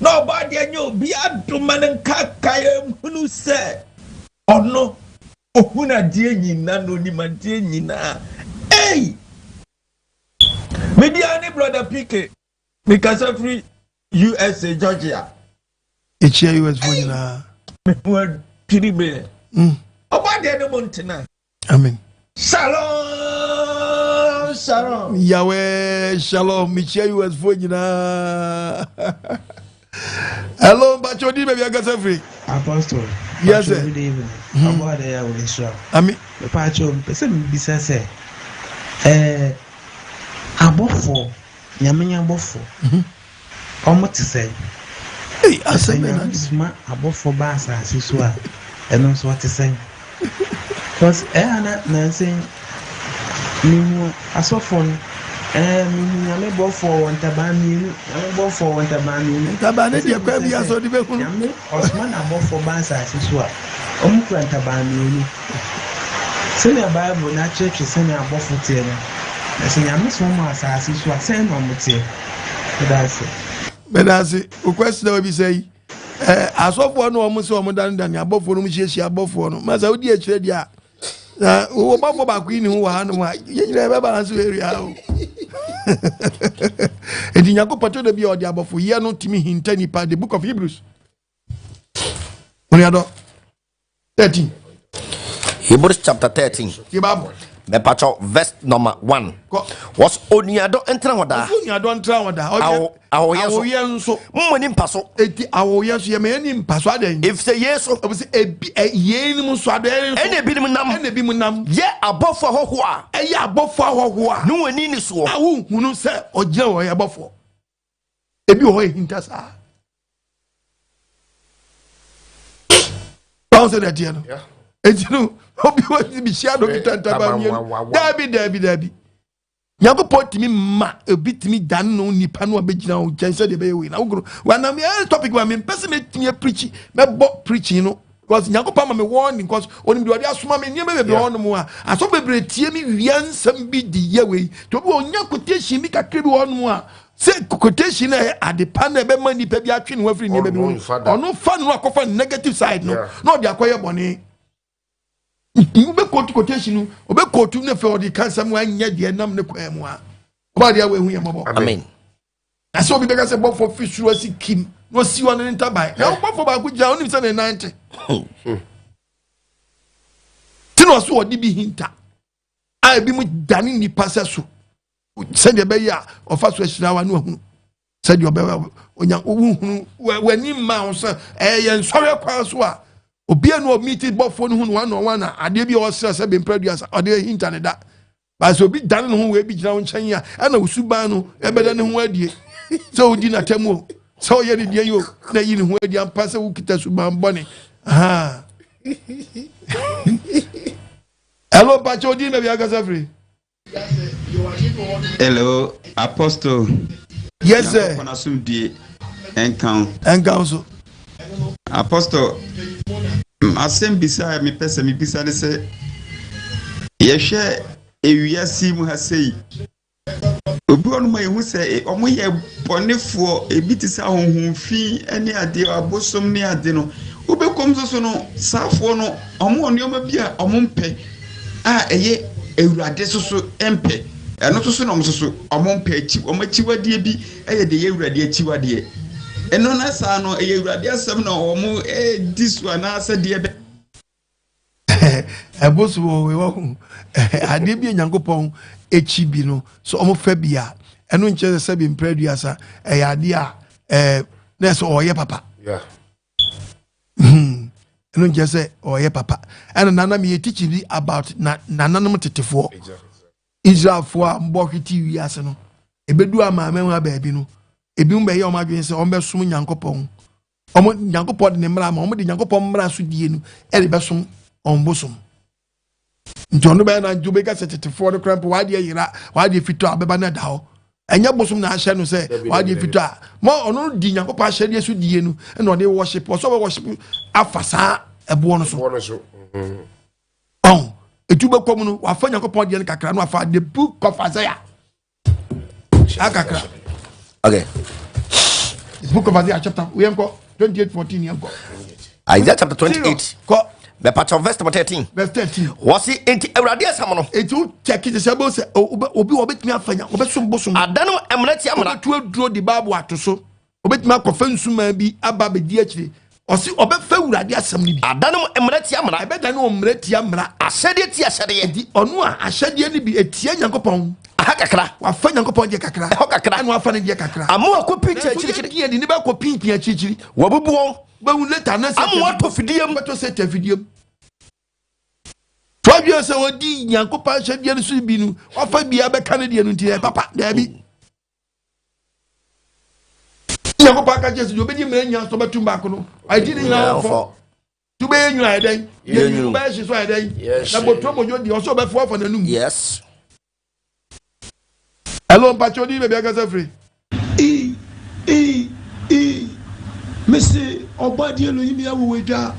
No Oboade nyo bi aduman nkakaye hunu se. Ono ohuna die nyina no ni madie nyina. Hey! Mediani brother PK. Because free USA Georgia. It's here US for you now. Word Biribiaa. Oboade no Montana. Amen. Shalom, shalom. Yahweh, shalom. It's here US for you now. Hello, but you did maybe I got free. Apostle. Yes, sir. Good evening. Oboade I will show. Amen. The patcho person bisa say abofo nyamenya abofo. Omo te say. Hey, asema na abofo ba asase so a eno so what say. Because ana na say mihu asofo no mihu nyame bofo wontabani nyame bofo wontabani tabane dia kwa bi aso di be hunu nyame osman abofo ba asase so a omu kura ntabani ni sene bible na church sene abofo tie no na se nyame so mu asase so a sene no mutie bedase o question we be say asofo no omu se omu dan abofo no mu hiesia abofo no masa odi a kire dia na wo bafo ba kwini hu wa hanu ma yenyina be balance area o edi Nyankopɔn to de bi odi abofo ye no timi hinta nipa the book of Hebrews Oniado 13 Hebrews chapter 13 Bible me pacho verse number 1 was oniado entra hoda awoye nso mmoni mpaso eti awoye so ye me ni mpaso adan if say yeso obisi ye ni mu so adan ene bi mu nam ye abofo hoho a ye abofo hoho a no wani ni so awu hunu se ogina wo ye abofo ebi ho hinta sa bounce that you know eti no obi wo bi sia do kitantaba nie dabi Nyankopɔn timi ma obi timi dan no nipa no abegina o kyense de be we na ogro wanam topic wa me person me timi preach me bo preaching no because Nyankopɔn ma me warning because onim de odi asoma me nie be on mo a aso bebre tie mi wiansam bi di ye we to bi onya quotation bi kakra bi on mo a say quotation na adepa na be ma nipa bi atwe no afiri nie be ono fa no akofa negative side no na odi akoye bone ube quotation ube quote na fe odi kansa mu anya de nam ne kwa mu a Oboade a we hu yamabo amen na so bi bega se bo for fish ro si kim no si won ne ntabai na bo for ba ku ja onim se ne 90 ti no so odi bi hinta a bi mu dani ni pase so se de be ya ofa so ahira wa no hu se de obewa onya hu wani ma so ye nsore kwa so a obi anu o meet bofo no hu no one na ade bi o se be producer ade hinta ne da ba so bi dan no hu we bi gina wo nchen ya ana usuban no ebeda ne hu adie so odi na temu so ye ne die yo na yi ne hu adie ampa se wo kita suban bone aha hello pacho odi na bi agasa free hello apostle yes sir kona sum die enkan so apostle asem bisa mi pesa mi bisa ne se yehwe ewiasi mu ha sei obi onu ma yehu se omo ye bonefo ebi ti sa honhomfi ene ade abosom ne ade no obekom so no safo no omo onioma bia omo mpe a eye ewurade so empe eno so no omo so omo mpe achi omo achiwade bi eye de ye ewurade achiwade eno na sa no eye ewurade asem na omo disu ana asa de be eboso we wo ade bi Nyankopɔn echi bi no so omo fa bia eno nche se bi mpraduasa ade a na so oye papa eno nche se oye papa eno nana me teach bi about nananom tetefo Israel for mbohweti wiase no ebedu amaame ho abaabi no ebi mbe ye omadwen se ombe som Nyankopɔn omo Nyankopɔn de ne mra ma omo de Nyankopɔn mra so die no ere besom ombosom ntono be na jube ka setetefo de krampo wade yira wade fito abeba na dawo enya bosom na ahye no say wa de fito a mo ono di nyankopɔ ahye de so die no na ɔde worship so be worship afasa ebo no so etu be kom no wa fa nyankopɔ de no kakra no afa the book of Isaiah akakra okay the book of Isaiah chapter we enko 28:14 yenko Isaiah chapter 28 the part of verse 13 was it enti awurade asam no etu check it say obi obetumi afanya obesom bosom adano emreti amra tu aduro di bible atoso obetumi akofa nsuma bi aba be di akire osi obefa awurade asam ni bi adano emreti amra ebeda no emreti amra asede ti asede di onu a asede ni bi etie nyankopɔn aha kakra wa fa nyankopɔn die kakra ho kakra anu afa ne die kakra amu akopi chirichiri die ni ba kopi chirichiri wabubuo bawu later na amu ato fidiem beto set fidiem Fabio se odi nyankopɔn hyɛdeɛ no so bi no wafa bia bɛka ne deɛ no nti papa daabi nyankopɔn ka kyerɛ sɛ obɛdi mmerɛ nya so bɛtum baako no adi ne nyinaa fɔ tu bɛyɛ nwura ɛdɛn yɛnwuru bɛyɛ hye so ɛdɛn na bɔtɔ mɔdwo deɛ ɔsɛ ɔbɛfoɔ afa n'anum yes hello mpakyɛ odi baabi akasa firi mese ɔbɔdeɛ no yimi awo wadwa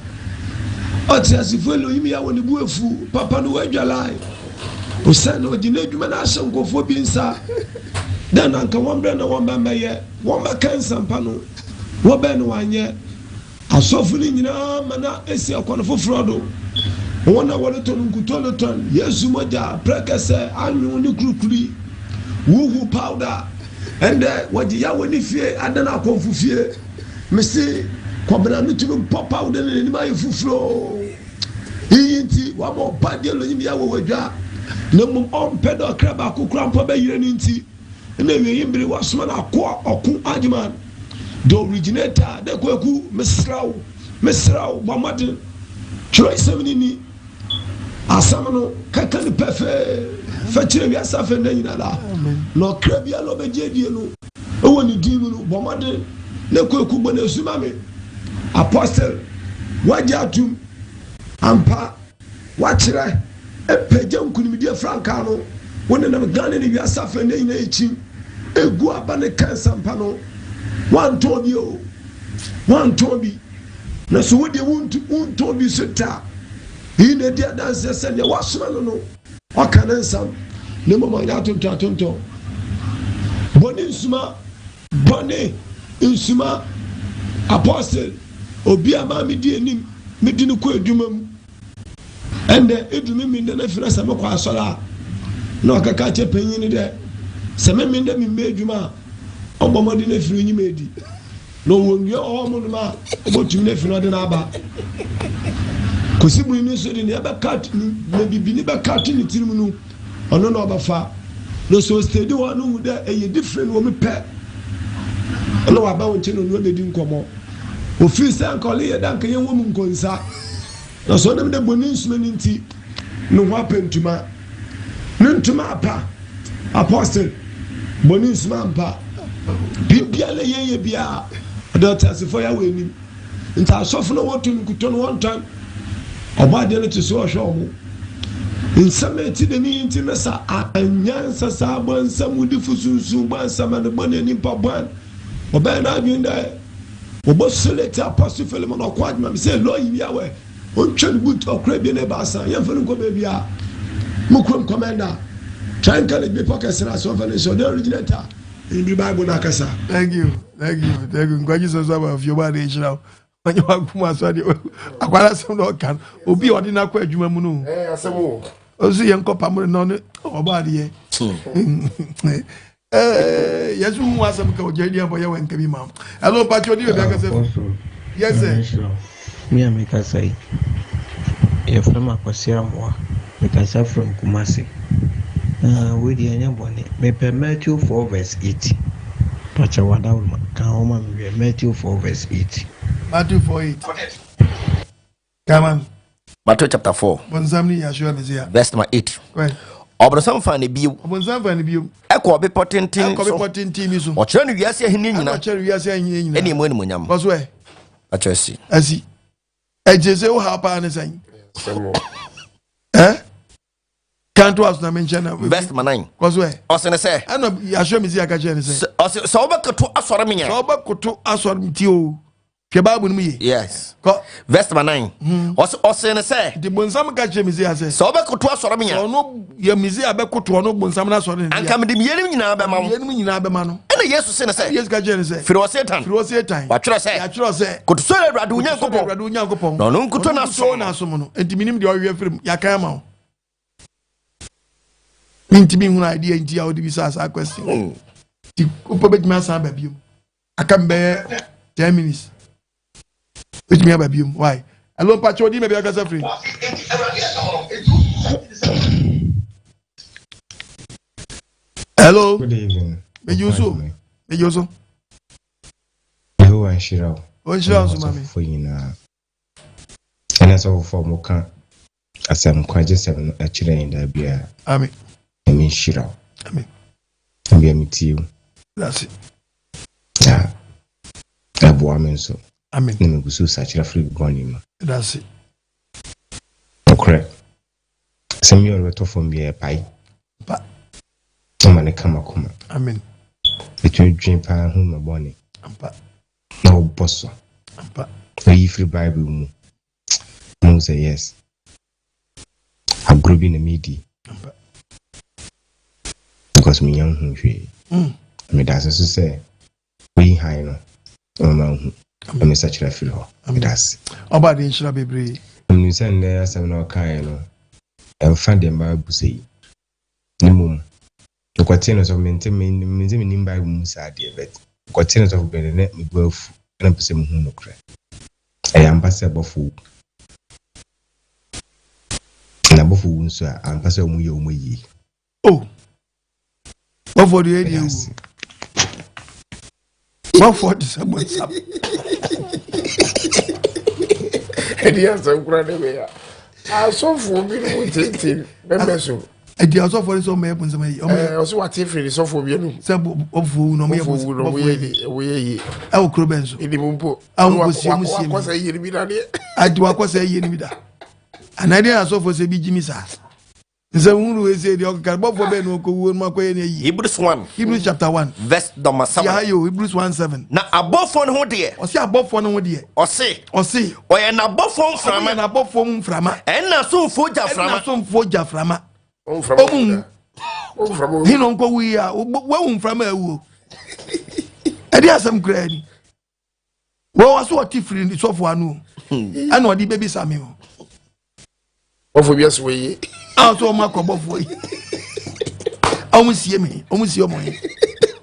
ɔte asifo lo yimi awo ne buafu papa no wadwa lai ɔsɛ na ɔdi n'adwuma no ahyɛ nkɔfoɔ bi nsa dɛn na nka wɔn brɛ na wɔn bɛmɛyɛ wɔn bɛka nsampa no wɔbɛn no wanyɛ asɔfo no nyinaa ma na esi akɔno foforɔ do wɔn na wɔde tɔn nkutɔ no tɔn yesu mogya prɛkɛsɛ anwo ne kurukuri wuhu powder ɛndɛ wɔde yawo ne fie adana akɔnfo fie mesi kɔbena no tumi mpɔ powder ne n'anim ayɛ foforɔ iyi nti wɔama ɔba deɛ lo nyim yawo wadwa na mmom ɔmpɛ dɛ ɔkra baako kora mpɔ bɛyerɛ no nti na awie yimbere wasoma no akoa ɔko agyeman the originator de kwaku mesraw bɔmmɔden twerɛ isɛm no ni asɛm no kaka ne pɛfɛ fa kyerɛ wiase afɛ nna nyina la na ɔkra bia na ɔbɛgye adie no ɛwɔ ne din mu no bɔmmɔden ne kwaku bɔ no asuma me apostle wagye atom ampa wakyerɛ ɛpɛgya nkonimdie frankaa no wo nenam ghana ne wiase afɛ nna nyina ɛkyi ɛgu aba ne kansa mpa no wantɔn bi o wantɔn bi na so wo de wantɔn bi so ta yi na di adanse sɛ deɛ wasoma no no ɔka ne nsam ne mama ya atontɔ bɔne nsuma apostle obi a ma me di anim me di no kɔ adwuma mu ɛndɛ edumi mi na fira sɛ mekɔ asɔre a na ɔkaka kyɛ panyin ne dɛ sɛ me ndɛ me mma adwuma a ɔbɔmmɔde no afiri nyim adi na ɔwɔnnua ɔwɔ mu nom a ɔbɔtumi no afiri no ɔde no aba kɔsi mu no so de ne ɛbɛka na bibi ne bɛka to ne tirim no ɔno na ɔbɛfa na so stadi hɔ no hu dɛ ɛyɛ different wɔ me pɛ ɛna waba wo nkyɛn na ɔno bɛdi nkɔmmɔ ofiri sɛ nka ɔle yɛ da nka yɛwɔ mu nkɔnsa na so ɔnam dɛ bɔne nsuma no nti ne ho apɛ ntuma ne ntuma apa apostle bɔne nsuma mpa bibia le yeye bia ɔde tasifo ya wɔ anim nti asɔfo no wɔto nkuto no wɔntɔn ɔbɔade no te so ɔhwɛ ɔmo nsɛm eti de ne nti ne sa anyansa sa abɔ nsɛm wodi fusunsun bɔ nsɛm ne bɔ ne nipa bɔn ɔbɛn na adwene dɛ ɔbɔ select apostle fɛlɛ mo na ɔkɔ adwuma mi sɛ lɔyi bi awɛ ɔntwɛ ne boot ɔkura bi ne ba asan yɛn fɛn nkɔ beebi a mo kurom commander try nka ne bi pɔkɛs na asɔfo ne sɛ ɔde originator in the Bible na kasa. Thank you. Ngwaji so so ba fi oba de hira. Onye wa kuma so de akwara sem no kan. Obi odi na kwa adwuma mu no. Asem o. Ozu ye nkopa mu no ne oba de ye. Yesu mu asem ka ojedi abo ye wen kabi ma. Hello Pacho di be akasa. Yes sir. Me ameka sai. Ye from Akwasi Amoa. Me kasa from Kumasi. We the anya bone me per Matthew 4 verse 8 pacha wada kan homa me Matthew 4 verse 8 Matthew 4:8 come on Matthew chapter 4 bonzamni Yeshua Messiah verse number 8 right obronsan fa ne bio ekọ be potentin so o kire no wiase ahini nyina eni mo eni monyam boso e achesi asi ejese wo ha pa ne san Can't was na mention verse 9 cause where osene say I know ya show me see aka say so obakoto asore me ya so obakoto asore mti o ke bible no ye yes verse 9 osene say the bonsam ka che me say so obakoto asore me ya so no ye me say abekoto no bonsam na asore ne anka me de yenim nyina be ma mo yenim nyina be ma no ene yesu se ne say yesu ka che ne say firi o satan wa twere say ya twere say koto so awurade onyankopon no no nkoto na so no enti minim de o hwe firim ya kan ma Minti una idea in dia bisa sa question. Ti upo betima san babium. Akam be 10 minutes. Betima babium. Why? Alone pacho di me be akasa free. Hello. Good evening. Mejuso. Who and Shirao. On Shirao so mami. For you na. And as of for moka asem kwaje 7 actually in that bia. Amen. Amen Shirao. Amen. Be amiti you. That's it. Yeah. Abu amen so. Amen. Nime gusu sachira free born. That's it. Correct. Semi or to from be a pie. Pa. Somebody come akuma. Amen. Between dream pa hu my boni. Ampa. No bosso. Ampa. We free Bible mu. Mo say yes. I'm grouping the media. Ampa. Because me young who me that's so say we high no. I'm such a feel. Me that's. About the insura bebre. Me send there some no kind no. And find them Bible say. Nimum. The quaternions of maintain me Bible musa dear bet. Quaternions of Benet me both and I'm saying who no cry. I am passable fool. And above who sir, I'm passable mu. Oh. What for the idea? What for the someone? And he has some credit where I saw for me with members. I did also for some happens to me. Also, what if it is so for you? Some of who no me we our Crobenzo. In the Mumpo, I was a year with I do a year with that. And I didn't also for say Jimmy Sass. Zamunu say the Okabo for Ben Oko Hebrews 1. Hebrews chapter 1. Verse number 7. Yeah, Hebrews 1:7. Now above one who dear. Or say above one who dear. Or say. Or an above one from an above one from and now soon Foja from some Foja from he don't go we are one from a woo. And there are some grade. Well, I saw a different in the software. No, I know the baby Samuel. Of yes, way. I saw my cup of way. Almost see me, almost your money.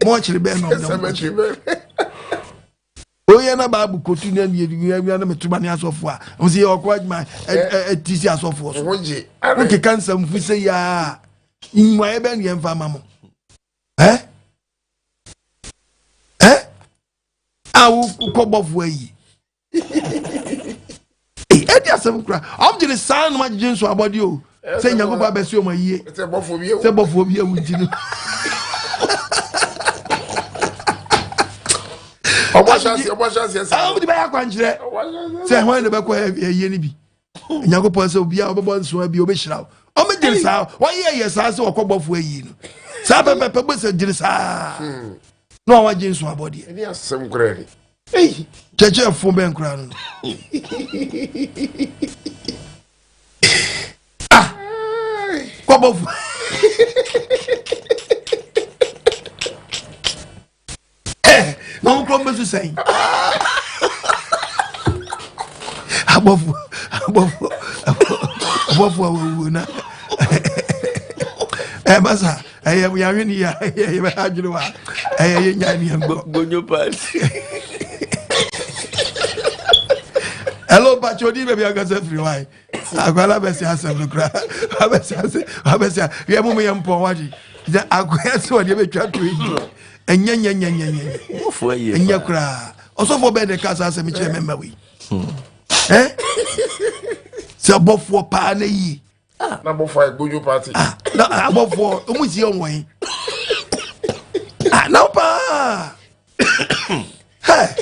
Much rebellion. Oh, yeah, na babu continue you are to money as of war. I was your quite my TC as of war. Okay, can some say ya in my ben yen famamo. Eh? I will come off way. Edia some cry. I'm just sound much James about you. Say you go back besio my ye. Say bophobia with you. What chance yes. I would buy a country. Say when the back have a yenny. Yago Paso be our bonds will be obishao. Oh, my dear, sir. Why, yes, I saw a cup of way. Sabba Papa said, no, I James my body. And he has some credit. Hey, judge of 4 bank crown. Cup of. No problem to say. Above Massa, I am young here. I hello, but you didn't be a gas every way. I got a best answer to cry. I bet you have me on Powadi. I guess what you try to eat. And and ya cry. Also for bed the casa as a member we. Eh? So above for party. Number 5, good party. No, above for almost your way. No, pa. Hey.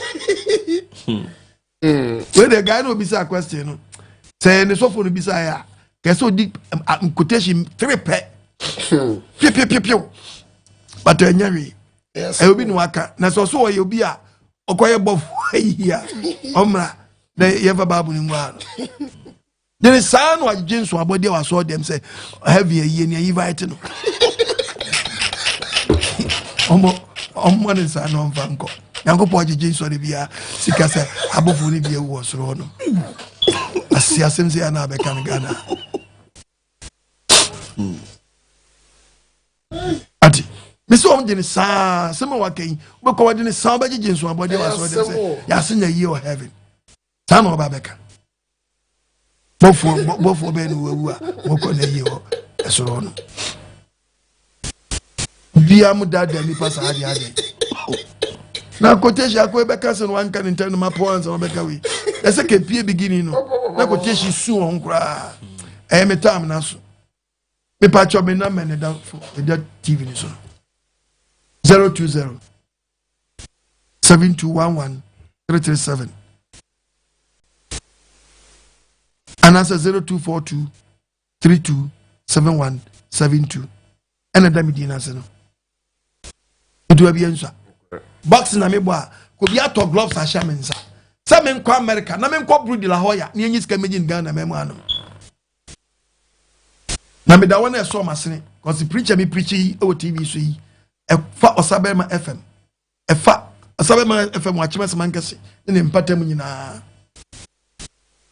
When the guy no be a question, say the sofa no be say Keso di quotation 3 pe. Pew. But enyewe. Yes. Obi no aka. Na so so obi a okoye bof here. Omra. Na yeva babu ni ngwa. There is sound what James Abode was saw them say heavy a year near invite no. Omo ne sa no mfanko. Yango po James Abode bia sika say abofu ni bia wo soro no. Asia semse ana be kan Ghana. Ati Miso on jeni sa sema wakai we ko wadini sa ba James Abode was saw them say ya senya year of heaven. Sa no ba beka. Bofo be no wawu a moko na yi ho esoro no bia mu dada ni pasa ade na quotation akwe be ka se no anka ni ntem no mapo ansa no be ka we ese ke pie beginning no na quotation su on kra me tam na so me pa cho me na me ne da for the TV ni so 020 7211 337 and answer 0242 327172 and a damn dinner. Do be answer. Box na me boa, could be out of gloves and shamansa. Some men call America, no men call Brudi La Hoya, near his comedian Ghana Memano. Now, the one I saw my son, because the preacher me preaching OTV, a fat or Sabema FM, a fat or Sabema FM, watch my mancassi, and impatemina.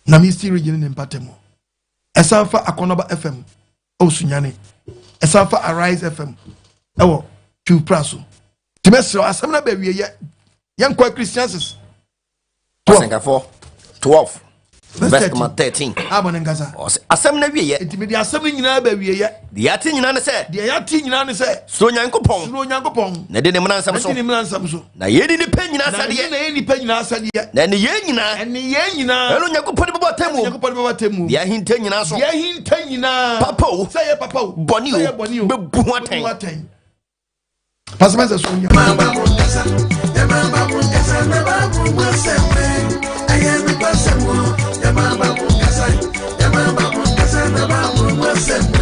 Na mi still region in Patemo. Esanfa Akonoba FM. O Sunyani. Esanfa Arise FM. Ewo Chu Praso. Timesro asamna be wiye. Yan kwa Christians. 12. Verse 13. Abonengaza. Asam na wiye. Intimidi asam nyina ba wiye. De yati nyina ne se. De yati nyina ne se. So nyankopon. So nyankopon. Na de ne mna nsam so. Na de ne mna nsam so. Na ye ni pe nyina asade. Na ye ni pe nyina asade. Na ne ye nyina. Eni ye nyina. Elo nyankopon de baba temu. Nyankopon de baba temu. Ya hinta nyina so. Ya hinta nyina. Papa o. Say papa o. Boni o. Be bu aten. Pastor so nya. Mama mukasa. Ya mama mukasa na babu mwasembe. Ayemi pasemo. Ya mama mukasa na babu mwasembe.